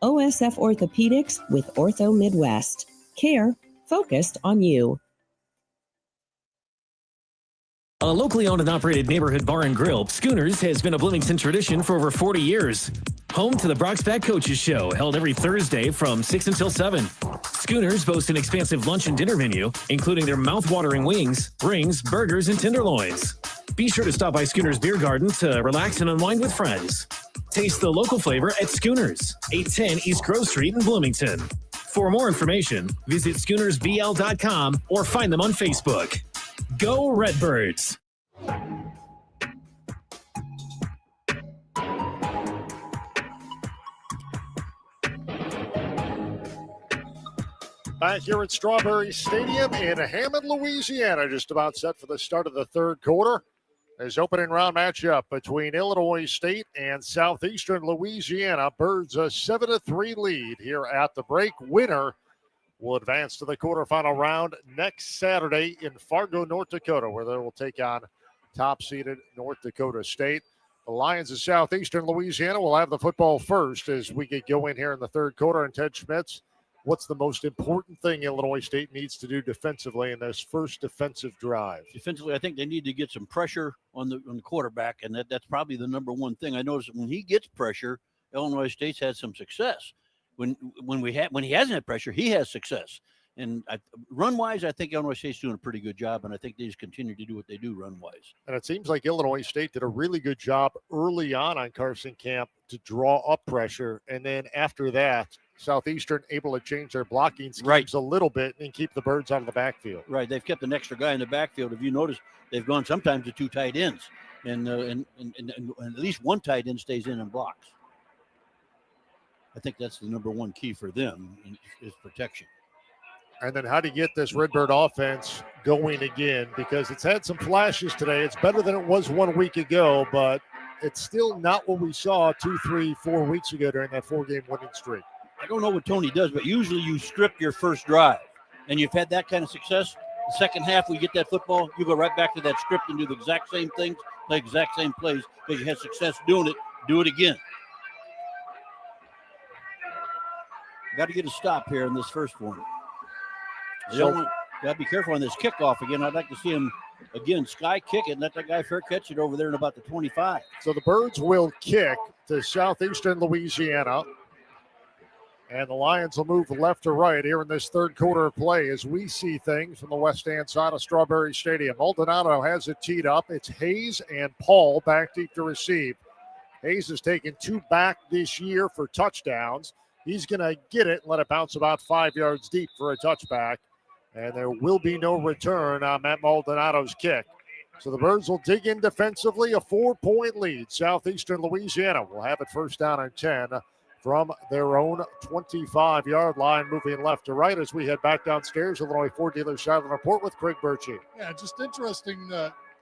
OSF Orthopedics with Ortho Midwest. Care focused on you. A locally owned and operated neighborhood bar and grill, Schooners has been a Bloomington tradition for over 40 years. Home to the Brocksback Coaches Show, held every Thursday from 6 until 7. Schooners boast an expansive lunch and dinner menu, including their mouth-watering wings, rings, burgers, and tenderloins. Be sure to stop by Schooners Beer Garden to relax and unwind with friends. Taste the local flavor at Schooners, 810 East Grove Street in Bloomington. For more information, visit SchoonersBL.com or find them on Facebook. Go Redbirds! Back here at Strawberry Stadium in Hammond, Louisiana, just about set for the start of the third quarter. There's opening round matchup between Illinois State and Southeastern Louisiana. Birds a 7-3 lead here at the break. Winner will advance to the quarterfinal round next Saturday in Fargo, North Dakota, where they will take on top-seeded North Dakota State. The Lions of Southeastern Louisiana will have the football first as we get going here in the third quarter. And Ted Schmitz, what's the most important thing Illinois State needs to do defensively in this first defensive drive? Defensively, I think they need to get some pressure on the quarterback, and that's probably the number one thing. I noticed that when he gets pressure, Illinois State's had some success. When he hasn't had pressure, he has success. And run-wise, I think Illinois State's doing a pretty good job, and I think they just continue to do what they do run-wise. And it seems like Illinois State did a really good job early on Carson Camp to draw up pressure, and then after that, Southeastern able to change their blocking schemes a little bit and keep the Birds out of the backfield. Right, they've kept an extra guy in the backfield. If you notice, they've gone sometimes to two tight ends, and at least one tight end stays in and blocks. I think that's the number one key for them is protection. And then how to get this Redbird offense going again, because it's had some flashes today. It's better than it was 1 week ago, but it's still not what we saw 2, 3, 4 weeks ago during that 4-game winning streak. I don't know what Tony does, but usually you strip your first drive, and you've had that kind of success. The second half, we get that football, you go right back to that script and do the exact same things, play exact same plays, because you had success doing it. Do it again. Got to get a stop here in this first one. Got to be careful on this kickoff again. I'd like to see him again, Sky kick it, let that guy fair catch it over there in about the 25. So the Birds will kick to Southeastern Louisiana. And the Lions will move left to right here in this third quarter of play as we see things from the west-hand side of Strawberry Stadium. Maldonado has it teed up. It's Hayes and Paul back deep to receive. Hayes has taken 2 back this year for touchdowns. He's going to get it and let it bounce about 5 yards deep for a touchback. And there will be no return on Matt Maldonado's kick. So the Birds will dig in defensively, a 4-point lead. Southeastern Louisiana will have it first down and 10 from their own 25-yard line, moving left to right as we head back downstairs. Illinois Ford Dealer Southern Report with Craig Birchie. Yeah, just interesting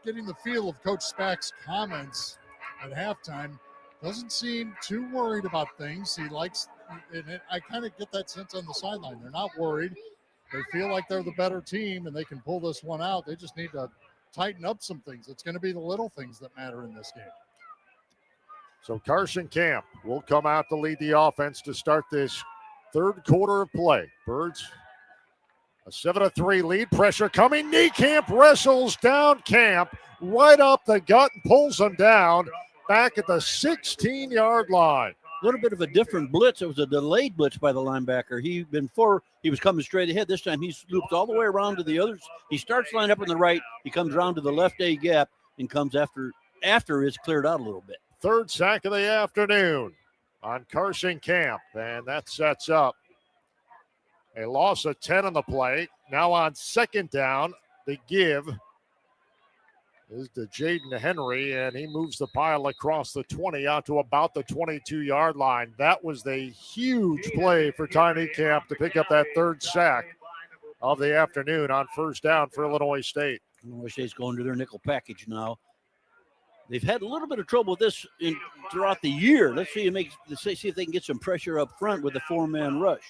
getting the feel of Coach Spack's comments at halftime. Doesn't seem too worried about things. He likes, and I kind of get that sense on the sideline. They're not worried. They feel like they're the better team and they can pull this one out. They just need to tighten up some things. It's going to be the little things that matter in this game. So Carson Camp will come out to lead the offense to start this third quarter of play. Birds, a 7-3 lead. Pressure coming. Niekamp wrestles down Camp right up the gut and pulls him down back at the 16-yard line. A little bit of a different blitz. It was a delayed blitz by the linebacker. He was coming straight ahead. This time he loops all the way around to the others. He starts lining up on the right. He comes around to the left A gap and comes after it's cleared out a little bit. Third sack of the afternoon on Carson Camp, and that sets up a loss of 10 on the play. Now on second down, the give is to Jaden Henry, and he moves the pile across the 20 out to about the 22-yard line. That was the huge play for Tiny Camp to pick up that third sack of the afternoon on first down for Illinois State. Illinois State's going to their nickel package now. They've had a little bit of trouble with this throughout the year. Let's see if they can get some pressure up front with the 4-man rush.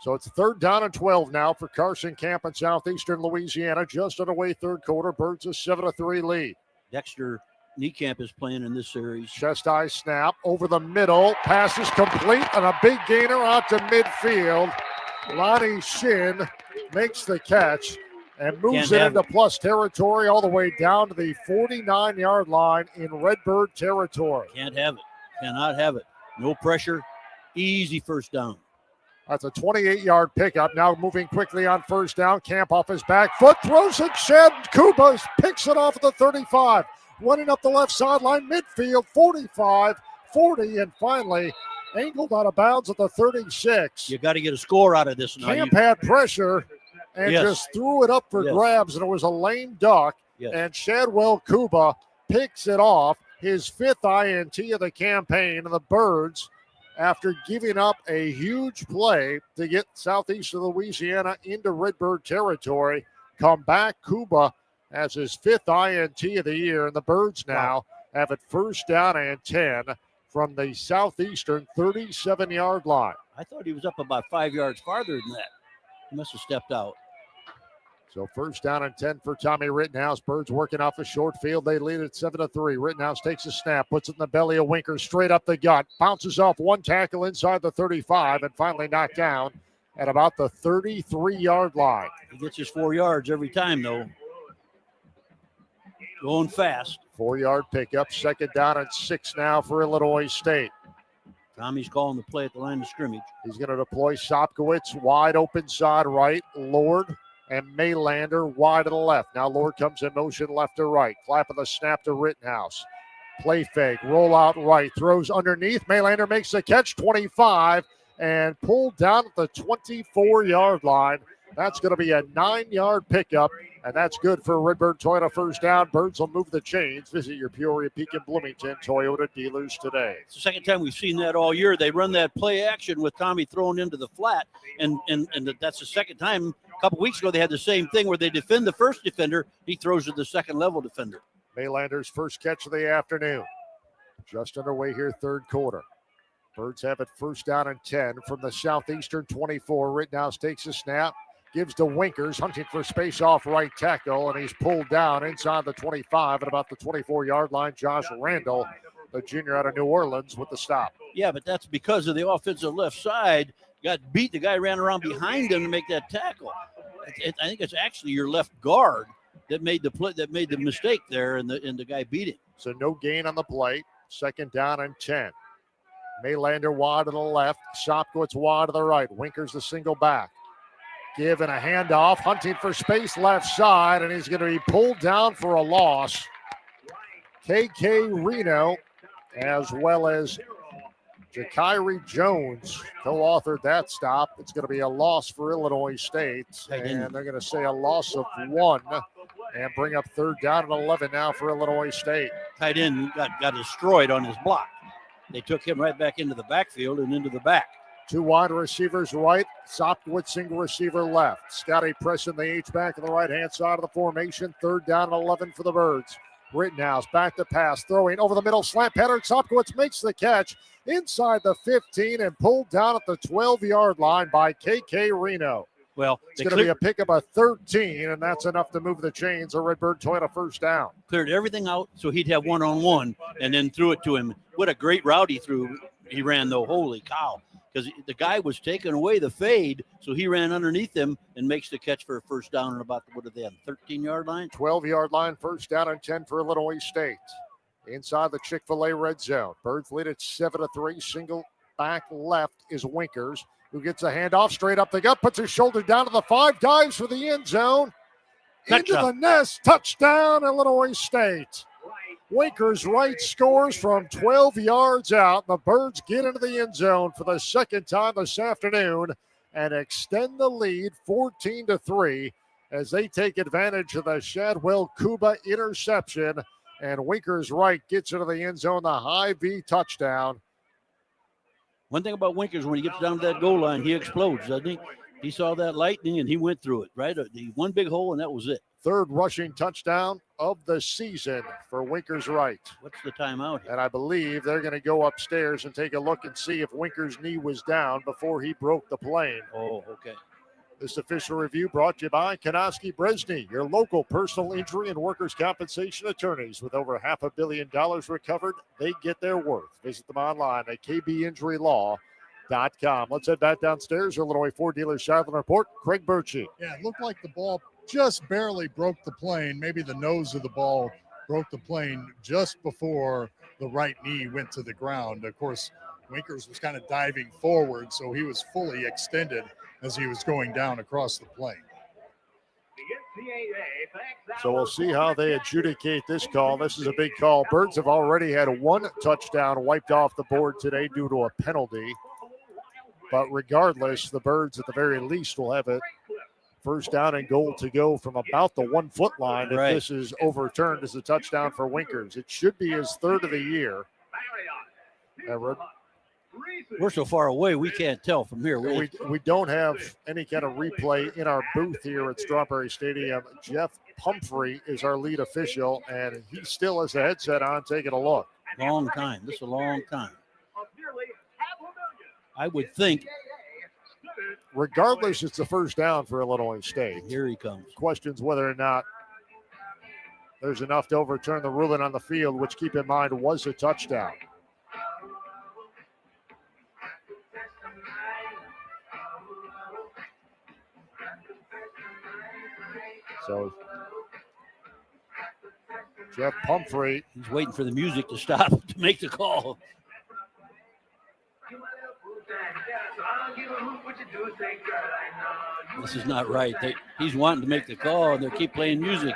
So it's third down and 12 now for Carson Camp in Southeastern Louisiana. Just underway third quarter. Birds a 7-3 lead. Dexter Niekamp is playing in this series. Chest high snap over the middle. Pass is complete and a big gainer out to midfield. Lonnie Shin makes the catch and moves it into plus territory all the way down to the 49-yard line in Redbird territory. Can't have it. Cannot have it. No pressure. Easy first down. That's a 28-yard pickup. Now moving quickly on first down. Camp off his back foot. Throws it. Shed Kubas picks it off at the 35. Running up the left sideline. Midfield. 45. 40. And finally angled out of bounds at the 36. You got to get a score out of this now. Camp had pressure and just threw it up for grabs, and it was a lame duck. And Shadwell Kuba picks it off, his 5th INT of the campaign, and the Birds, after giving up a huge play to get Southeastern Louisiana into Redbird territory, come back. Kuba has his 5th INT of the year, and the Birds now have it first down and 10 from the Southeastern 37-yard line. I thought he was up about 5 yards farther than that. He must have stepped out. So first down and 10 for Tommy Rittenhouse. Birds working off the short field. They lead at 7-3. Rittenhouse takes a snap, puts it in the belly of Winker, straight up the gut, bounces off one tackle inside the 35, and finally knocked down at about the 33-yard line. He gets his 4 yards every time, though. Going fast. 4-yard pickup. Second down and 6 now for Illinois State. Tommy's calling the play at the line of scrimmage. He's going to deploy Sopkowitz wide open side right. Lord and Maylander wide to the left. Now Lord comes in motion left to right. Clap of the snap to Rittenhouse. Play fake, roll out right, throws underneath. Maylander makes the catch, 25, and pulled down at the 24-yard line. That's going to be a 9-yard pickup, and that's good for Redbird Toyota first down. Birds will move the chains. Visit your Peoria, Pekin, Bloomington Toyota dealers today. It's the second time we've seen that all year. They run that play action with Tommy thrown into the flat, and that's the second time. A couple weeks ago, they had the same thing where they defend the first defender. He throws to the second-level defender. Maylander's first catch of the afternoon. Just underway here, third quarter. Birds have it first down and 10 from the Southeastern 24. Rittenhouse takes a snap, gives to Winkers, hunting for space off right tackle, and he's pulled down inside the 25 at about the 24-yard line. Josh Randall, the junior out of New Orleans, with the stop. Yeah, but that's because of the offensive left side. Got beat. The guy ran around behind him to make that tackle. I think it's actually your left guard that made the mistake there, and the guy beat him. So no gain on the play. Second down and 10. Maylander wide to the left. Shopkowitz wide to the right. Winkers the single back. Give and a handoff. Hunting for space left side, and he's going to be pulled down for a loss. KK Reno, as well as Jakiri Jones, co-authored that stop. It's going to be a loss for Illinois State, and they're going to say a loss of 1 and bring up third down and 11 now for Illinois State. Tight end got destroyed on his block. They took him right back into the backfield and into the back. 2 wide receivers right, Sopkowitz single receiver left. Scotty pressing the H-back on the right-hand side of the formation. Third down and 11 for the Birds. Rittenhouse back to pass, throwing over the middle, slant pattern. Sopkowitz makes the catch inside the 15 and pulled down at the 12-yard line by KK Reno. Well, it's going to be a pickup of 13, and that's enough to move the chains. A Redbird Toyota first down. Cleared everything out so he'd have one-on-one, and then threw it to him. What a great route he threw. He ran, though. Holy cow. Because the guy was taking away the fade, so he ran underneath him and makes the catch for a first down and about, what are they on, 13-yard line? 12-yard line, first down and 10 for Illinois State. Inside the Chick-fil-A red zone. Birds lead at 7-3. Single back left is Winkers, who gets a handoff straight up the gut, puts his shoulder down to the 5, dives for the end zone. Into the nest, touchdown, Illinois State. Winkers right scores from 12 yards out. The Birds get into the end zone for the second time this afternoon and extend the lead 14-3 as they take advantage of the Shadwell Kuba interception. And Winkers right gets into the end zone, the high V touchdown. One thing about Winkers, when he gets down to that goal line, he explodes, doesn't he? He saw that lightning and he went through it, right? One big hole and that was it. Third rushing touchdown of the season for Winkers right. What's the timeout here? And I believe they're going to go upstairs and take a look and see if Winkers' knee was down before he broke the plane. Oh, okay. This official review brought to you by Kanoski Bresney, your local personal injury and workers' compensation attorneys. With over $500 million recovered, they get their worth. Visit them online at kbinjurylaw.com. Let's head back downstairs. Illinois Ford Dealer Southland Report, Craig Birchie. Yeah, it looked like the ball just barely broke the plane. Maybe the nose of the ball broke the plane just before the right knee went to the ground. Of course, Winkers was kind of diving forward, so he was fully extended as he was going down across the plane. So we'll see how they adjudicate this call. This is a big call. Birds have already had 1 touchdown wiped off the board today due to a penalty. But regardless, the Birds at the very least will have it first down and goal to go from about the 1 foot line. If this is overturned as a touchdown for Winkers, it should be his third of the year. We're so far away, we can't tell from here. We don't have any kind of replay in our booth here at Strawberry Stadium. Jeff Pumphrey is our lead official, and he still has the headset on taking a look. Long time. This is a long time. I would think. Regardless, it's the first down for Illinois State. Here he comes. Questions whether or not there's enough to overturn the ruling on the field, which, keep in mind, was a touchdown. So Jeff Pumphrey, he's waiting for the music to stop to make the call. This is not right. He's wanting to make the call, and they keep playing music.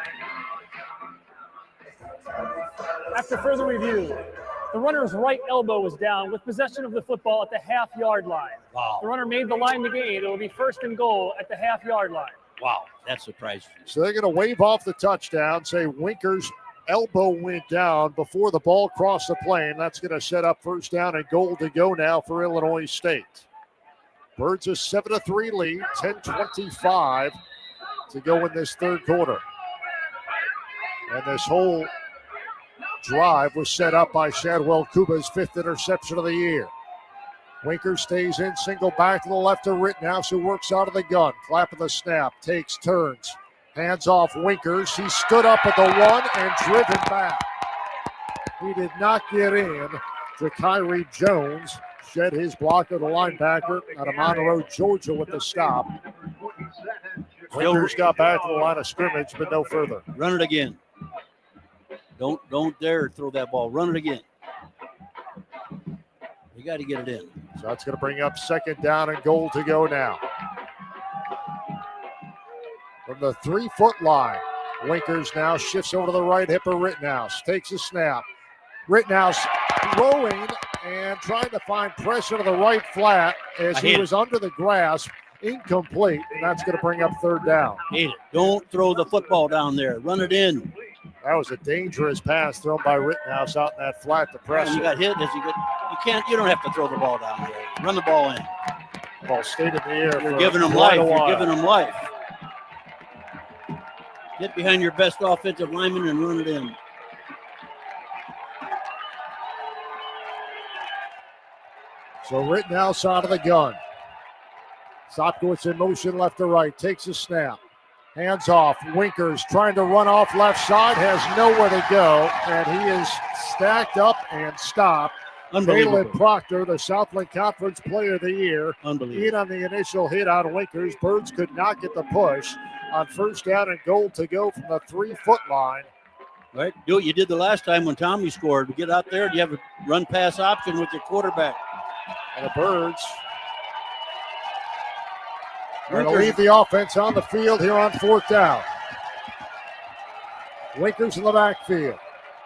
After further review, the runner's right elbow was down with possession of the football at the half-yard line. Wow. The runner made the line to gain. It will be first and goal at the half-yard line. Wow, that surprises me. So they're going to wave off the touchdown, say Winkers' elbow went down before the ball crossed the plane. That's going to set up first down and goal to go now for Illinois State. Birds a 7-3 lead, 10:25 to go in this third quarter. And this whole drive was set up by Shadwell Kuba's 5th interception of the year. Winker stays in, single back to the left to Rittenhouse, who works out of the gun. Clapping the snap, takes turns. Hands off Winkers. He stood up at the 1 and driven back. He did not get in. Jakiri Jones shed his block of the linebacker out of Monroe, Georgia with the stop. Winkers got back to the line of scrimmage, but no further. Run it again. Don't dare throw that ball. Run it again. You got to get it in. So that's going to bring up second down and goal to go now. From the 3-foot line, Winkers now shifts over to the right hip of Rittenhouse. Takes a snap. Rittenhouse throwing and trying to find pressure to the right flat as he was under the grasp. Incomplete, and that's going to bring up third down. Don't throw the football down there. Run it in. That was a dangerous pass thrown by Rittenhouse out in that flat to press. You got hit as you get. You don't have to throw the ball down there. Run the ball in. Ball stayed in the air. You're giving them life. You're giving them life. Get behind your best offensive lineman and run it in. So Rittenhouse out of the gun. Sopkowitz in motion left to right. Takes a snap. Hands off. Winkers trying to run off left side. Has nowhere to go. And he is stacked up and stopped. Caleb Proctor, the Southland Conference Player of the Year. Unbelievable. In on the initial hit on Winkers. Birds could not get the push on first down and goal to go from the 3-foot line. Right. Do what you did the last time when Tommy scored. Get out there. You have a run pass option with your quarterback. And the Birds are going to leave the offense on the field here on fourth down. Winkers in the backfield.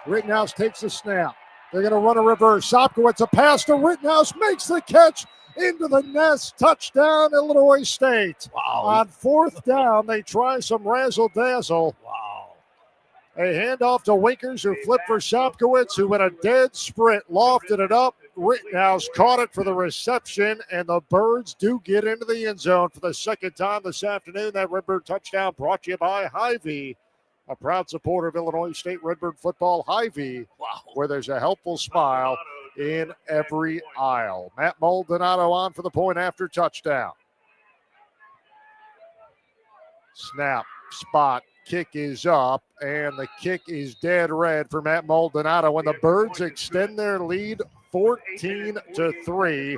Rittenhouse takes a snap. They're going to run a reverse. Sopkowitz, a pass to Rittenhouse, makes the catch into the nest. Touchdown, Illinois State. Wow. On fourth down, they try some razzle-dazzle. Wow. A handoff to Winkers, who flipped for Sopkowitz, who in a dead sprint lofted it up. Rittenhouse caught it for the reception, and the Birds do get into the end zone for the second time this afternoon. That Redbird touchdown brought to you by Hy-Vee, a proud supporter of Illinois State Redbird football. Hy-Vee, where there's a helpful smile in every aisle. Matt Maldonado on for the point after touchdown. Snap, spot, kick is up, and the kick is dead red for Matt Maldonado when the Birds extend their lead 14-3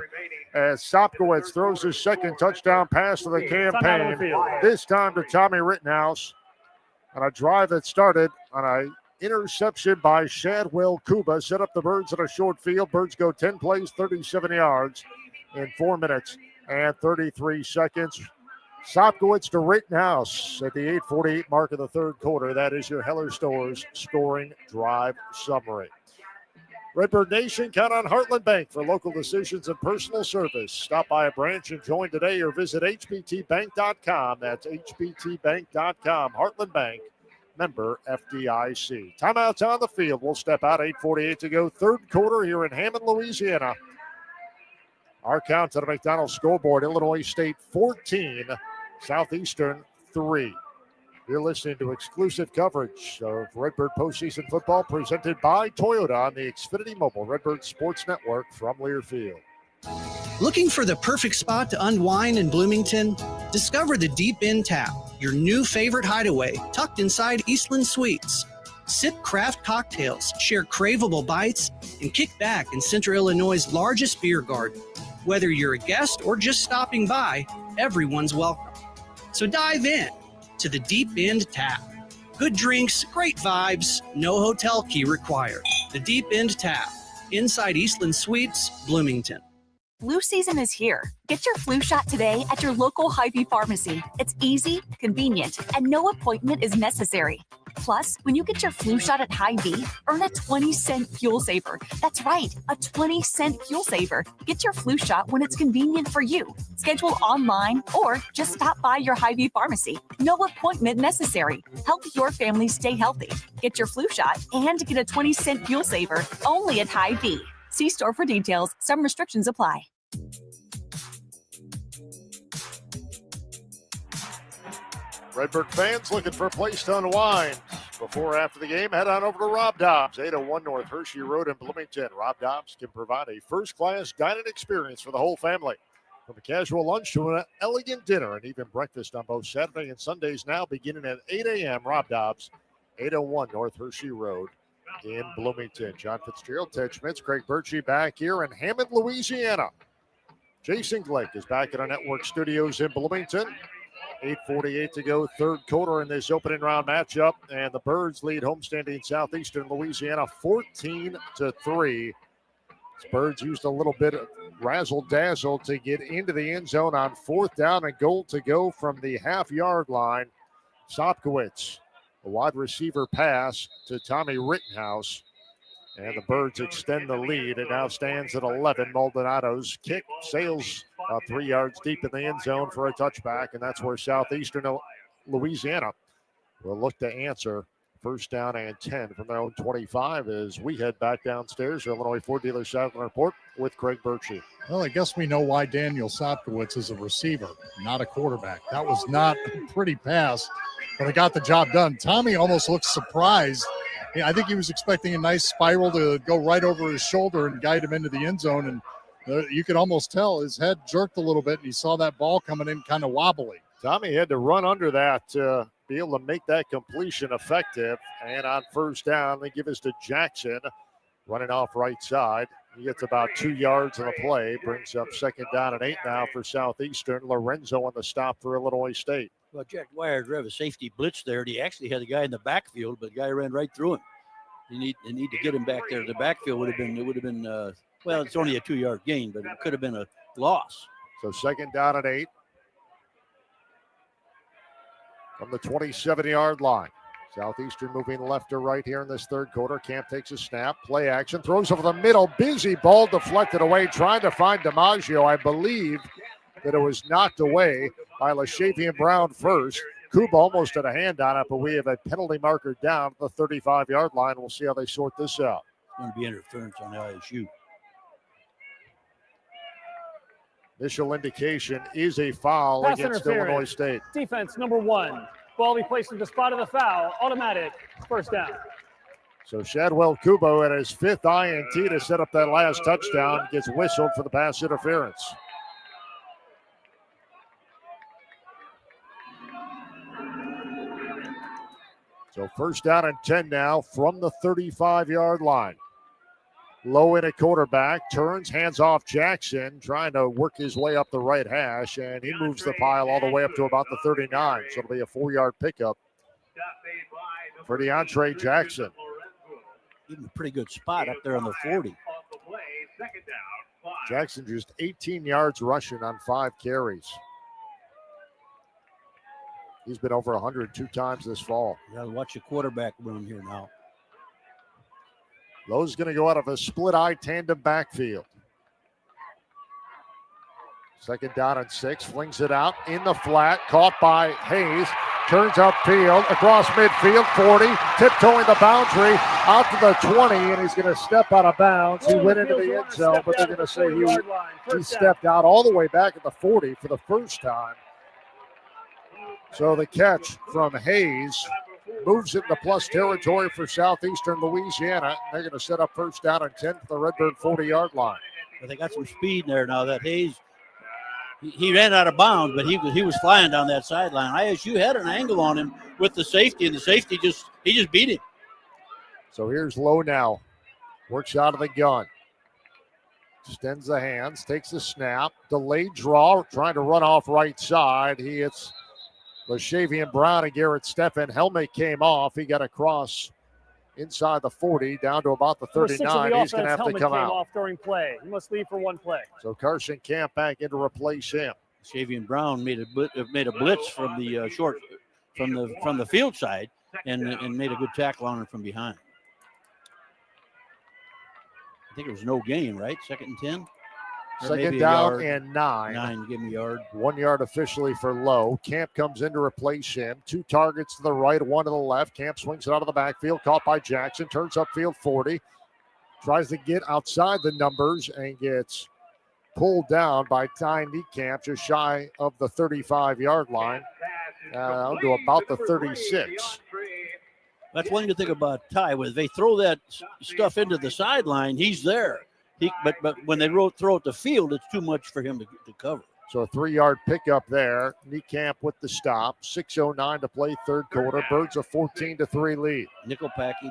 as Sopkowitz throws his second touchdown pass to the campaign, this time to Tommy Rittenhouse on a drive that started on an interception by Shadwell Kuba. Set up the Birds on a short field. Birds go 10 plays, 37 yards in 4 minutes and 33 seconds. Sopkowitz to Rittenhouse at the 8:48 mark of the third quarter. That is your Heller Stores scoring drive summary. Redbird Nation, count on Heartland Bank for local decisions and personal service. Stop by a branch and join today or visit hbtbank.com. That's hbtbank.com. Heartland Bank, member FDIC. Timeouts on the field. We'll step out. 8:48 to go. Third quarter here in Hammond, Louisiana. Our count to the McDonald's scoreboard. Illinois State 14, Southeastern 3. You're listening to exclusive coverage of Redbird postseason football presented by Toyota on the Xfinity Mobile Redbird Sports Network from Learfield. Looking for the perfect spot to unwind in Bloomington? Discover the Deep End Tap, your new favorite hideaway, tucked inside Eastland Suites. Sip craft cocktails, share craveable bites, and kick back in Central Illinois' largest beer garden. Whether you're a guest or just stopping by, everyone's welcome. So dive in to the Deep End Tap. Good drinks, great vibes, no hotel key required. The Deep End Tap, inside Eastland Suites, Bloomington. Flu season is here. Get your flu shot today at your local Hy-Vee pharmacy. It's easy, convenient, and no appointment is necessary. Plus, when you get your flu shot at Hy-Vee, earn a 20-cent fuel saver. That's right, a 20-cent fuel saver. Get your flu shot when it's convenient for you. Schedule online or just stop by your Hy-Vee pharmacy. No appointment necessary. Help your family stay healthy. Get your flu shot and get a 20-cent fuel saver only at Hy-Vee. See store for details. Some restrictions apply. Redbird fans looking for a place to unwind. Before or after the game, head on over to Rob Dobbs, 801 North Hershey Road in Bloomington. Rob Dobbs can provide a first-class dining experience for the whole family. From a casual lunch to an elegant dinner and even breakfast on both Saturday and Sundays now beginning at 8 a.m. Rob Dobbs, 801 North Hershey Road in Bloomington. John Fitzgerald, Ted Schmitz, Craig Birchie back here in Hammond, Louisiana. Jason Glick is back at our network studios in Bloomington. 8:48 to go, third quarter in this opening round matchup, and the Birds lead homestanding Southeastern Louisiana 14-3. Birds used a little bit of razzle-dazzle to get into the end zone on fourth down and goal to go from the half-yard line. Sopkowitz, a wide receiver pass to Tommy Rittenhouse, and the Birds extend the lead. It now stands at 11. Maldonado's kick sails 3 yards deep in the end zone for a touchback, and that's where Southeastern Louisiana will look to answer. First down and 10 from their own 25 as we head back downstairs to Illinois Ford Dealer Southland Report with Craig Berkshire. Well, I guess we know why Daniel Sopkowitz is a receiver, not a quarterback. That was not a pretty pass, but it got the job done. Tommy almost looked surprised. I think he was expecting a nice spiral to go right over his shoulder and guide him into the end zone, and you could almost tell his head jerked a little bit, and he saw that ball coming in kind of wobbly. Tommy had to run under that to be able to make that completion effective. And on first down, they give us to Jackson, running off right side. He gets about 2 yards on the play, brings up second down and 8 now for Southeastern. Lorenzo on the stop for Illinois State. Well, Jack Dwyer drove a safety blitz there, and he actually had a guy in the backfield, but the guy ran right through him. They need to get him back there. The backfield would have been, well, it's only a 2-yard gain, but it could have been a loss. So second down and 8 from the 27-yard line. Southeastern moving left to right here in this third quarter. Camp takes a snap, play action, throws over the middle. Busy ball deflected away, trying to find DiMaggio. I believe that it was knocked away by LaShavian Brown first. Kuba almost had a hand on it, but we have a penalty marker down at the 35-yard line. We'll see how they sort this out. It's going to be interference on LSU. Initial indication is a foul Pass against interference. Illinois State. Defense number 1. Ball be placed at the spot of the foul. Automatic. First down. So Shadwell Kubo at his 5th INT to set up that last touchdown gets whistled for the pass interference. So first down and 10 now from the 35-yard line. Low in at quarterback, turns, hands off Jackson, trying to work his way up the right hash, and he moves the pile all the way up to about the 39. So it'll be a 4-yard pickup for DeAndre Jackson. Even a pretty good spot up there on the 40. Jackson just 18 yards rushing on 5 carries. He's been over 100 2 times this fall. You gotta watch the quarterback run here now. Lowe's going to go out of a split-eye tandem backfield. Second down and 6, flings it out in the flat, caught by Hayes, turns upfield, across midfield, 40, tiptoeing the boundary, out to the 20, and he's going to step out of bounds. He went into the end zone, but they're going to say he stepped out all the way back at the 40 for the first time. So the catch from Hayes moves it into plus territory for Southeastern Louisiana. They're going to set up first down and 10 for the Redbird 40-yard line. But they got some speed there now. That Hayes, he ran out of bounds, but he was flying down that sideline. ISU had an angle on him with the safety, and the safety just beat him. So here's Lowe now. Works out of the gun. Extends the hands, takes the snap, delayed draw, trying to run off right side. He hits LaShavian Brown and Garrett Steffen. Helmet came off. He got across inside the 40 down to about the 39. He's going to have to come out. Off during play. He must leave for one play. So Carson Camp back in to replace him. LaShavian Brown made a blitz from the from the field side and made a good tackle on him from behind. I think it was no gain, right? Second and 10. Second down and 9. 9, give me a yard. 1 yard officially for Lowe. Camp comes in to replace him. 2 targets to the right, 1 to the left. Camp swings it out of the backfield, caught by Jackson. Turns upfield 40. Tries to get outside the numbers and gets pulled down by Ty Niekamp just shy of the 35-yard line. Down to about the 36. That's one good thing about Ty. When they throw that stuff into the sideline, he's there. But when they throw it the field, it's too much for him to cover. So a 3-yard pickup there. Niekamp with the stop. 6:09 to play, third quarter. Birds a 14-3 lead. Nickel package.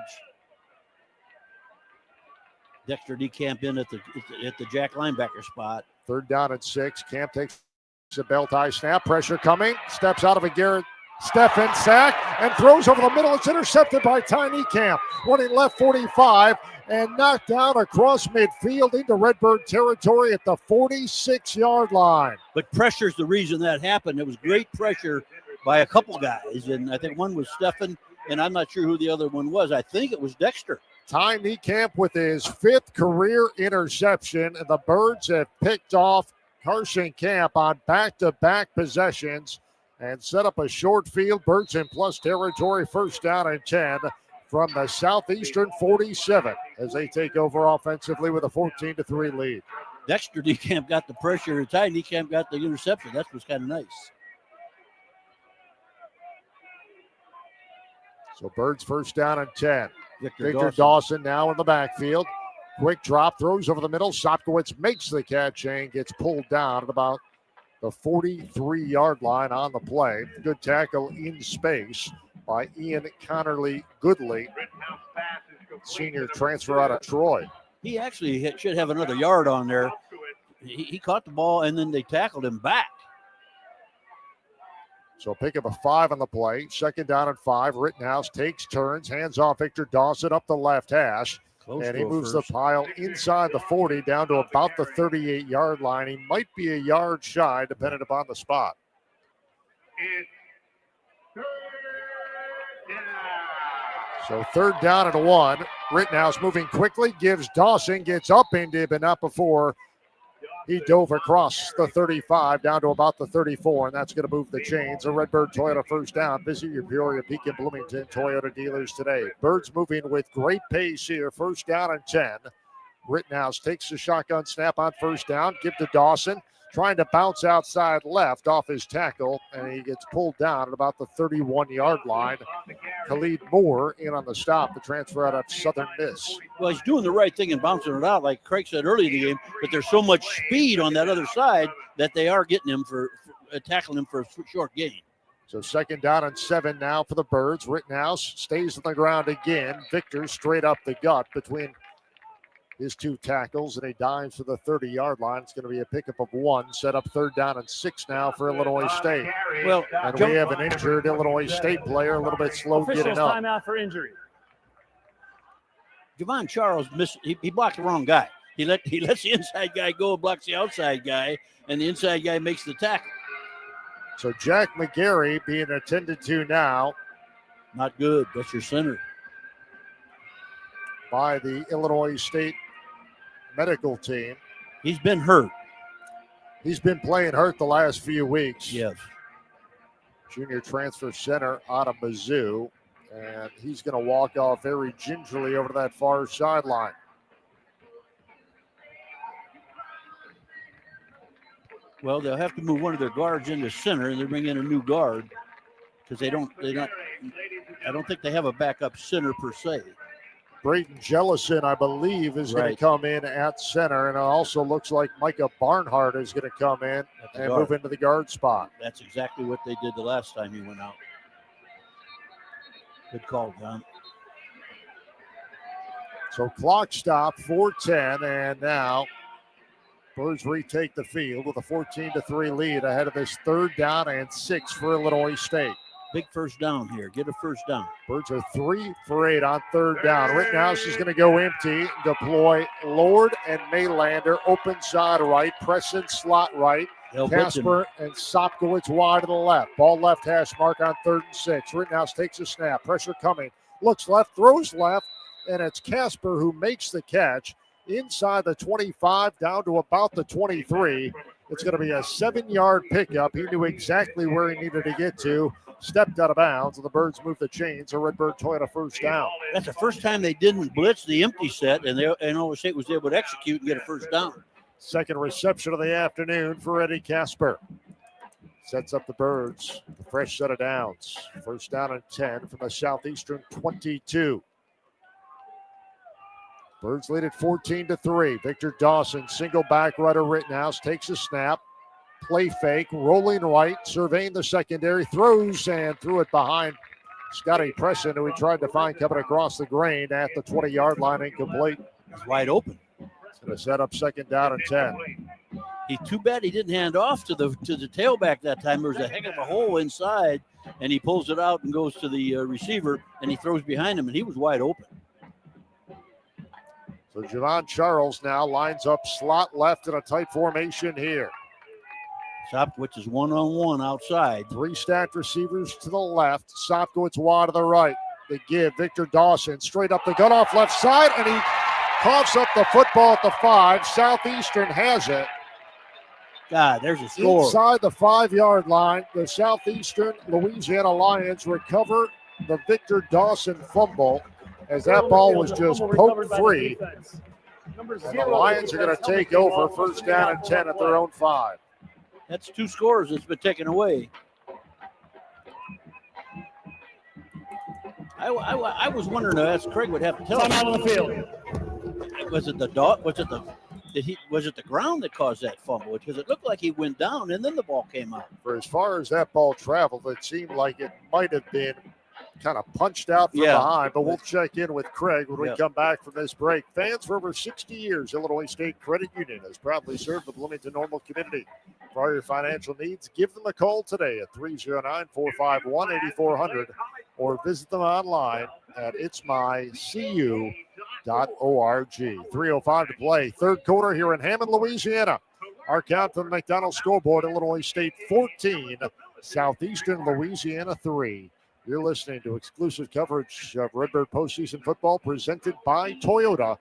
Dexter Niekamp in at the Jack linebacker spot. Third down and 6. Camp takes It's a belt tie snap, pressure coming, steps out of a Garrett Steffen sack and throws over the middle. It's intercepted by Tiny Camp, running left 45 and knocked down across midfield into Redbird territory at the 46-yard line. But pressure's the reason that happened. It was great pressure by a couple guys, and I think one was Steffen, and I'm not sure who the other one was. I think it was Dexter. Tiny Camp with his 5th career interception, and the Birds have picked off Carson Camp on back-to-back possessions and set up a short field. Birds in plus territory, first down and 10 from the Southeastern 47 as they take over offensively with a 14-3 lead. Dexter DeCamp got the pressure, and Ty DeCamp got the interception. That was kind of nice. So Birds first down and 10. Victor Dawson now in the backfield. Quick drop, throws over the middle. Sopkowitz makes the catch and gets pulled down at about the 43-yard line on the play. Good tackle in space by Ian Connerly Goodley, senior transfer out of Troy. He actually should have another yard on there. He caught the ball, and then they tackled him back. So pick up a 5 on the play. Second down and 5. Rittenhouse takes turns, hands off Victor Dawson up the left hash. And he moves the pile inside the 40 down to about the 38-yard line. He might be a yard shy, depending upon the spot. So third down and 1. Rittenhouse moving quickly, gives Dawson, gets up into, but not before he dove across the 35 down to about the 34, and that's going to move the chains. A Redbird Toyota first down. Visit your Peoria, Pekin, Bloomington Toyota dealers today. Birds moving with great pace here. First down and 10. Rittenhouse takes the shotgun snap on first down. Give to Dawson. Trying to bounce outside left off his tackle, and he gets pulled down at about the 31-yard line. Khalid Moore in on the stop, the transfer out of Southern Miss. Well, he's doing the right thing and bouncing it out, like Craig said early in the game, but there's so much speed on that other side that they are getting him for tackling him for a short gain. So second down and 7 now for the Birds. Rittenhouse stays on the ground again. Victor straight up the gut between his 2 tackles, and he dives for the 30-yard line. It's going to be a pickup of 1. Set up third down and 6 now for Illinois State. Well, and we have an injured Illinois State player, a little bit slow getting up. Timeout for injury. Javon Charles missed. He blocked the wrong guy. He lets the inside guy go and blocks the outside guy, and the inside guy makes the tackle. So Jack McGarry being attended to now. Not good. That's your center. By the Illinois State medical team. He's been hurt. He's been playing hurt the last few weeks. Yes. Junior transfer center out of Mizzou. And he's going to walk off very gingerly over to that far sideline. Well, they'll have to move one of their guards into center, and they bring in a new guard because I don't think they have a backup center per se. Brayton Jellison, I believe, is going to come in at center, and it also looks like Micah Barnhart is going to come in and move into the guard spot. That's exactly what they did the last time he went out. Good call, John. So clock stop, 4:10, and now Birds retake the field with a 14-3 lead ahead of this third down and 6 for Illinois State. Big first down here. Get a first down. Birds are 3 for 8 on third down. Rittenhouse is going to go empty. Deploy Lord and Maylander. Open side right. Preston slot right. Casper and Sopkowitz wide to the left. Ball left hash mark on 3rd and 6. Rittenhouse takes a snap. Pressure coming. Looks left. Throws left. And it's Casper who makes the catch inside the 25 down to about the 23. It's going to be a 7-yard pickup. He knew exactly where he needed to get to. Stepped out of bounds, and the Birds move the chains. A Redbird Toyota first down. That's the first time they didn't blitz the empty set, and Illinois State was able to execute and get a first down. Second reception of the afternoon for Eddie Casper. Sets up the Birds. A fresh set of downs. First down and 10 from the Southeastern 22. Birds lead at 14-3. Victor Dawson, single back runner. Rittenhouse takes a snap. Play fake, rolling right, surveying the secondary, throws and threw it behind Scotty Preston, who he tried to find coming across the grain at the 20-yard line, incomplete. It's wide open. It's going to set up second down and 10. Too bad he didn't hand off to the tailback that time. There was a heck of a hole inside, and he pulls it out and goes to the receiver, and he throws behind him, and he was wide open. So Javon Charles now lines up slot left in a tight formation here. Sopkowitz is one-on-one outside. 3 stacked receivers to the left. Sopkowitz wide to the right. They give Victor Dawson straight up the gut off left side, and he coughs up the football at the 5. Southeastern has it. God, there's a score. Inside the 5-yard line, the Southeastern Louisiana Lions recover the Victor Dawson fumble as that ball was just poked free. And the Lions are going to take over first down and 10 at their own 5. That's 2 scores that's been taken away. I was wondering, as Craig would have to tell us. Time out on the field. Was it the dog? Was it the ground that caused that fumble? Because it looked like he went down and then the ball came out. For as far as that ball traveled, it seemed like it might have been kind of punched out from behind, but we'll check in with Craig when we come back from this break. Fans for over 60 years, Illinois State Credit Union has proudly served the Bloomington Normal community. For all your financial needs, give them a call today at 309-451-8400 or visit them online at itsmycu.org. 3:05 to play. Third quarter here in Hammond, Louisiana. Our count from the McDonald's scoreboard, Illinois State 14, Southeastern Louisiana 3. You're listening to exclusive coverage of Redbird postseason football presented by Toyota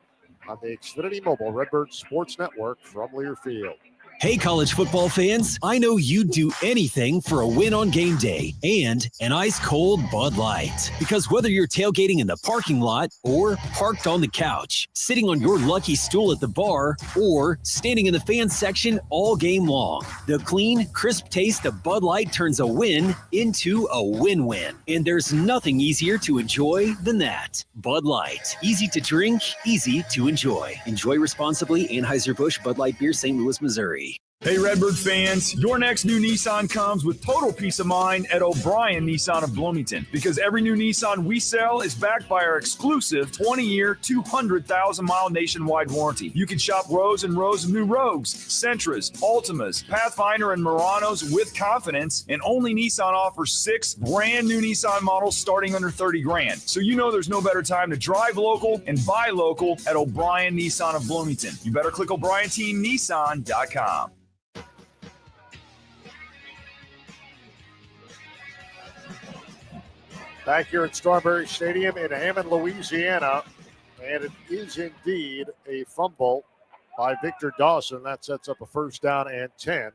on the Xfinity Mobile Redbird Sports Network from Learfield. Hey, college football fans, I know you'd do anything for a win on game day and an ice-cold Bud Light. Because whether you're tailgating in the parking lot or parked on the couch, sitting on your lucky stool at the bar, or standing in the fan section all game long, the clean, crisp taste of Bud Light turns a win into a win-win. And there's nothing easier to enjoy than that. Bud Light. Easy to drink, easy to enjoy. Enjoy responsibly. Anheuser-Busch Bud Light Beer, St. Louis, Missouri. Hey Redbird fans, your next new Nissan comes with total peace of mind at O'Brien Nissan of Bloomington, because every new Nissan we sell is backed by our exclusive 20-year, 200,000-mile nationwide warranty. You can shop rows and rows of new Rogues, Sentras, Altimas, Pathfinder, and Muranos with confidence, and only Nissan offers 6 brand new Nissan models starting under $30,000. So you know there's no better time to drive local and buy local at O'Brien Nissan of Bloomington. You better click O'BrienTeamNissan.com. Back here at Strawberry Stadium in Hammond, Louisiana, and it is indeed a fumble by Victor Dawson. That sets up a first down and 10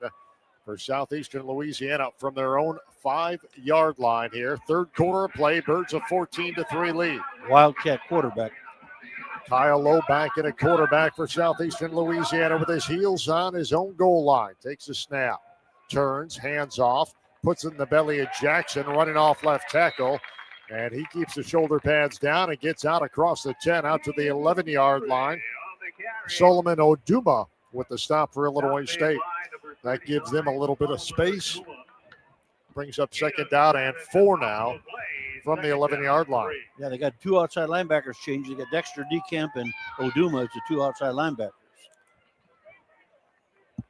for Southeastern Louisiana from their own 5-yard line here. Third quarter of play, Birds a 14-3 lead. Wildcat quarterback. Kyle Lowe back in a quarterback for Southeastern Louisiana with his heels on his own goal line. Takes a snap, turns, hands off, puts it in the belly of Jackson, running off left tackle. And he keeps the shoulder pads down and gets out across the 10, out to the 11-yard line. Solomon Oduma with the stop for Illinois State. That gives them a little bit of space. Brings up second down and 4 now from the 11-yard line. Yeah, they got 2 outside linebackers changed. They got Dexter DeCamp and Oduma as the 2 outside linebackers.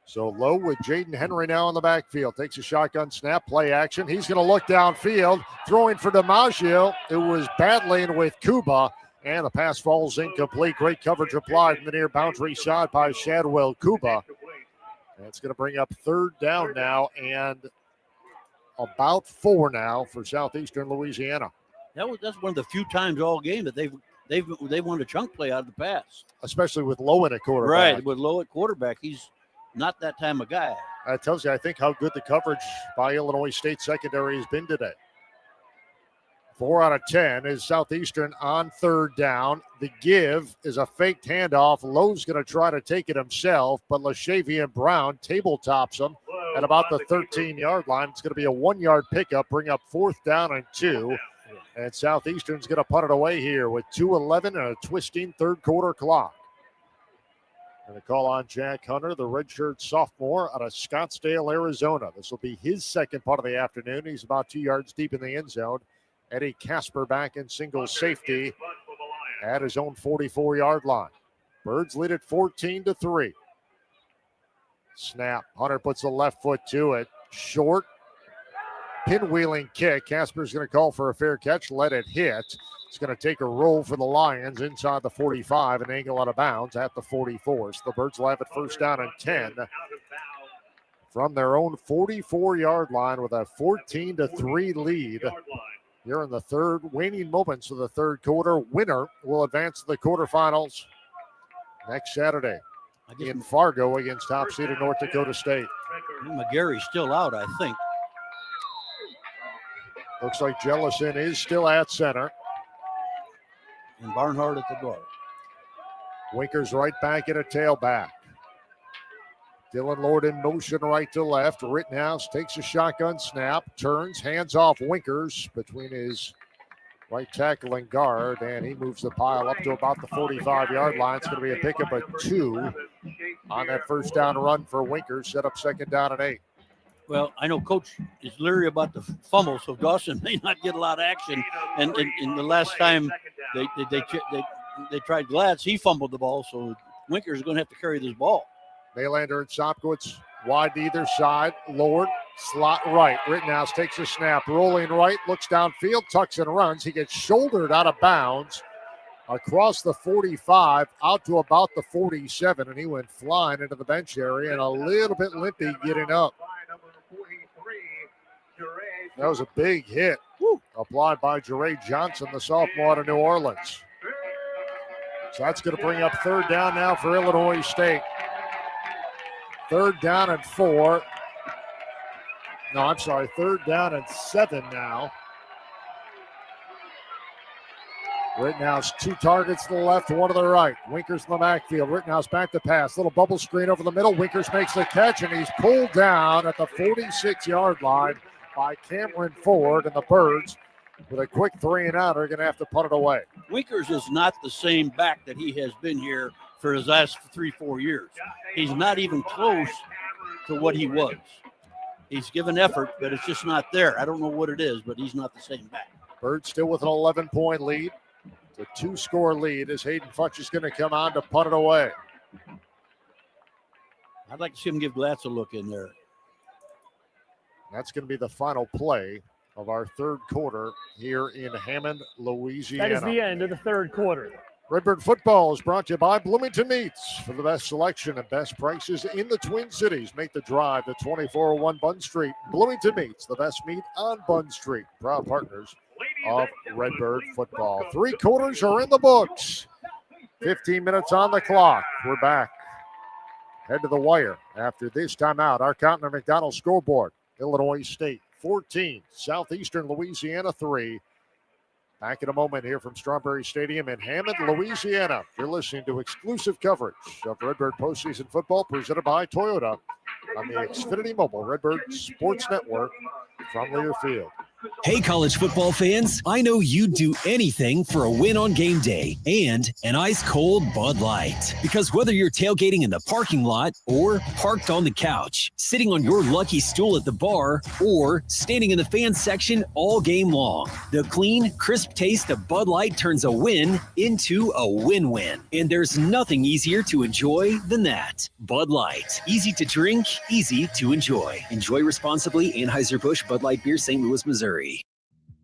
So Lowe with Jaden Henry now in the backfield. Takes a shotgun snap, play action. He's going to look downfield, throwing for DiMaggio. It was battling with Kuba, and the pass falls incomplete. Great coverage applied in the near boundary shot by Shadwell Kuba. And it's going to bring up third down now and about 4 now for Southeastern Louisiana. That's one of the few times all game that they've won a chunk play out of the pass. Especially with Lowe in a quarterback. Right, with Lowe at quarterback. He's not that time of guy. That tells you, I think, how good the coverage by Illinois State secondary has been today. 4 out of 10 is Southeastern on third down. The give is a faked handoff. Lowe's going to try to take it himself, but LaShavian Brown tabletops him at about the 13-yard line. It's going to be a 1-yard pickup, bring up 4th down and 2. And Southeastern's going to punt it away here with 2:11 and a twisting third quarter clock. Going to call on Jack Hunter, the redshirt sophomore out of Scottsdale, Arizona. This will be his second punt of the afternoon. He's about 2 yards deep in the end zone. Eddie Casper back in single safety at his own 44-yard line. Birds lead at 14-3. Snap. Hunter puts the left foot to it. Short. Pinwheeling kick. Casper's going to call for a fair catch. Let it hit. It's going to take a roll for the Lions inside the 45 and angle out of bounds at the 44. So the Birds will have it first down and 10 from their own 44-yard line with a 14-3 lead. Here in the third, waning moments of the third quarter. Winner will advance to the quarterfinals next Saturday in Fargo against top-seeded North Dakota State. McGarry's still out, I think. Looks like Jellison is still at center. And Barnhart at the guard. Winkers right back at a tailback. Dylan Lord in motion right to left. Rittenhouse takes a shotgun snap, turns, hands off Winkers between his right tackle and guard, and he moves the pile up to about the 45-yard line. It's going to be a pickup of 2 on that first down run for Winkers. Set up second down and 8. Well, I know Coach is leery about the fumble, so Dawson may not get a lot of action. And the last time they tried Glatz, he fumbled the ball, so Winkers is going to have to carry this ball. Maylander and Sopkowitz wide to either side. Lord, slot right. Rittenhouse takes a snap, rolling right, looks downfield, tucks and runs. He gets shouldered out of bounds across the 45, out to about the 47, and he went flying into the bench area and a little bit limpy getting up. That was a big hit applied by Jeray Johnson, the sophomore out of New Orleans. So that's going to bring up third down now for Illinois State. Third down and 4. No, I'm sorry, third down and 7 now. Rittenhouse, 2 targets to the left, 1 to the right. Winkers in the backfield. Rittenhouse back to pass. Little bubble screen over the middle. Winkers makes the catch, and he's pulled down at the 46-yard line by Cameron Ford, and the Birds, with a quick 3 and out, are going to have to punt it away. Winkers is not the same back that he has been here for his last 3-4 years. He's not even close to what he was. He's given effort, but it's just not there. I don't know what it is, but he's not the same back. Birds still with an 11-point lead. It's a 2-score lead as Hayden Futch is going to come on to punt it away. I'd like to see him give Glatz a look in there. That's going to be the final play of our third quarter here in Hammond, Louisiana. That is the end of the third quarter. Redbird football is brought to you by Bloomington Meats. For the best selection and best prices in the Twin Cities, make the drive to 2401 Bunn Street. Bloomington Meats, the best meat on Bunn Street. Proud partners of Redbird football. 3 quarters are in the books. 15 minutes on the clock. We're back. Head to the wire after this timeout. Our Continental McDonald scoreboard. Illinois State 14, Southeastern Louisiana 3. Back in a moment here from Strawberry Stadium in Hammond, Louisiana. You're listening to exclusive coverage of Redbird postseason football presented by Toyota on the Xfinity Mobile Redbird Sports Network from Learfield. Hey, college football fans, I know you'd do anything for a win on game day and an ice-cold Bud Light. Because whether you're tailgating in the parking lot or parked on the couch, sitting on your lucky stool at the bar, or standing in the fan section all game long, the clean, crisp taste of Bud Light turns a win into a win-win. And there's nothing easier to enjoy than that. Bud Light. Easy to drink, easy to enjoy. Enjoy responsibly. Anheuser-Busch Bud Light Beer, St. Louis, Missouri.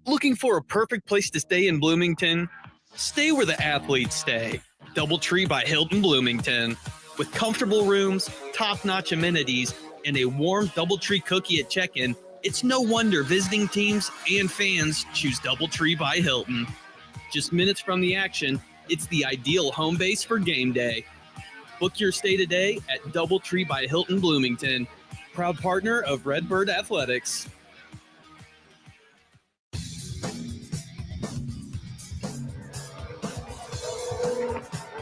Looking for a perfect place to stay in Bloomington? Stay where the athletes stay. DoubleTree by Hilton Bloomington. With comfortable rooms, top-notch amenities, and a warm DoubleTree cookie at check-in, it's no wonder visiting teams and fans choose DoubleTree by Hilton. Just minutes from the action, it's the ideal home base for game day. Book your stay today at DoubleTree by Hilton Bloomington. Proud partner of Redbird Athletics.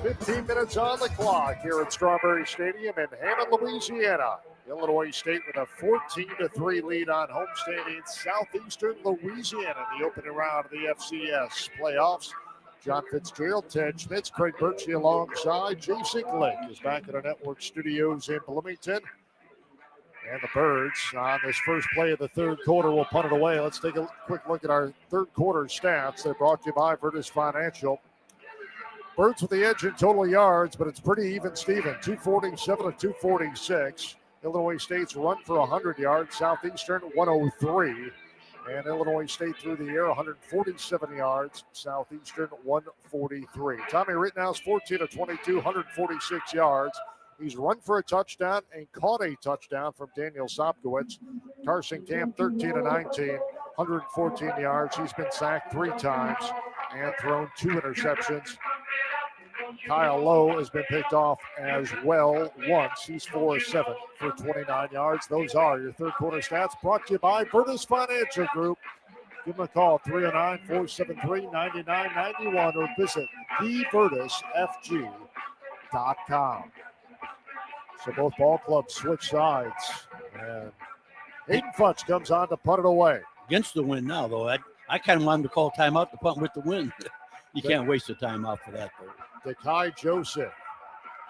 15 minutes on the clock here at Strawberry Stadium in Hammond, Louisiana. Illinois State with a 14-3 lead on homestand in Southeastern Louisiana in the opening round of the FCS playoffs. John Fitzgerald, Ted Schmitz, Craig Birchie alongside. Jason Glick is back at our network studios in Bloomington. And the Birds on this first play of the third quarter will punt it away. Let's take a quick look at our third quarter stats. They're brought to you by Virtus Financial. Birds with the edge in total yards, but it's pretty even, Steven. 247 to 246. Illinois State's run for 100 yards. Southeastern 103. And Illinois State through the air 147 yards. Southeastern 143. Tommy Rittenhouse 14 of 22, 146 yards. He's run for a touchdown and caught a touchdown from Daniel Sopkowitz. Carson Camp 13 of 19, 114 yards. He's been sacked 3 times and thrown 2 interceptions. Kyle Lowe has been picked off as well once. He's 4 of 7 for 29 yards. Those are your third quarter stats brought to you by Virtus Financial Group. Give them a call, 309-473-9991 or visit thevirtusfg.com. So both ball clubs switch sides. And Hayden Futch comes on to punt it away. Against the wind now, though. I kind of want him to call timeout to punt with the wind. You can't waste a timeout for that, though. Dekai Joseph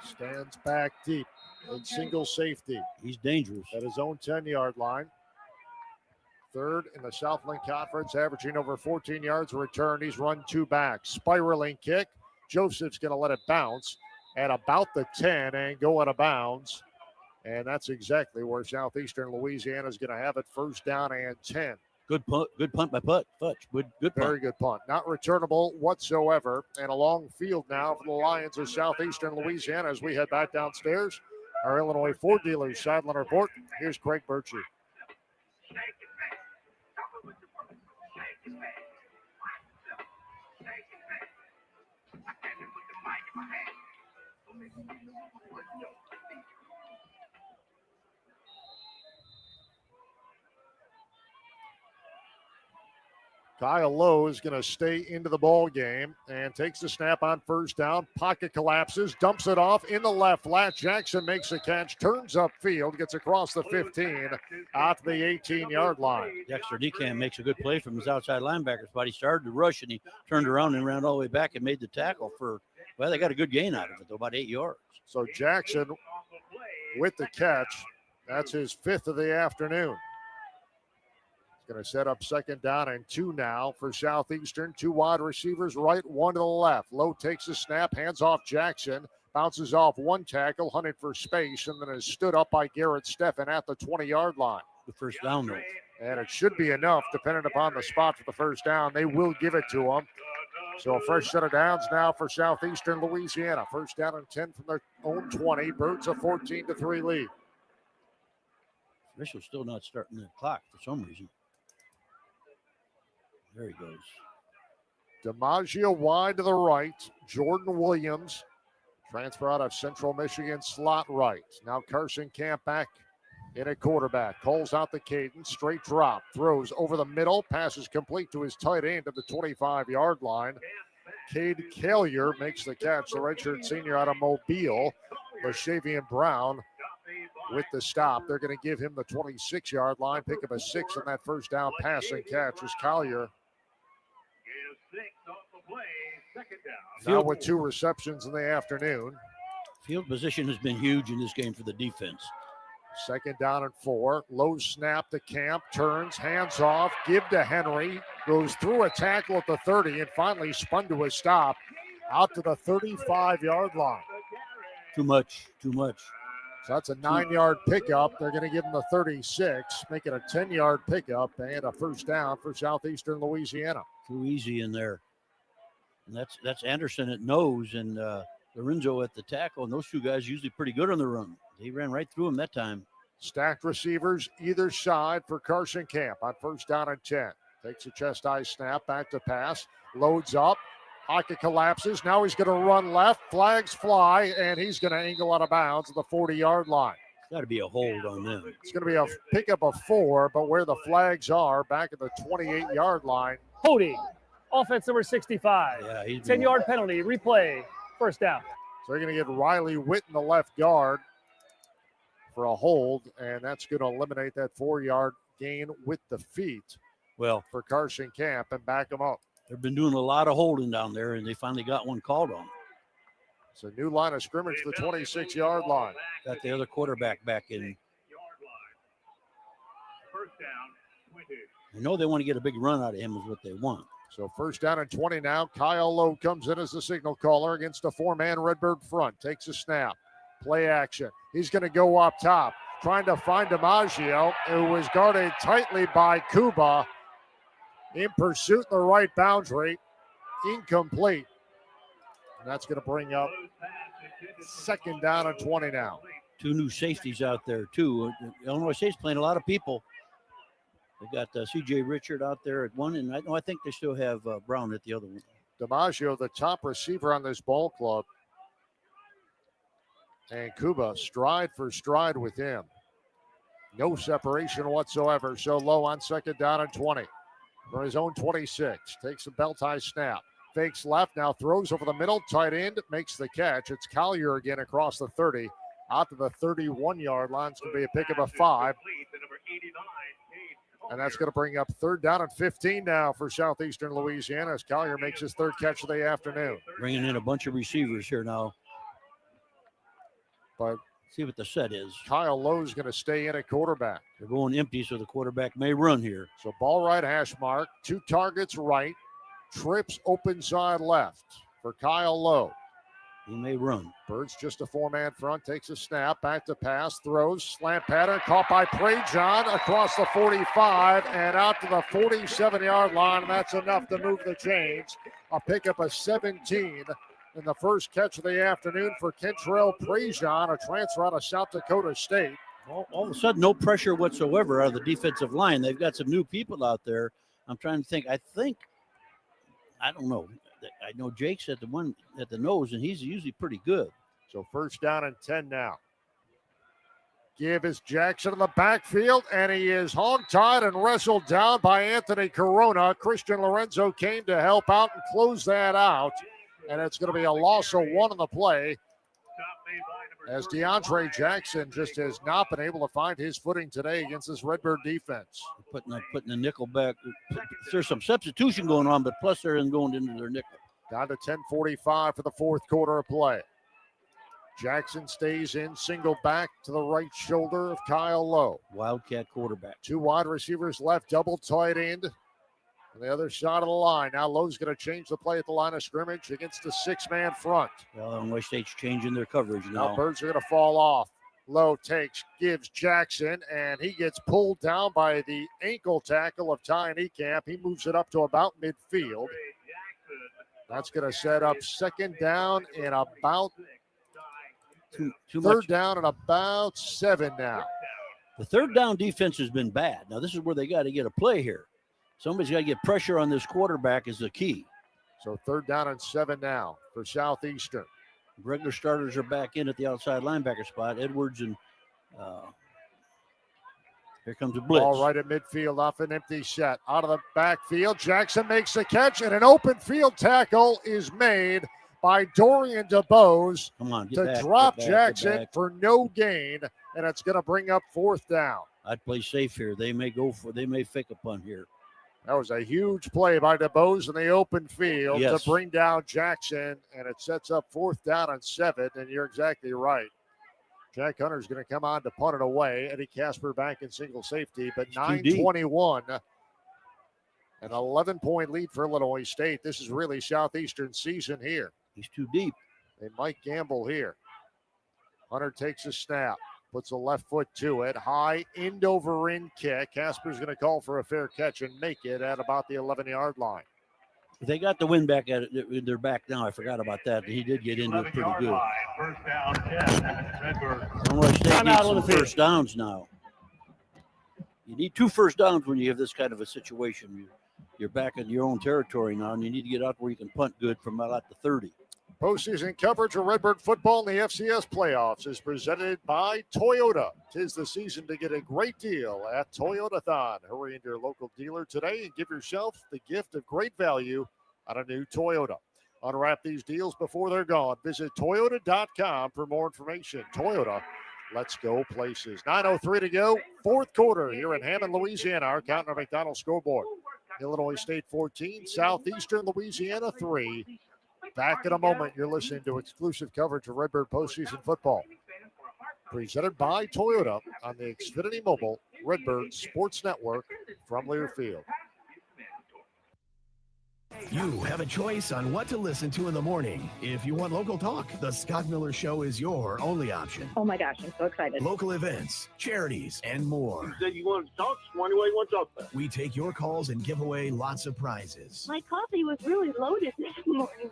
stands back deep in single safety. He's dangerous. At his own 10-yard line. Third in the Southland Conference, averaging over 14 yards a return. He's run 2 back. Spiraling kick. Joseph's going to let it bounce at about the 10 and go out of bounds. And that's exactly where Southeastern Louisiana is going to have it, first down and 10. Good punt by Futch. Good punt. Very good punt. Not returnable whatsoever. And a long field now for the Lions of Southeastern Louisiana as we head back downstairs. Our Illinois Ford dealers sideline report. Here's Craig Birchie. Kyle Lowe is going to stay into the ball game and takes the snap on first down. Pocket collapses, dumps it off in the left flat. Jackson makes a catch, turns upfield, gets across the 15, out to the 18-yard line. Dexter DeCam makes a good play from his outside linebacker spot. He started to rush, and he turned around and ran all the way back and made the tackle for, well, they got a good gain out of it, though, about 8 yards. So Jackson with the catch. That's his 5th of the afternoon. Going to set up second down and 2 now for Southeastern. 2 wide receivers right, 1 to the left. Lowe takes a snap, hands off Jackson, bounces off 1 tackle, hunting for space, and then is stood up by Garrett Steffen at the 20-yard line. The first down, though. And it should be enough, depending upon the spot for the first down. They will give it to him. So a fresh set of downs now for Southeastern Louisiana. First down and 10 from their own 20. Birds a 14-3 lead. Official's still not starting the clock for some reason. There he goes. DiMaggio wide to the right. Jordan Williams, transfer out of Central Michigan, slot right. Now Carson Camp back in a quarterback. Calls out the cadence. Straight drop. Throws over the middle. Passes complete to his tight end at the 25-yard line. Cade Collier makes the catch. The redshirt senior out of Mobile. Lashavian Brown with the stop. They're going to give him the 26-yard line. Pick up a 6 on that first down pass and catch as Collier now with 2 receptions in the afternoon. Field position has been huge in this game for the defense. Second down and 4. Low snap to Camp. Turns, hands off. Give to Henry. Goes through a tackle at the 30 and finally spun to a stop out to the 35-yard line. Too much. So that's a 9-yard pickup. They're going to give him the 36, make it a 10-yard pickup and a first down for Southeastern Louisiana. Too easy in there. And that's Anderson at nose and Lorenzo at the tackle. And those 2 guys usually pretty good on the run. They ran right through him that time. Stacked receivers either side for Carson Camp on first down and 10. Takes a chest-high snap, back to pass, loads up. Pocket collapses. Now he's going to run left. Flags fly, and he's going to angle out of bounds at the 40-yard line. Got to be a hold on them. It's going to be a pickup of 4, but where the flags are, back at the 28-yard line. Holding. Offense number 65. Yeah, 10-yard penalty. Replay. First down. So they're going to get Riley Witt in the left guard for a hold, and that's going to eliminate that 4-yard gain with the feet. Well, for Carson Camp and back him up. They've been doing a lot of holding down there, and they finally got one called on. It's a new line of scrimmage, the 26-yard line. Got the other quarterback back in. I know they want to get a big run out of him is what they want. So first down and 20 now. Kyle Lowe comes in as the signal caller against a 4-man Redbird front. Takes a snap. Play action. He's going to go up top. trying to find DiMaggio, who was guarded tightly by Kuba. In pursuit in the right boundary. Incomplete. And that's going to bring up second down and 20 now. Two new safeties out there, too. Illinois State's playing a lot of people. They got C.J. Richard out there at one, and I think they still have Brown at the other one. DiMaggio, the top receiver on this ball club. And Kuba, stride for stride with him. No separation whatsoever. So Low on second down and 20. For his own 26. Takes a belt high snap. Fakes left, now throws over the middle. Tight end makes the catch. It's Collier again across the 30. Out to the 31-yard line. It's going to be a pick of a 5. And that's going to bring up third down and 15 now for Southeastern Louisiana as Collier makes his third catch of the afternoon. Bringing in a bunch of receivers here now. But see what the set is. Kyle Lowe's going to stay in at quarterback. They're going empty, so the quarterback may run here. So ball right hash mark. 2 targets right. Trips open side left for Kyle Lowe. He may run. Birds just a 4-man front. Takes a snap. Back to pass. Throws. Slant pattern. Caught by Prejean across the 45 and out to the 47-yard line. And that's enough to move the chains. A pickup of 17 in the first catch of the afternoon for Kentrell Prejean, a transfer out of South Dakota State. All of a sudden, no pressure whatsoever out of the defensive line. They've got some new people out there. I'm trying to think. I don't know. I know Jake's at the nose, and he's usually pretty good. So first down and 10 now. Give is Jackson in the backfield, and he is hog-tied and wrestled down by Anthony Corona. Christian Lorenzo came to help out and close that out, and it's going to be a loss of 1 on the play as DeAndre Jackson just has not been able to find his footing today against this Redbird defense. Putting the nickel back. There's some substitution going on, but plus they're going into their nickel. Down to 10:45 for the fourth quarter of play. Jackson stays in, single back to the right shoulder of Kyle Lowe. Wildcat quarterback. 2 wide receivers left, double tight end on the other side of the line. Now Lowe's going to change the play at the line of scrimmage against the 6-man front. Well, Illinois State's changing their coverage now. Now Birds are going to fall off. Lowe gives Jackson, and he gets pulled down by the ankle tackle of Ty Niekamp. He moves it up to about midfield. That's going to set up second down and about third down and about 7 now. The third down defense has been bad. Now, this is where they got to get a play here. Somebody's got to get pressure on this quarterback is the key. So third down and 7 now for Southeastern. Regular starters are back in at the outside linebacker spot. Edwards and here comes a blitz. All right at midfield off an empty set. Out of the backfield, Jackson makes the catch, and an open field tackle is made by Dorian DeBose to drop Jackson for no gain, and it's going to bring up fourth down. I'd play safe here. They may fake a punt here. That was a huge play by DeBose in the open field Yes. to bring down Jackson, and it sets up fourth down and 7, and you're exactly right. Jack Hunter's going to come on to punt it away. Eddie Casper back in single safety, but 9:21, an 11-point lead for Illinois State. This is really Southeastern season here. He's too deep. They might gamble here. Hunter takes a snap, puts a left foot to it. High end over end kick. Casper's going to call for a fair catch and make it at about the 11-yard line. They got the win back at it. They're back now. I forgot about that. He did get into it pretty good. First down, 10. Redbird. Illinois State needs some first downs now. You need 2 first downs when you have this kind of a situation. You're back in your own territory now, and you need to get out where you can punt good from about the 30. Postseason coverage of Redbird football in the FCS playoffs is presented by Toyota. 'Tis the season to get a great deal at Toyotathon. Hurry into your local dealer today and give yourself the gift of great value on a new Toyota. Unwrap these deals before they're gone. Visit Toyota.com for more information. Toyota, let's go places. 9:03 to go, fourth quarter here in Hammond, Louisiana. Our count on McDonald's scoreboard. Illinois State 14, Southeastern Louisiana 3. Back in a moment, you're listening to exclusive coverage of Redbird postseason football. Presented by Toyota on the Xfinity Mobile Redbird Sports Network from Learfield. You have a choice on what to listen to in the morning. If you want local talk, the Scott Miller Show is your only option. Oh my gosh, I'm so excited. Local events, charities, and more. You said you wanted to talk this morning. What do you want to talk about? We take your calls and give away lots of prizes. My coffee was really loaded this morning.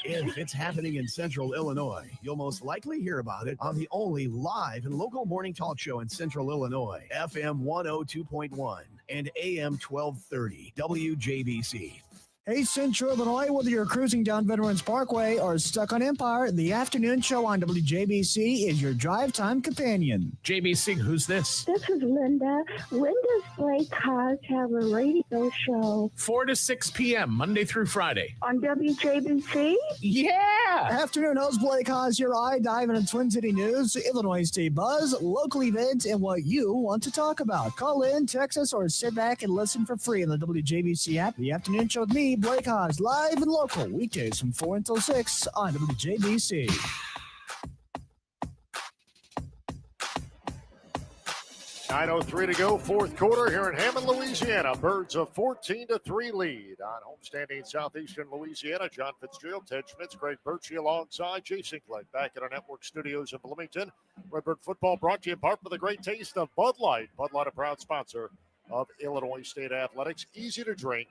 If it's happening in Central Illinois, you'll most likely hear about it on the only live and local morning talk show in Central Illinois, FM 102.1 and AM 1230, WJBC. Hey, Central Illinois, whether you're cruising down Veterans Parkway or stuck on Empire, the afternoon show on WJBC is your drive time companion. JBC, who's this? This is Linda. When does Blake Haas have a radio show? 4 to 6 p.m., Monday through Friday. On WJBC? Yeah! Afternoon host Blake Haas, your eye dive into Twin City news, Illinois State buzz, local events, and what you want to talk about. Call in, text us, or sit back and listen for free on the WJBC app. The afternoon show with me, Blake Haas, live and local, weekdays from 4 until 6 on WJBC. .9:03 to go, fourth quarter here in Hammond, Louisiana. Birds a 14-3 lead on homestanding Southeastern Louisiana. John Fitzgerald, Ted Schmitz, Greg Birchie alongside Jason Glenn back at our network studios in Bloomington. Redbird football brought to you in part with the great taste of Bud Light. Bud Light, a proud sponsor of Illinois State Athletics. Easy to drink,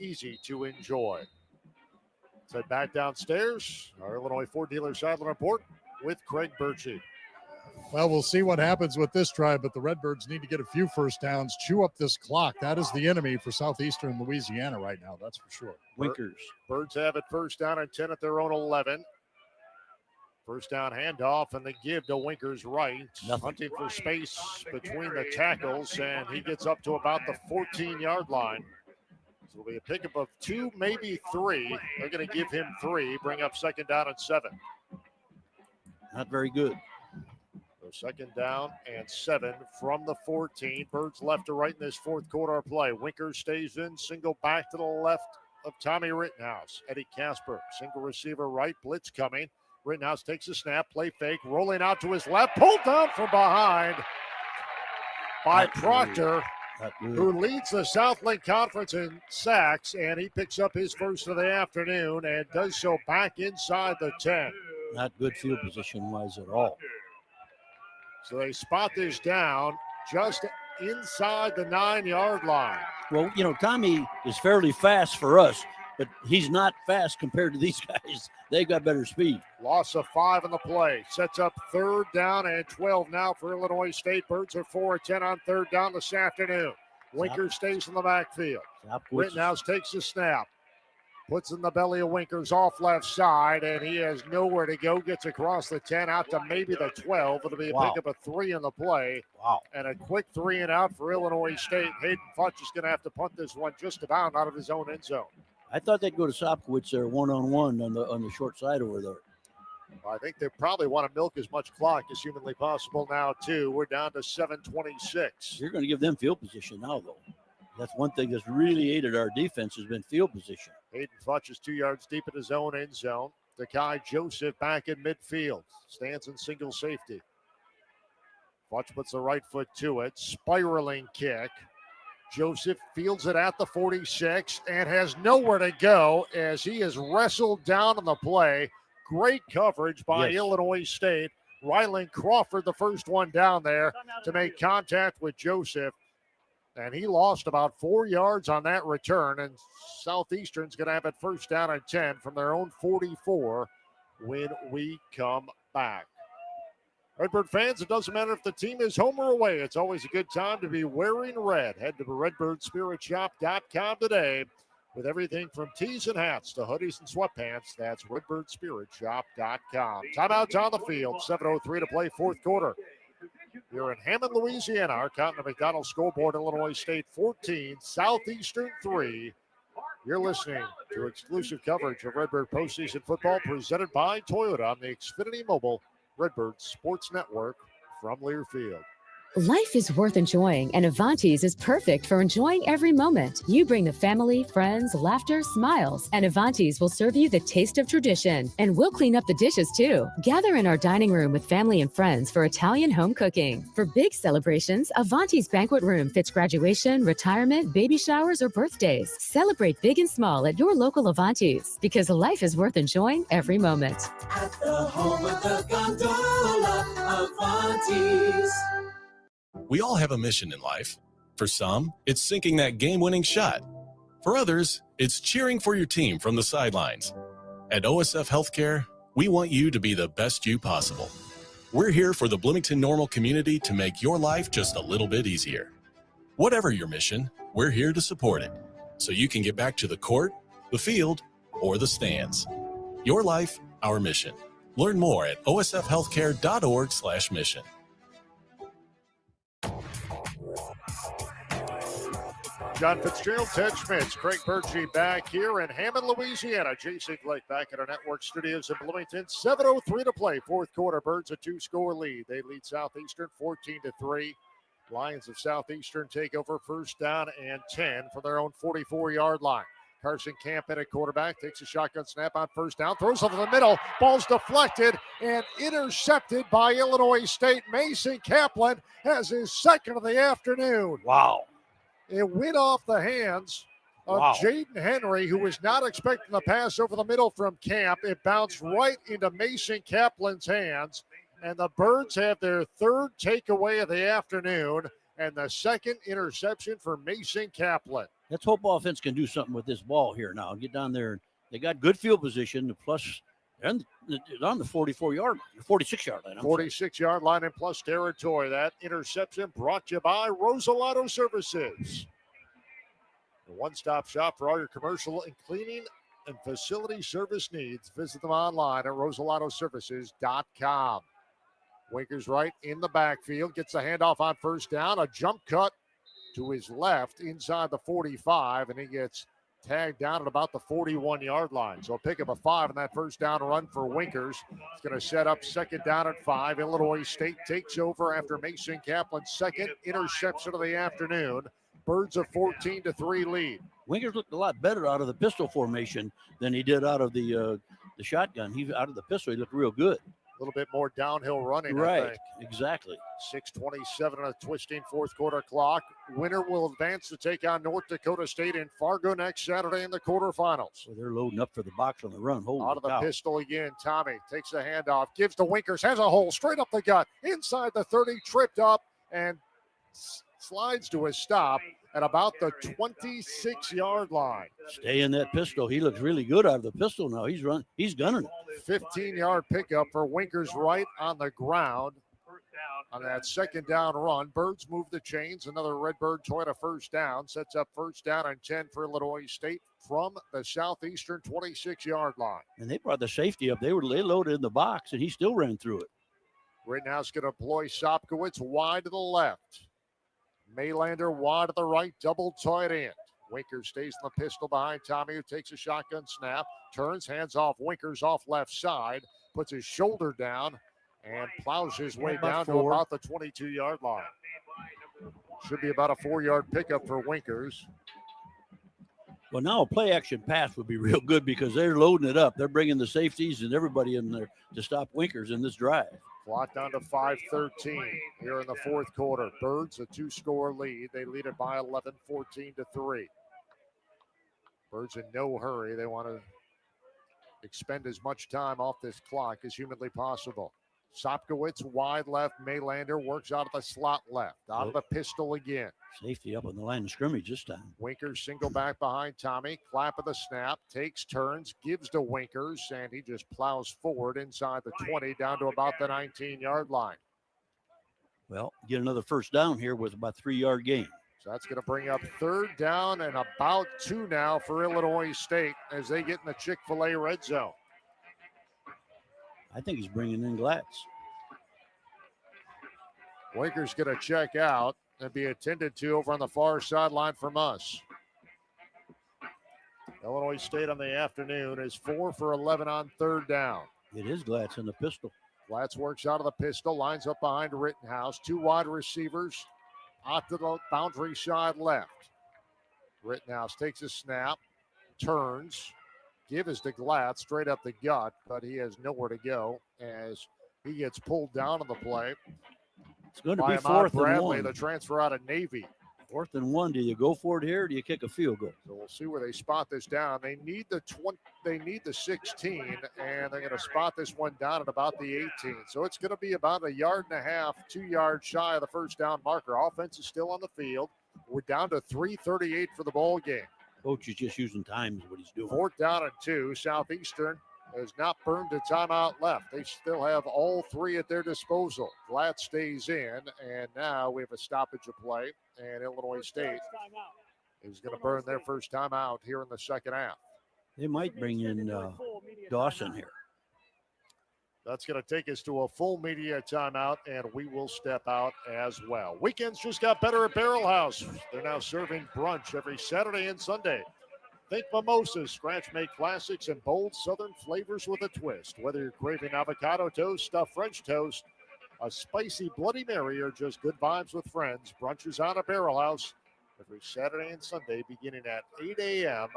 easy to enjoy. Let's head back downstairs. Our Illinois Ford dealer sideline report with Craig Birchie. Well, we'll see what happens with this drive, but the Redbirds need to get a few first downs, chew up this clock. That is the enemy for Southeastern Louisiana right now, that's for sure. Winkers. Birds have it first down and 10 at their own 11. First down handoff and the give to Winkers right. Hunting for space between the tackles, and he gets up to about the 14-yard line. So it'll be a pickup of 2, maybe 3. They're going to give him 3, bring up second down and 7. Not very good. So second down and 7 from the 14. Birds left to right in this fourth quarter play. Winkers stays in, single back to the left of Tommy Rittenhouse. Eddie Casper, single receiver right, blitz coming. Rittenhouse takes a snap, play fake, rolling out to his left, pulled down from behind by Proctor, who leads the Southlink Conference in sacks, and he picks up his first of the afternoon and does so back inside the 10. Not good field position-wise at all. So they spot this down just inside the 9-yard line. Well, you know, Tommy is fairly fast for us, but he's not fast compared to these guys. They've got better speed. Loss of 5 on the play. Sets up third down and 12 now for Illinois State. Birds are 4-10 on third down this afternoon. Winker stays in the backfield. Rittenhouse takes the snap. Puts in the belly of Winkers off left side, and he has nowhere to go. Gets across the 10 out to maybe the 12. It'll be a pickup of 3 in the play. Wow. And a quick 3 and out for Illinois State. Hayden Futch is going to have to punt this one just about out of his own end zone. I thought they'd go to Sopkowitz there one-on-one on the short side over there. Well, I think they probably want to milk as much clock as humanly possible now, too. We're down to 7:26. You're going to give them field position now, though. That's one thing that's really aided our defense has been field position. Hayden Futch is 2 yards deep in his own end zone. Takai Joseph back in midfield. Stands in single safety. Futch puts the right foot to it. Spiraling kick. Joseph fields it at the 46 and has nowhere to go as he is wrestled down on the play. Great coverage by Illinois State. Rylan Crawford, the first one down there to make contact with Joseph. And he lost about 4 yards on that return. And Southeastern's going to have it first down and 10 from their own 44 when we come back. Redbird fans, it doesn't matter if the team is home or away. It's always a good time to be wearing red. Head to redbirdspiritshop.com today with everything from tees and hats to hoodies and sweatpants. That's redbirdspiritshop.com. Timeout's on the field. 7:03 to play fourth quarter. Here in Hammond, Louisiana, our Continental McDonald scoreboard, Illinois State 14, Southeastern 3. You're listening to exclusive coverage of Redbird postseason football presented by Toyota on the Xfinity Mobile Redbird Sports Network from Learfield. Life is worth enjoying, and Avanti's is perfect for enjoying every moment. You bring the family, friends, laughter, smiles, and Avanti's will serve you the taste of tradition. And we'll clean up the dishes too. Gather in our dining room with family and friends for Italian home cooking. For big celebrations, Avanti's banquet room fits graduation, retirement, baby showers, or birthdays. Celebrate big and small at your local Avanti's, because life is worth enjoying every moment. At the home of the gondola, Avanti's. We all have a mission in life. For some, it's sinking that game-winning shot. For others, it's cheering for your team from the sidelines. At OSF Healthcare, we want you to be the best you possible. We're here for the Bloomington Normal community to make your life just a little bit easier. Whatever your mission, we're here to support it, so you can get back to the court, the field, or the stands. Your life, our mission. Learn more at osfhealthcare.org/mission. John Fitzgerald, Ted Schmitz, Craig Berge back here in Hammond, Louisiana. Jason Blake back at our network studios in Bloomington. 7:03 to play, fourth quarter. Birds a 2-score lead. They lead Southeastern 14-3. Lions of Southeastern take over first down and 10 for their own 44-yard line. Carson Camp at quarterback, takes a shotgun snap on first down, throws over the middle, ball's deflected and intercepted by Illinois State. Mason Kaplan has his second of the afternoon. Wow. It went off the hands of Jaden Henry, who was not expecting the pass over the middle from Camp. It bounced right into Mason Kaplan's hands, and the Birds have their third takeaway of the afternoon and the second interception for Mason Kaplan. Let's hope offense can do something with this ball here now. Get down there. They got good field position, plus they're on the 44-yard line, 46-yard line. 46-yard line and plus territory. That interception brought to you by Rosalato Services. A one-stop shop for all your commercial and cleaning and facility service needs. Visit them online at rosalatoservices.com. Winkers right in the backfield, gets the handoff on first down, a jump cut to his left inside the 45, and he gets tagged down at about the 41-yard line. So pick up a 5 on that first down run for Winkers. It's going to set up second down at 5. Illinois State takes over after Mason Kaplan's second interception of the afternoon. Birds a 14-3 lead. Winkers looked a lot better out of the pistol formation than he did out of the shotgun. Out of the pistol, he looked real good. A little bit more downhill running, right, I think. Exactly. 6:27 on a twisting fourth quarter clock. Winner will advance to take on North Dakota State in Fargo next Saturday in the quarterfinals. Well, they're loading up for the box on the run. Holy out of the cow. pistol again. Tommy takes the handoff, gives to Winkers, has a hole straight up the gut, inside the 30, tripped up, and slides to a stop at about the 26-yard line. Stay in that pistol. He looks really good out of the pistol now. He's gunning it. 15-yard pickup for Winkers right on the ground on that second down run. Birds move the chains. Another Redbird Toyota first down. Sets up first down and 10 for Illinois State from the Southeastern 26-yard line. And they brought the safety up. They loaded in the box, and he still ran through it. Right now it's going to employ Sopkowitz wide to the left. Maylander wide to the right, double tight end. Winkers stays in the pistol behind Tommy, who takes a shotgun snap, turns, hands off Winkers off left side, puts his shoulder down, and plows his way down to about the 22-yard line. Should be about a 4-yard pickup for Winkers. Well, now a play-action pass would be real good because they're loading it up. They're bringing the safeties and everybody in there to stop Winkers in this drive. Clock down to 5:13 here in the fourth quarter. Birds a 2-score lead. They lead it by 11, 14-3. Birds in no hurry. They want to expend as much time off this clock as humanly possible. Sopkowitz wide left. Maylander works out of the slot left. Out of the pistol again. Safety up on the line of scrimmage this time. Winkers single back behind Tommy. Clap of the snap. Takes turns. Gives to Winkers. And he just plows forward inside the 20 down to about the 19-yard line. Well, get another first down here with about 3-yard gain. So that's going to bring up third down and about 2 now for Illinois State as they get in the Chick-fil-A red zone. I think he's bringing in Glatz. Winkers going to check out and be attended to over on the far sideline from us. Illinois State on the afternoon is 4 for 11 on third down. It is Glatz in the pistol. Glatz works out of the pistol, lines up behind Rittenhouse. 2 wide receivers out to the boundary side left. Rittenhouse takes a snap, turns, give is to Glatz straight up the gut, but he has nowhere to go as he gets pulled down on the play. It's going to by be 4th and Bradley, 1. the transfer out of Navy. 4th and 1. Do you go for it here or do you kick a field goal? So we'll see where they spot this down. They need the 16, and they're going to spot this one down at about the 18. So it's going to be about 1.5 yards, 2 yards shy of the first down marker. Offense is still on the field. We're down to 3:38 for the ball game. Coach is just using time is what he's doing. 4th down and 2. Southeastern has not burned a timeout left. They still have all 3 at their disposal. Glatz stays in, and now we have a stoppage of play, and Illinois State is going to burn their first timeout here in the second half. They might bring in Dawson here. That's going to take us to a full media timeout, and we will step out as well. Weekends just got better at Barrel House. They're now serving brunch every Saturday and Sunday. Think mimosas, scratch-made classics, and bold southern flavors with a twist. Whether you're craving avocado toast, stuffed French toast, a spicy Bloody Mary, or just good vibes with friends, brunch is on at Barrel House every Saturday and Sunday beginning at 8 a.m.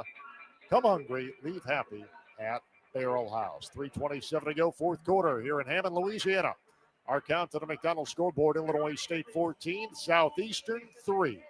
Come hungry, leave happy at Barrel House. 3:27 to go, 4th quarter here in Hammond, Louisiana. Our count to the McDonald's scoreboard: Illinois State 14, Southeastern 3.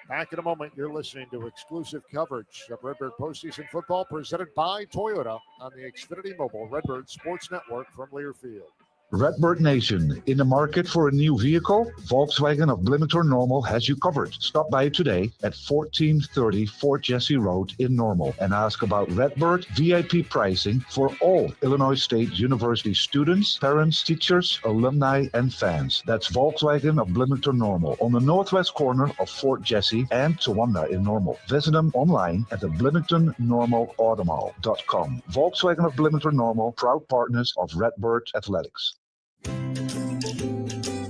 Back in a moment, you're listening to exclusive coverage of Redbird postseason football presented by Toyota on the Xfinity Mobile Redbird Sports Network from Learfield. Redbird Nation, in the market for a new vehicle? Volkswagen of Blimeter Normal has you covered. Stop by today at 1430 Fort Jesse Road in Normal and ask about Redbird VIP pricing for all Illinois State University students, parents, teachers, alumni, and fans. That's Volkswagen of Blimeter Normal on the northwest corner of Fort Jesse and Towanda in Normal. Visit them online at the BlimentonNormalAutomall.com. Volkswagen of Blimeter Normal, proud partners of Redbird Athletics.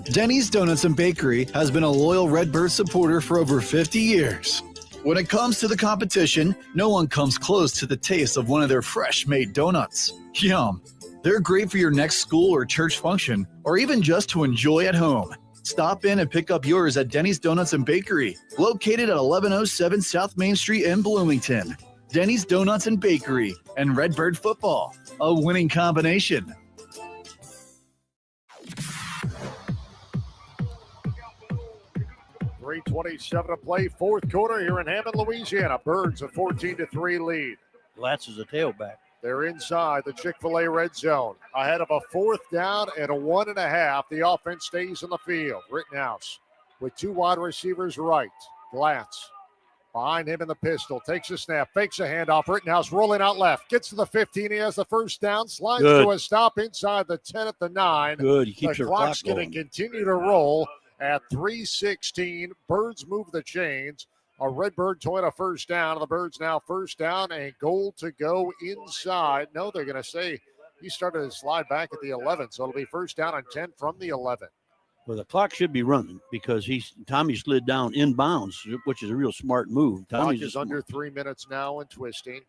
Denny's Donuts and Bakery has been a loyal Redbird supporter for over 50 years. When it comes to the competition, no one comes close to the taste of one of their fresh-made donuts. Yum! They're great for your next school or church function, or even just to enjoy at home. Stop in and pick up yours at Denny's Donuts and Bakery, located at 1107 South Main Street in Bloomington. Denny's Donuts and Bakery and Redbird football, a winning combination. 3:27 to play, 4th quarter here in Hammond, Louisiana. Birds a 14-3 lead. Glatz is a tailback. They're inside the Chick-fil-A red zone. Ahead of a 4th down and a 1.5. The offense stays in the field. Rittenhouse with 2 wide receivers right. Glatz behind him in the pistol. Takes a snap, fakes a handoff. Rittenhouse rolling out left. Gets to the 15. He has the first down. Slides to a stop inside the 10 at the 9. Good. He keeps the your clock's clock going to going. continue to roll at 3:16. Birds move the chains. A Redbird Toyota first down. The Birds now first down and goal to go inside. No, they're going to say he started to slide back at the 11, so it'll be first down and 10 from the 11. Well, the clock should be running because Tommy slid down inbounds, which is a real smart move. Clock is under 3 minutes now and twisting.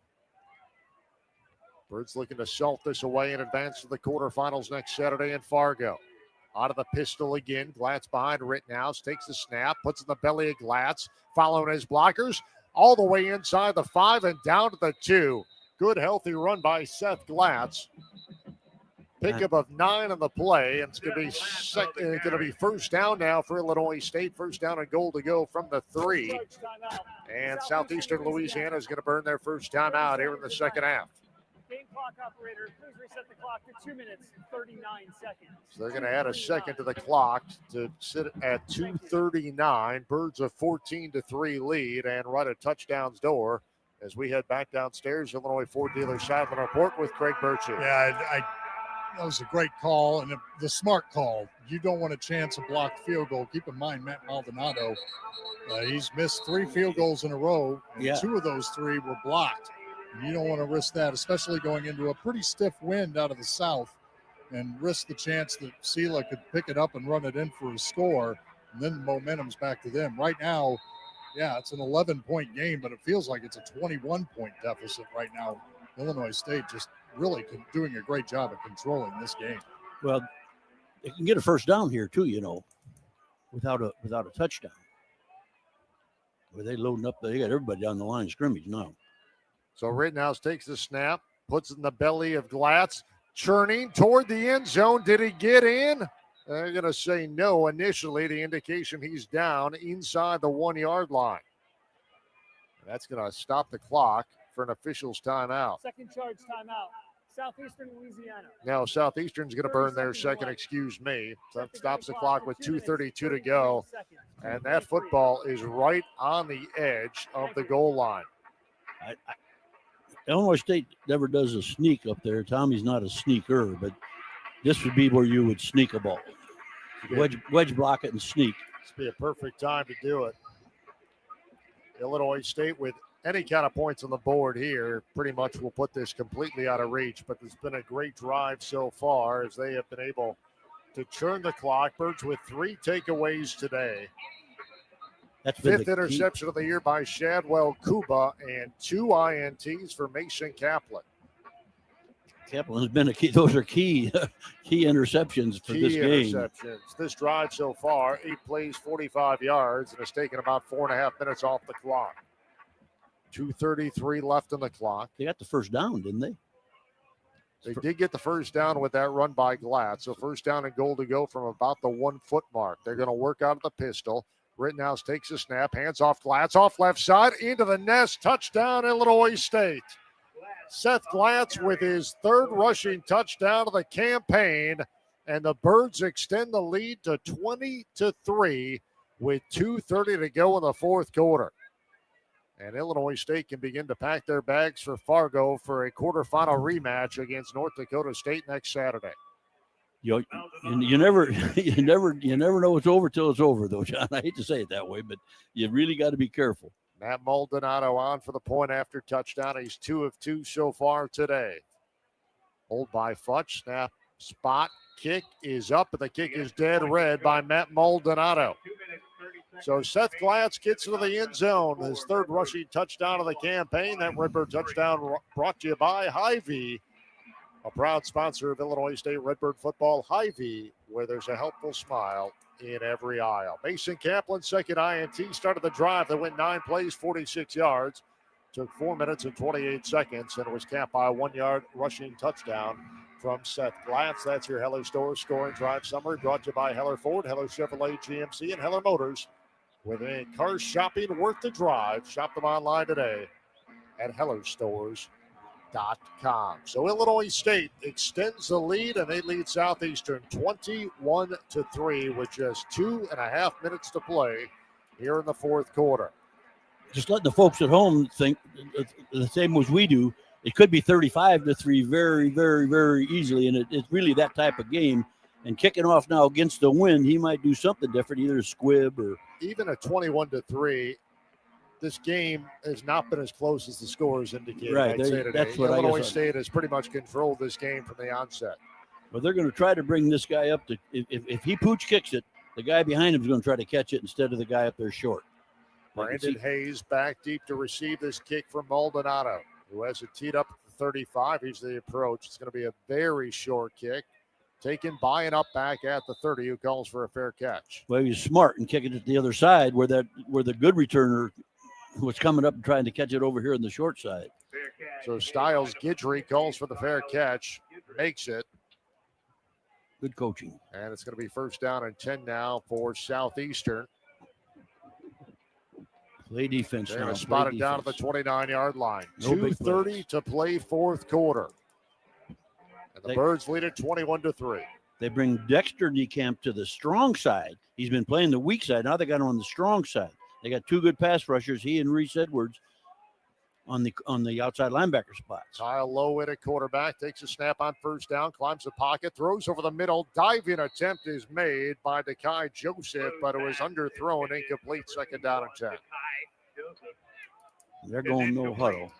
Birds looking to salt this away and advance to the quarterfinals next Saturday in Fargo. Out of the pistol again. Glatz behind Rittenhouse. Takes the snap. Puts in the belly of Glatz. Following his blockers. All the way inside the 5 and down to the 2. Good healthy run by Seth Glatz. Pickup of 9 on the play. And it's going to be first down now for Illinois State. First down and goal to go from the 3. And Southeastern Louisiana is going to burn their first time out here in the second half. Game clock operator, please reset the clock to 2 minutes, 39 seconds. So they're going to add a second to the clock to sit at 2:39. Birds a 14-3 lead and right at touchdown's door as we head back downstairs. Illinois Ford Dealer Sideline Report with Craig Birchie. Yeah, that was a great call and the smart call. You don't want to chance a blocked field goal. Keep in mind, Matt Maldonado, he's missed 3 field goals in a row. And 2 of those 3 were blocked. And you don't want to risk that, especially going into a pretty stiff wind out of the south and risk the chance that Sela could pick it up and run it in for a score, and then the momentum's back to them. Right now, yeah, it's an 11-point game, but it feels like it's a 21-point deficit right now. Illinois State just really doing a great job of controlling this game. Well, they can get a first down here too, without a touchdown. Where they loading up, they got everybody down the line of scrimmage now. So Rittenhouse takes the snap, puts it in the belly of Glatz, churning toward the end zone. Did he get in? They're going to say no initially. The indication he's down inside the 1 yard line. That's going to stop the clock for an official's timeout. Second charge timeout. Southeastern Louisiana. Now Southeastern's going to burn their second, So that stops the clock with 2:32 to go. And that football is right on the edge of the goal line. Illinois State never does a sneak up there. Tommy's not a sneaker, but this would be where you would sneak a ball. Wedge block it and sneak. This would be a perfect time to do it. Illinois State with any kind of points on the board here pretty much will put this completely out of reach, but it's been a great drive so far as they have been able to churn the clock. Birds with 3 takeaways today. That's been Fifth interception of the year by Shadwell Kuba and 2 INTs for Mason Kaplan. Kaplan's been a key. Those are key interceptions for this game. Interceptions. This drive so far, 8 plays, 45 yards, and it's taken about 4.5 minutes off the clock. 2:33 left on the clock. They got the first down, didn't they? They did get the first down with that run by Glatz. So first down and goal to go from about the 1 foot mark. They're going to work out of the pistol. Rittenhouse takes a snap, hands off Glatz, off left side, into the nest. Touchdown, Illinois State. Seth Glatz with his 3rd rushing touchdown of the campaign. And the Birds extend the lead to 20-3 with 2:30 to go in the 4th quarter. And Illinois State can begin to pack their bags for Fargo for a quarterfinal rematch against North Dakota State next Saturday. You never know it's over till it's over, though, John. I hate to say it that way, but you really got to be careful. Matt Maldonado on for the point after touchdown. He's 2 of 2 so far today. Hold by Futch. Snap, spot, kick is up, and the kick is dead red by Matt Maldonado. So Seth Glatz gets into the end zone. His 3rd rushing touchdown of the campaign. That Redbird touchdown brought to you by Hy-Vee, a proud sponsor of Illinois State Redbird football. Hy-Vee, where there's a helpful smile in every aisle. Mason Kaplan, 2nd INT, started the drive. They went 9 plays, 46 yards. Took 4 minutes and 28 seconds, and it was capped by a 1 yard rushing touchdown from Seth Glatz. That's your Heller Store scoring drive summary, brought to you by Heller Ford, Heller Chevrolet GMC, and Heller Motors. With a car shopping worth the drive, shop them online today at hellerstores.com. So Illinois State extends the lead, and they lead Southeastern 21-3 with just 2.5 minutes to play here in the 4th quarter. Just let the folks at home think the same as we do. It could be 35-3 very, very, very easily, and it's really that type of game. And kicking off now against the wind, he might do something different, either a squib or even a 21-3. This game has not been as close as the scores indicate. Right, I'd say today. that's what Illinois State has pretty much controlled this game from the onset. But they're going to try to bring this guy up to. If he pooch kicks it, the guy behind him is going to try to catch it instead of the guy up there short. Brandon Hayes back deep to receive this kick from Maldonado, who has it teed up at the 35. Here's the approach. It's going to be a very short kick. Taken by and up back at the 30, who calls for a fair catch. Well, he's smart and kicking it to the other side where the good returner was coming up and trying to catch it over here on the short side. So Styles Guidry calls for the fair catch, makes it. Good coaching. And it's going to be first down and 10 now for Southeastern. Play defense. They're going to spot it down at the 29-yard line. 2:30 to play 4th quarter. And the Birds lead it 21-3. They bring Dexter Niekamp to the strong side. He's been playing the weak side. Now they got him on the strong side. They got 2 good pass rushers, he and Reese Edwards, on the outside linebacker spot. Kyle Lowe in at quarterback, takes a snap on first down, climbs the pocket, throws over the middle. Diving attempt is made by Dekai Joseph, but it was underthrown, incomplete. 2nd down and 10. They're going no huddle.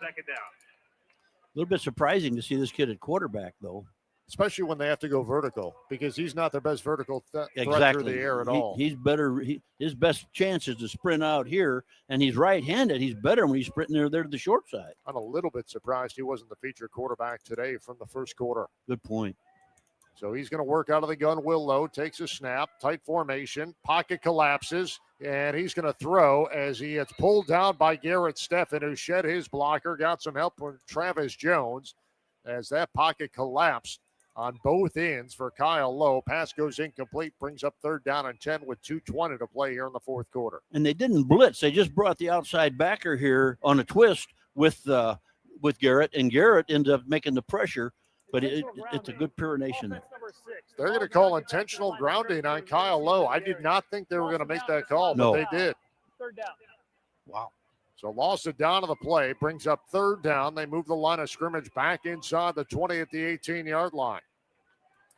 A little bit surprising to see this kid at quarterback, though. Especially when they have to go vertical, because he's not their best vertical threat through the air at all. He's better. His best chance is to sprint out here, and he's right-handed. He's better when he's sprinting there to the short side. I'm a little bit surprised he wasn't the feature quarterback today from the 1st quarter. Good point. So he's going to work out of the gun. Will Lowe takes a snap, tight formation, pocket collapses, and he's going to throw as he gets pulled down by Garrett Steffen, who shed his blocker, got some help from Travis Jones as that pocket collapsed on both ends for Kyle Lowe. Pass goes incomplete, brings up 3rd down and 10 with 2:20 to play here in the 4th quarter. And they didn't blitz. They just brought the outside backer here on a twist with Garrett, and Garrett ends up making the pressure. But it's a good pyronation there. They're going to call intentional grounding on Kyle Lowe. I did not think they were going to make that call, but they did. 3rd down. Wow. So lost it down to the play, brings up 3rd down. They move the line of scrimmage back inside the 20 at the 18-yard line.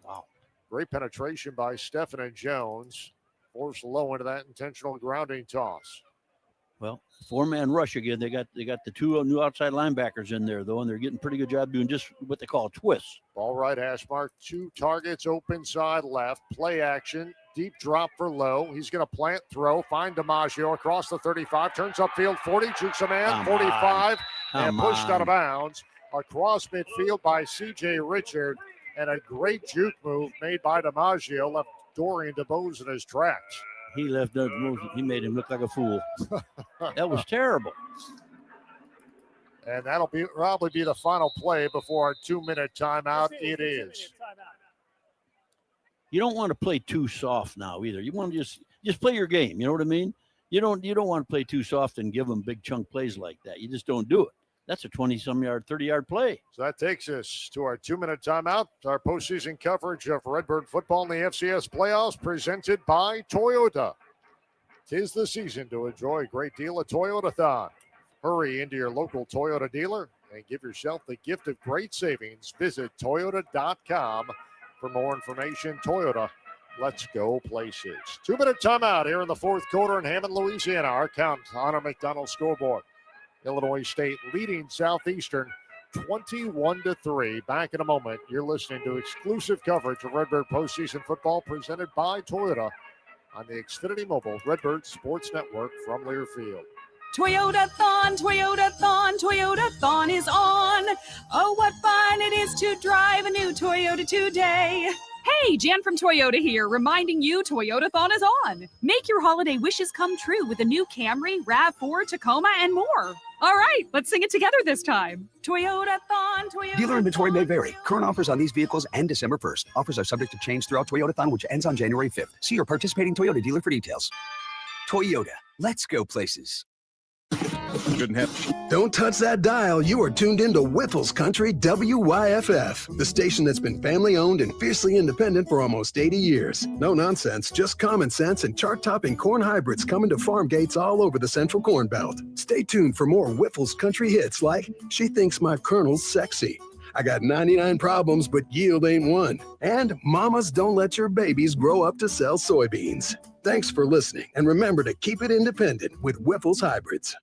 Wow. Great penetration by Steffen and Jones. Forced Lowe into that intentional grounding toss. Well, 4-man rush again. They got the 2 new outside linebackers in there, though, and they're getting pretty good job doing just what they call twists. Ball right hash mark. 2 targets open side left. Play action. Deep drop for Lowe. He's going to plant, throw, find DiMaggio across the 35. Turns upfield, 40, jukes a man, 45, and pushed out of bounds. Across midfield by C.J. Richard, and a great juke move made by DiMaggio left Dorian DeBose in his tracks. He left that move. He made him look like a fool. That was terrible. And that'll probably be the final play before our 2-minute timeout. It is. You don't want to play too soft now either. You want to just play your game. You know what I mean? You don't want to play too soft and give them big chunk plays like that. You just don't do it. That's a 20-some-yard, 30-yard play. So that takes us to our 2-minute timeout. Our postseason coverage of Redbird football in the FCS playoffs presented by Toyota. 'Tis the season to enjoy a great deal of Toyota-thon. Hurry into your local Toyota dealer and give yourself the gift of great savings. Visit Toyota.com for more information. Toyota, let's go places. 2-minute timeout here in the 4th quarter in Hammond, Louisiana. Our count on our McDonald's scoreboard. Illinois State leading Southeastern 21-3. Back in a moment. You're listening to exclusive coverage of Redbird postseason football presented by Toyota on the Xfinity Mobile Redbird Sports Network from Learfield. Toyota-thon, Toyota-thon, Toyota-thon is on. Oh, what fun it is to drive a new Toyota today. Hey, Jan from Toyota here, reminding you Toyota-thon is on. Make your holiday wishes come true with a new Camry, RAV4, Tacoma, and more. All right, let's sing it together this time. Toyota-thon, Toyota. Dealer inventory may vary. Current offers on these vehicles end December 1st. Offers are subject to change throughout Toyota-thon, which ends on January 5th. See your participating Toyota dealer for details. Toyota, let's go places. Couldn't have. Don't touch that dial. You are tuned into Whipple's Country WYFF, the station that's been family owned and fiercely independent for almost 80 years. No nonsense, just common sense and chart-topping corn hybrids coming to farm gates all over the Central Corn Belt. Stay tuned for more Whipple's Country hits like She Thinks My Colonel's Sexy, I Got 99 Problems But Yield Ain't One, and Mamas Don't Let Your Babies Grow Up to Sell Soybeans. Thanks for listening, and remember to keep it independent with Whipple's Hybrids.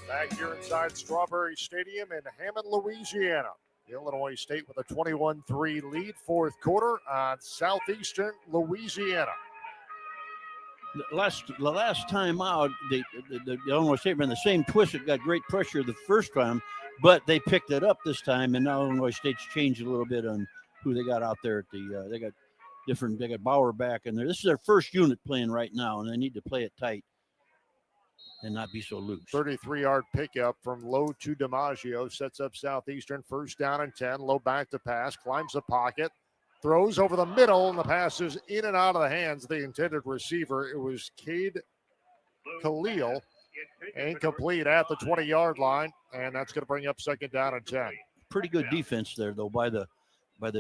Back here inside Strawberry Stadium in Hammond, Louisiana. Illinois State with a 21-3 lead, 4th quarter on Southeastern Louisiana. The last time out, the Illinois State ran the same twist. It got great pressure the first time, but they picked it up this time, and now Illinois State's changed a little bit on who they got out there. They got different. They got Bauer back in there. This is their first unit playing right now, and they need to play it tight and not be so loose. 33-yard pickup from Lowe to DiMaggio sets up Southeastern, 1st down and 10. Lowe back to pass, climbs the pocket, throws over the middle, and the pass is in and out of the hands of the intended receiver. It was Cade Khalil, incomplete at the 20-yard line, and that's going to bring up 2nd down and 10. Pretty good defense there, though, by the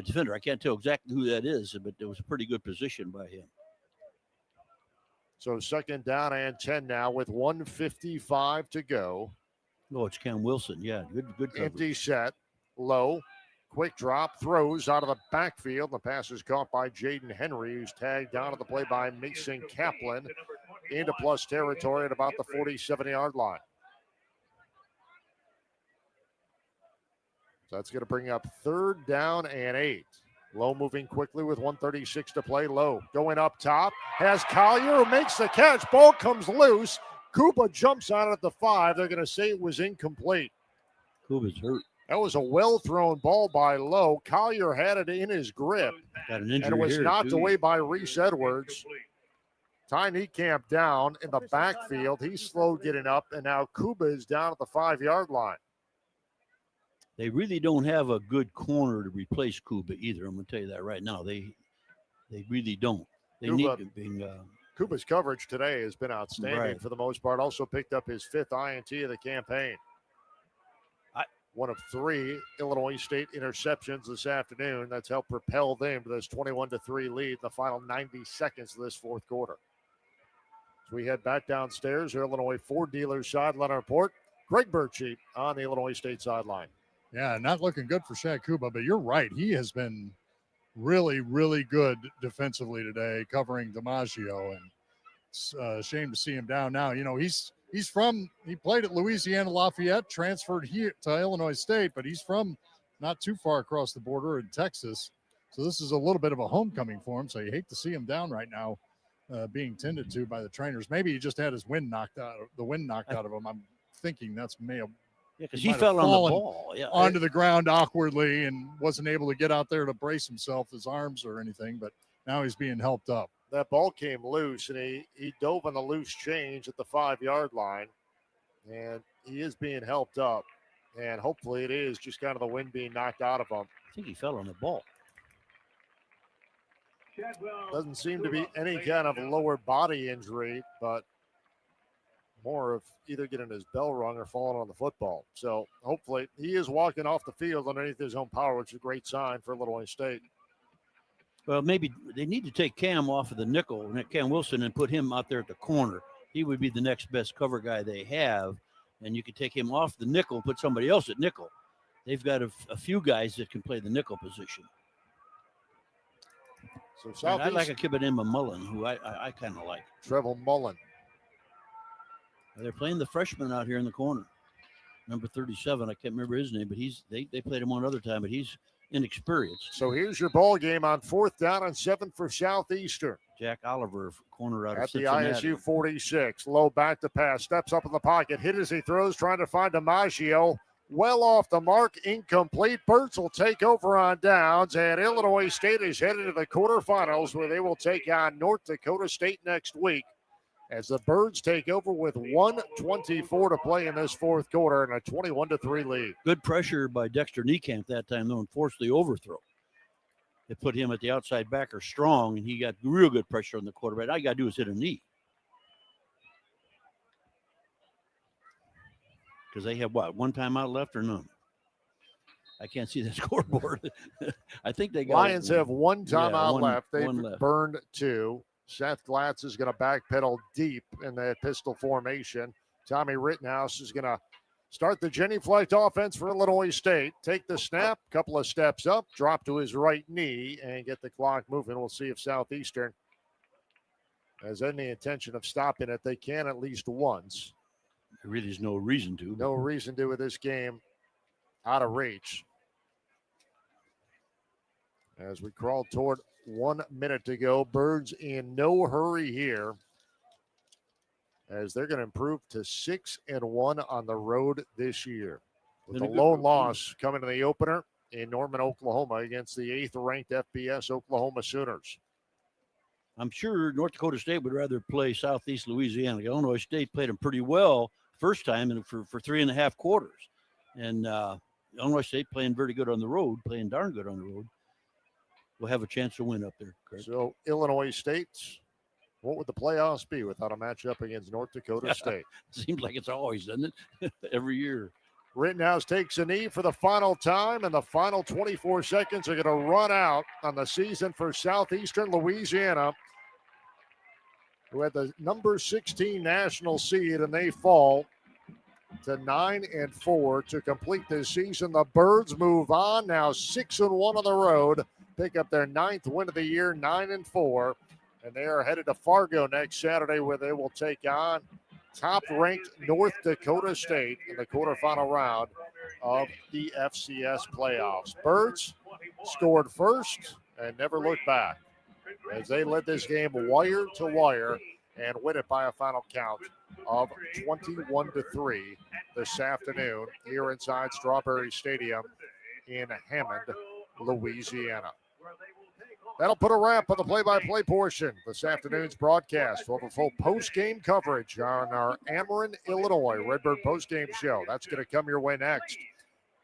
defender. I can't tell exactly who that is, but it was a pretty good position by him. So 2nd down and 10 now with 1:55 to go. Oh, it's Cam Wilson. Yeah, good coverage. Empty set. Low. Quick drop. Throws out of the backfield. The pass is caught by Jaden Henry, who's tagged out of the play by Mason Kaplan into plus territory at about the 47-yard line. So that's going to bring up 3rd down and 8. Lowe moving quickly with 1:36 to play. Lowe going up top. Has Collier, who makes the catch. Ball comes loose. Kuba jumps on it at the 5. They're going to say it was incomplete. Kuba's hurt. That was a well-thrown ball by Lowe. Collier had it in his grip. Got an injury and it was here, knocked too. away by Reese Edwards. Ty Niekamp down in the backfield. He's slow getting up, and now Kuba is down at the 5-yard line. They really don't have a good corner to replace Kuba either. I'm going to tell you that right now. They really don't. They Kuba, need to be. Kuba's coverage today has been outstanding Right. for the most part. Also picked up his 5th INT of the campaign. One of 3 Illinois State interceptions this afternoon. That's helped propel them to this 21-3 lead in the final 90 seconds of this 4th quarter. As we head back downstairs, our Illinois Ford dealer sideline report. Greg Birchie on the Illinois State sideline. Yeah, not looking good for Shaq Kuba, but you're right. He has been really, really good defensively today, covering DiMaggio, and it's a shame to see him down now. You know, he played at Louisiana Lafayette, transferred here to Illinois State, but he's from not too far across the border in Texas. So this is a little bit of a homecoming for him. So you hate to see him down right now, being tended to by the trainers. Maybe he just had his wind knocked out of him. I'm thinking that's may have. Yeah, because he fell on the ball. Yeah. Onto the ground awkwardly and wasn't able to get out there to brace himself, his arms or anything, but now he's being helped up. That ball came loose, and he dove on the loose change at the 5-yard line, and he is being helped up, and hopefully it is just kind of the wind being knocked out of him. I think he fell on the ball. Doesn't seem to be any kind of lower body injury, but more of either getting his bell rung or falling on the football. So hopefully he is walking off the field underneath his own power, which is a great sign for Illinois State. Well, maybe they need to take Cam off of the nickel, Cam Wilson, and put him out there at the corner. He would be the next best cover guy they have, and you could take him off the nickel and put somebody else at nickel. They've got a few guys that can play the nickel position. So I like a kid named Mullen, who I kind of like. Trevor Mullen. They're playing the freshman out here in the corner, number 37. I can't remember his name, but they played him one other time, but he's inexperienced. So here's your ball game on 4th down and 7 for Southeastern. Jack Oliver, corner out of at the Cincinnati. ISU 46. Low back to pass, steps up in the pocket, hit as he throws, trying to find DiMaggio. Well off the mark, incomplete. Birds will take over on downs, and Illinois State is headed to the quarterfinals where they will take on North Dakota State next week as the Birds take over with 1:24 to play in this 4th quarter and a 21-3 lead. Good pressure by Dexter Niekamp that time, though, and forced the overthrow. They put him at the outside backer strong, and he got real good pressure on the quarterback. All you got to do is hit a knee. Because they have, one timeout left or none? I can't see the scoreboard. I think they got Lions have one timeout left. They've one left. burned 2. Seth Glatz is going to backpedal deep in the pistol formation. Tommy Rittenhouse is going to start the genuflect offense for Illinois State. Take the snap, couple of steps up, drop to his right knee, and get the clock moving. We'll see if Southeastern has any intention of stopping it. They can at least once. There really is no reason to. No reason to with this game out of reach. As we crawl toward 1 minute to go, Birds in no hurry here as they're going to improve to 6-1 on the road this year. With a lone loss coming to the opener in Norman, Oklahoma against the 8th-ranked FBS Oklahoma Sooners. I'm sure North Dakota State would rather play Southeast Louisiana. Illinois State played them pretty well first time and for 3.5 quarters. And Illinois State playing very good on the road, playing darn good on the road. We'll have a chance to win up there, Craig. So Illinois State, what would the playoffs be without a matchup against North Dakota State? Seems like it's always, doesn't it? Every year. Rittenhouse takes a knee for the final time, and the final 24 seconds are going to run out on the season for Southeastern Louisiana, who had the number 16 national seed, and they fall to 9-4 to complete this season. The Birds move on, now 6-1 on the road, pick up their 9th win of the year, 9-4, and they are headed to Fargo next Saturday, where they will take on top-ranked North Dakota State in the quarterfinal round of the FCS playoffs. Birds, scored first and never looked back as they led this game wire to wire and win it by a final count of 21-3 this afternoon here inside Strawberry Stadium in Hammond, Louisiana. That'll put a wrap on the play-by-play portion this afternoon's broadcast. We'll have a full post-game coverage on our Ameren, Illinois Redbird post-game show. That's going to come your way next.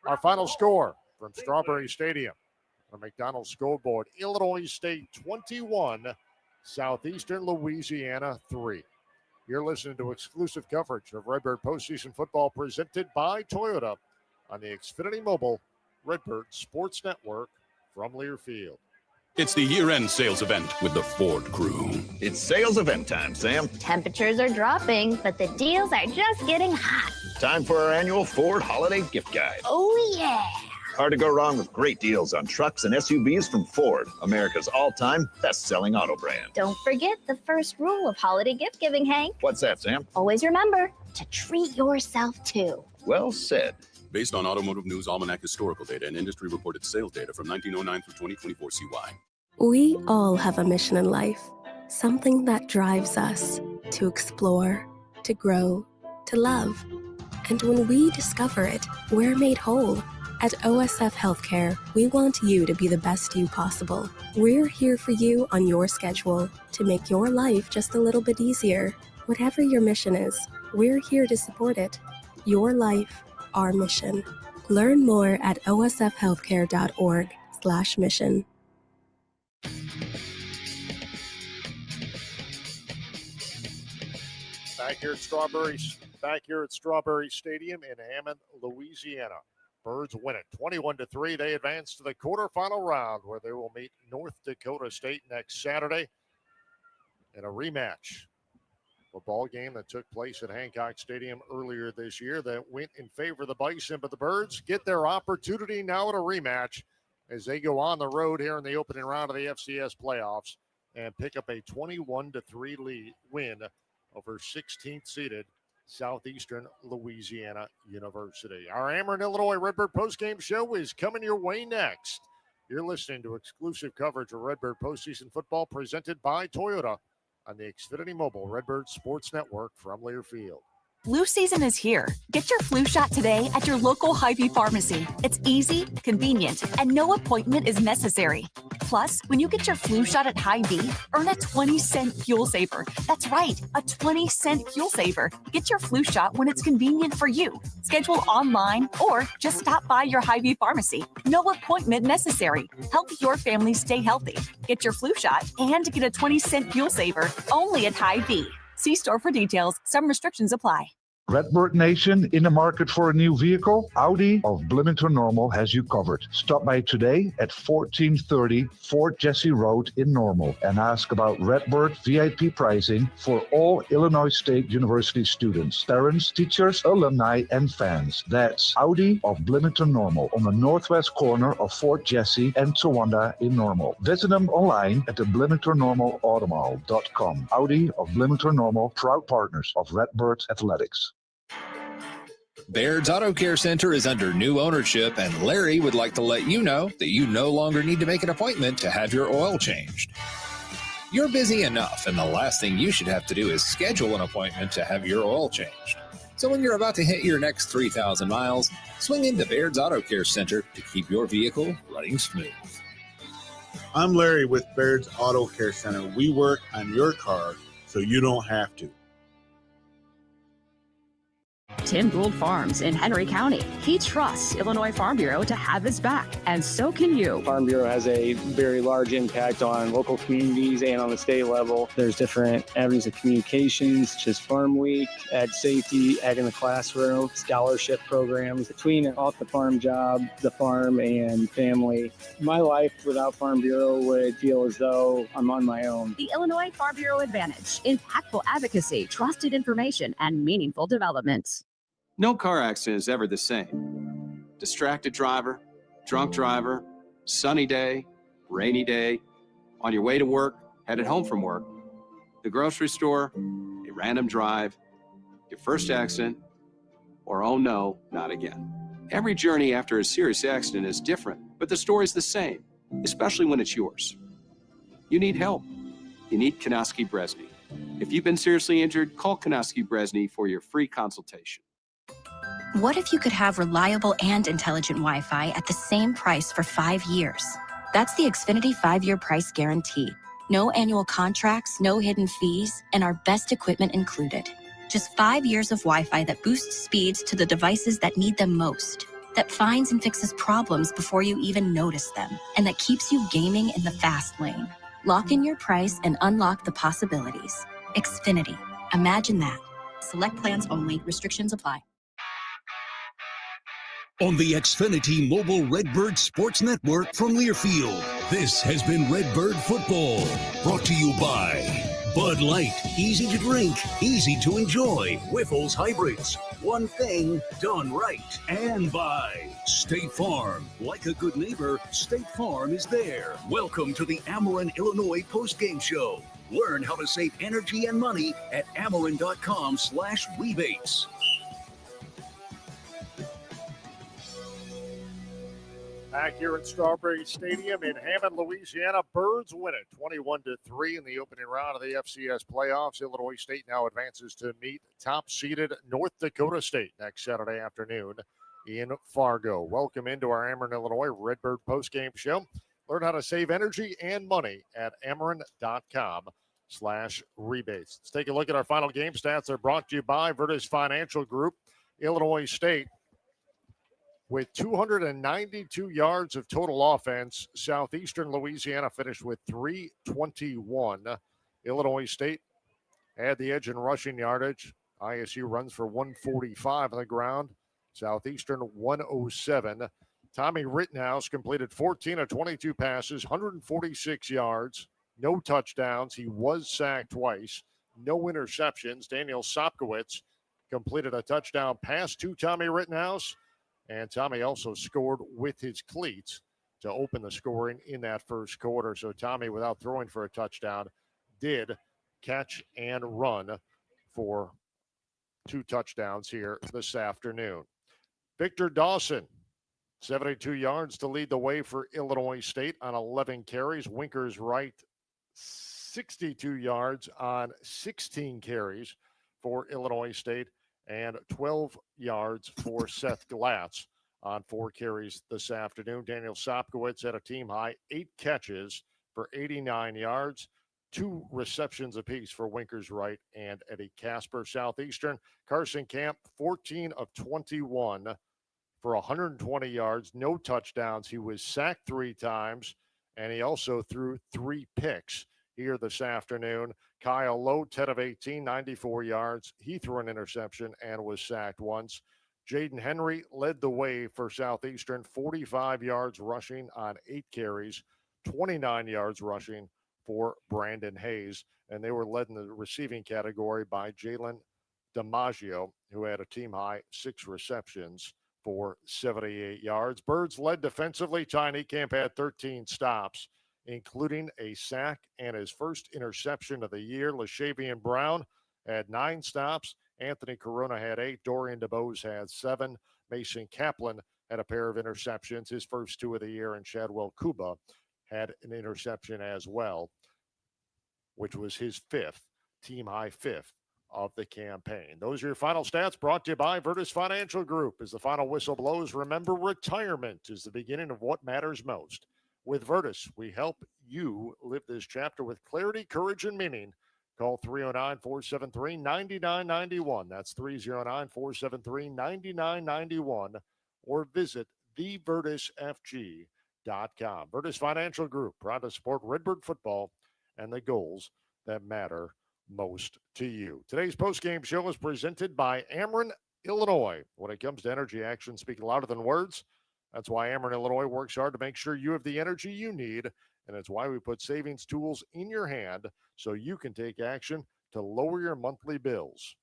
Our final score from Strawberry Stadium on McDonald's scoreboard: Illinois State 21, Southeastern Louisiana 3. You're listening to exclusive coverage of Redbird postseason football presented by Toyota on the Xfinity Mobile Redbird Sports Network from Learfield. It's the year-end sales event with the Ford crew. It's sales event time, Sam. Temperatures are dropping, but the deals are just getting hot. Time for our annual Ford Holiday Gift Guide. Oh, yeah. Hard to go wrong with great deals on trucks and SUVs from Ford, America's all-time best-selling auto brand. Don't forget the first rule of holiday gift giving, Hank. What's that, Sam? Always remember to treat yourself, too. Well said. Based on Automotive News Almanac historical data and industry-reported sales data from 1909 through 2024 CY. We all have a mission in life, something that drives us to explore, to grow, to love. And when we discover it, we're made whole. At OSF Healthcare, we want you to be the best you possible. We're here for you on your schedule to make your life just a little bit easier. Whatever your mission is, we're here to support it. Your life, our mission. Learn more at osfhealthcare.org/mission. Back here at Strawberry Stadium in Hammond, Louisiana. Birds win it 21-3. They advance to the quarterfinal round where they will meet North Dakota State next Saturday in a rematch. A ball game that took place at Hancock Stadium earlier this year that went in favor of the Bison, but the Birds get their opportunity now at a rematch as they go on the road here in the opening round of the FCS playoffs and pick up a 21-3 win over 16th seeded Southeastern Louisiana University. Our Ameren, Illinois Redbird postgame show is coming your way next. You're listening to exclusive coverage of Redbird postseason football presented by Toyota on the Xfinity Mobile Redbird Sports Network from Learfield. Flu season is here. Get your flu shot today at your local Hy-Vee pharmacy. It's easy, convenient, and no appointment is necessary. Plus, when you get your flu shot at Hy-Vee, earn a 20-cent fuel saver. That's right, a 20-cent fuel saver. Get your flu shot when it's convenient for you. Schedule online or just stop by your Hy-Vee pharmacy. No appointment necessary. Help your family stay healthy. Get your flu shot and get a 20-cent fuel saver only at Hy-Vee. See store for details. Some restrictions apply. Redbird Nation, in the market for a new vehicle? Audi of Bloomington Normal has you covered. Stop by today at 1430 Fort Jesse Road in Normal and ask about Redbird VIP pricing for all Illinois State University students, parents, teachers, alumni, and fans. That's Audi of Bloomington Normal on the northwest corner of Fort Jesse and Towanda in Normal. Visit them online at the BloomingtonNormalAutomall.com. Audi of Bloomington Normal, proud partners of Redbird Athletics. Baird's Auto Care Center is under new ownership, and Larry would like to let you know that you no longer need to make an appointment to have your oil changed. You're busy enough, and the last thing you should have to do is schedule an appointment to have your oil changed. So when you're about to hit your next 3,000 miles, swing into Baird's Auto Care Center to keep your vehicle running smooth. I'm Larry with Baird's Auto Care Center. We work on your car so you don't have to. Tim Gould Farms in Henry County. He trusts Illinois Farm Bureau to have his back, and so can you. Farm Bureau has a very large impact on local communities and on the state level. There's different avenues of communications, such as Farm Week, Ag Safety, Ag in the Classroom, scholarship programs. Between off the farm job, the farm, and family, my life without Farm Bureau would feel as though I'm on my own. The Illinois Farm Bureau Advantage. Impactful advocacy, trusted information, and meaningful development. No car accident is ever the same. Distracted driver, drunk driver, sunny day, rainy day, on your way to work, headed home from work, the grocery store, a random drive, your first accident, or oh no, not again. Every journey after a serious accident is different, but the story's the same. especially when it's yours. You need help. You need Kanowski Bresney. If you've been seriously injured, call Kanowski Bresney for your free consultation. What if you could have reliable and intelligent Wi-Fi at the same price for 5 years? That's the Xfinity 5-year price guarantee. No annual contracts, no hidden fees, and our best equipment included. Just 5 years of Wi-Fi that boosts speeds to the devices that need them most, that finds and fixes problems before you even notice them, and that keeps you gaming in the fast lane. Lock in your price and unlock the possibilities. Xfinity. Imagine that. Select plans only. Restrictions apply. On the Xfinity Mobile Redbird Sports Network from Learfield, this has been Redbird Football, brought to you by Bud Light, easy to drink, easy to enjoy, Whiffles Hybrids, one thing done right, and by State Farm. Like a good neighbor, State Farm is there. Welcome to the Ameren, Illinois postgame show. Learn how to save energy and money at ameren.com/rebates. Back here at Strawberry Stadium in Hammond, Louisiana, Birds win it 21-3 in the opening round of the FCS playoffs. Illinois State now advances to meet top-seeded North Dakota State next Saturday afternoon in Fargo. Welcome into our Ameren, Illinois Redbird postgame show. Learn how to save energy and money at ameren.com/rebates. Let's take a look at our final game stats. They're brought to you by Virtus Financial Group. Illinois State with 292 yards of total offense. Southeastern Louisiana finished with 321. Illinois State had the edge in rushing yardage. ISU runs for 145 on the ground. Southeastern 107. Tommy Rittenhouse completed 14 of 22 passes, 146 yards, no touchdowns. He was sacked twice, no interceptions. Daniel Sopkowitz completed a touchdown pass to Tommy Rittenhouse. And Tommy also scored with his cleats to open the scoring in that first quarter. So Tommy, without throwing for a touchdown, did catch and run for 2 touchdowns here this afternoon. Victor Dawson, 72 yards to lead the way for Illinois State on 11 carries. Winkers Wright, 62 yards on 16 carries for Illinois State, and 12 yards for Seth Glatz on 4 carries this afternoon. Daniel Sopkowitz had a team-high 8 catches for 89 yards, 2 receptions apiece for Winkers Wright and Eddie Casper. Southeastern, Carson Camp, 14 of 21 for 120 yards, no touchdowns. He was sacked 3 times, and he also threw 3 picks here this afternoon. Kyle Lowe, 10 of 18, 94 yards. He threw an interception and was sacked once. Jaden Henry led the way for Southeastern, 45 yards rushing on 8 carries, 29 yards rushing for Brandon Hayes. And they were led in the receiving category by Jalen DiMaggio, who had a team-high 6 receptions for 78 yards. Birds led defensively. Ty Niekamp had 13 stops, including a sack and his first interception of the year. LaShavian Brown had 9 stops. Anthony Corona had 8. Dorian DeBose had 7. Mason Kaplan had a pair of interceptions, his first 2 of the year. And Chadwell Kuba had an interception as well, which was his 5th, team-high 5th of the campaign. Those are your final stats, brought to you by Virtus Financial Group. As the final whistle blows, remember, retirement is the beginning of what matters most. With Virtus, we help you live this chapter with clarity, courage, and meaning. Call 309-473-9991. That's 309-473-9991. Or visit thevirtusfg.com. Virtus Financial Group, proud to support Redbird football and the goals that matter most to you. Today's postgame show is presented by Ameren, Illinois. When it comes to energy, actions speak louder than words. That's why Ameren, Illinois works hard to make sure you have the energy you need, and it's why we put savings tools in your hand so you can take action to lower your monthly bills.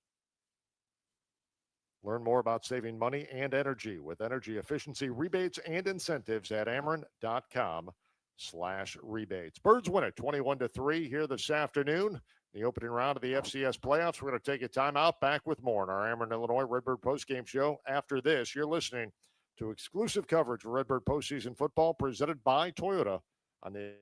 Learn more about saving money and energy with energy efficiency rebates and incentives at ameren.com/rebates. Birds win it 21-3 here this afternoon. The opening round of the FCS playoffs. We're going to take a timeout. Back with more in our Ameren, Illinois Redbird postgame show. After this, you're listening to exclusive coverage of Redbird postseason football presented by Toyota on the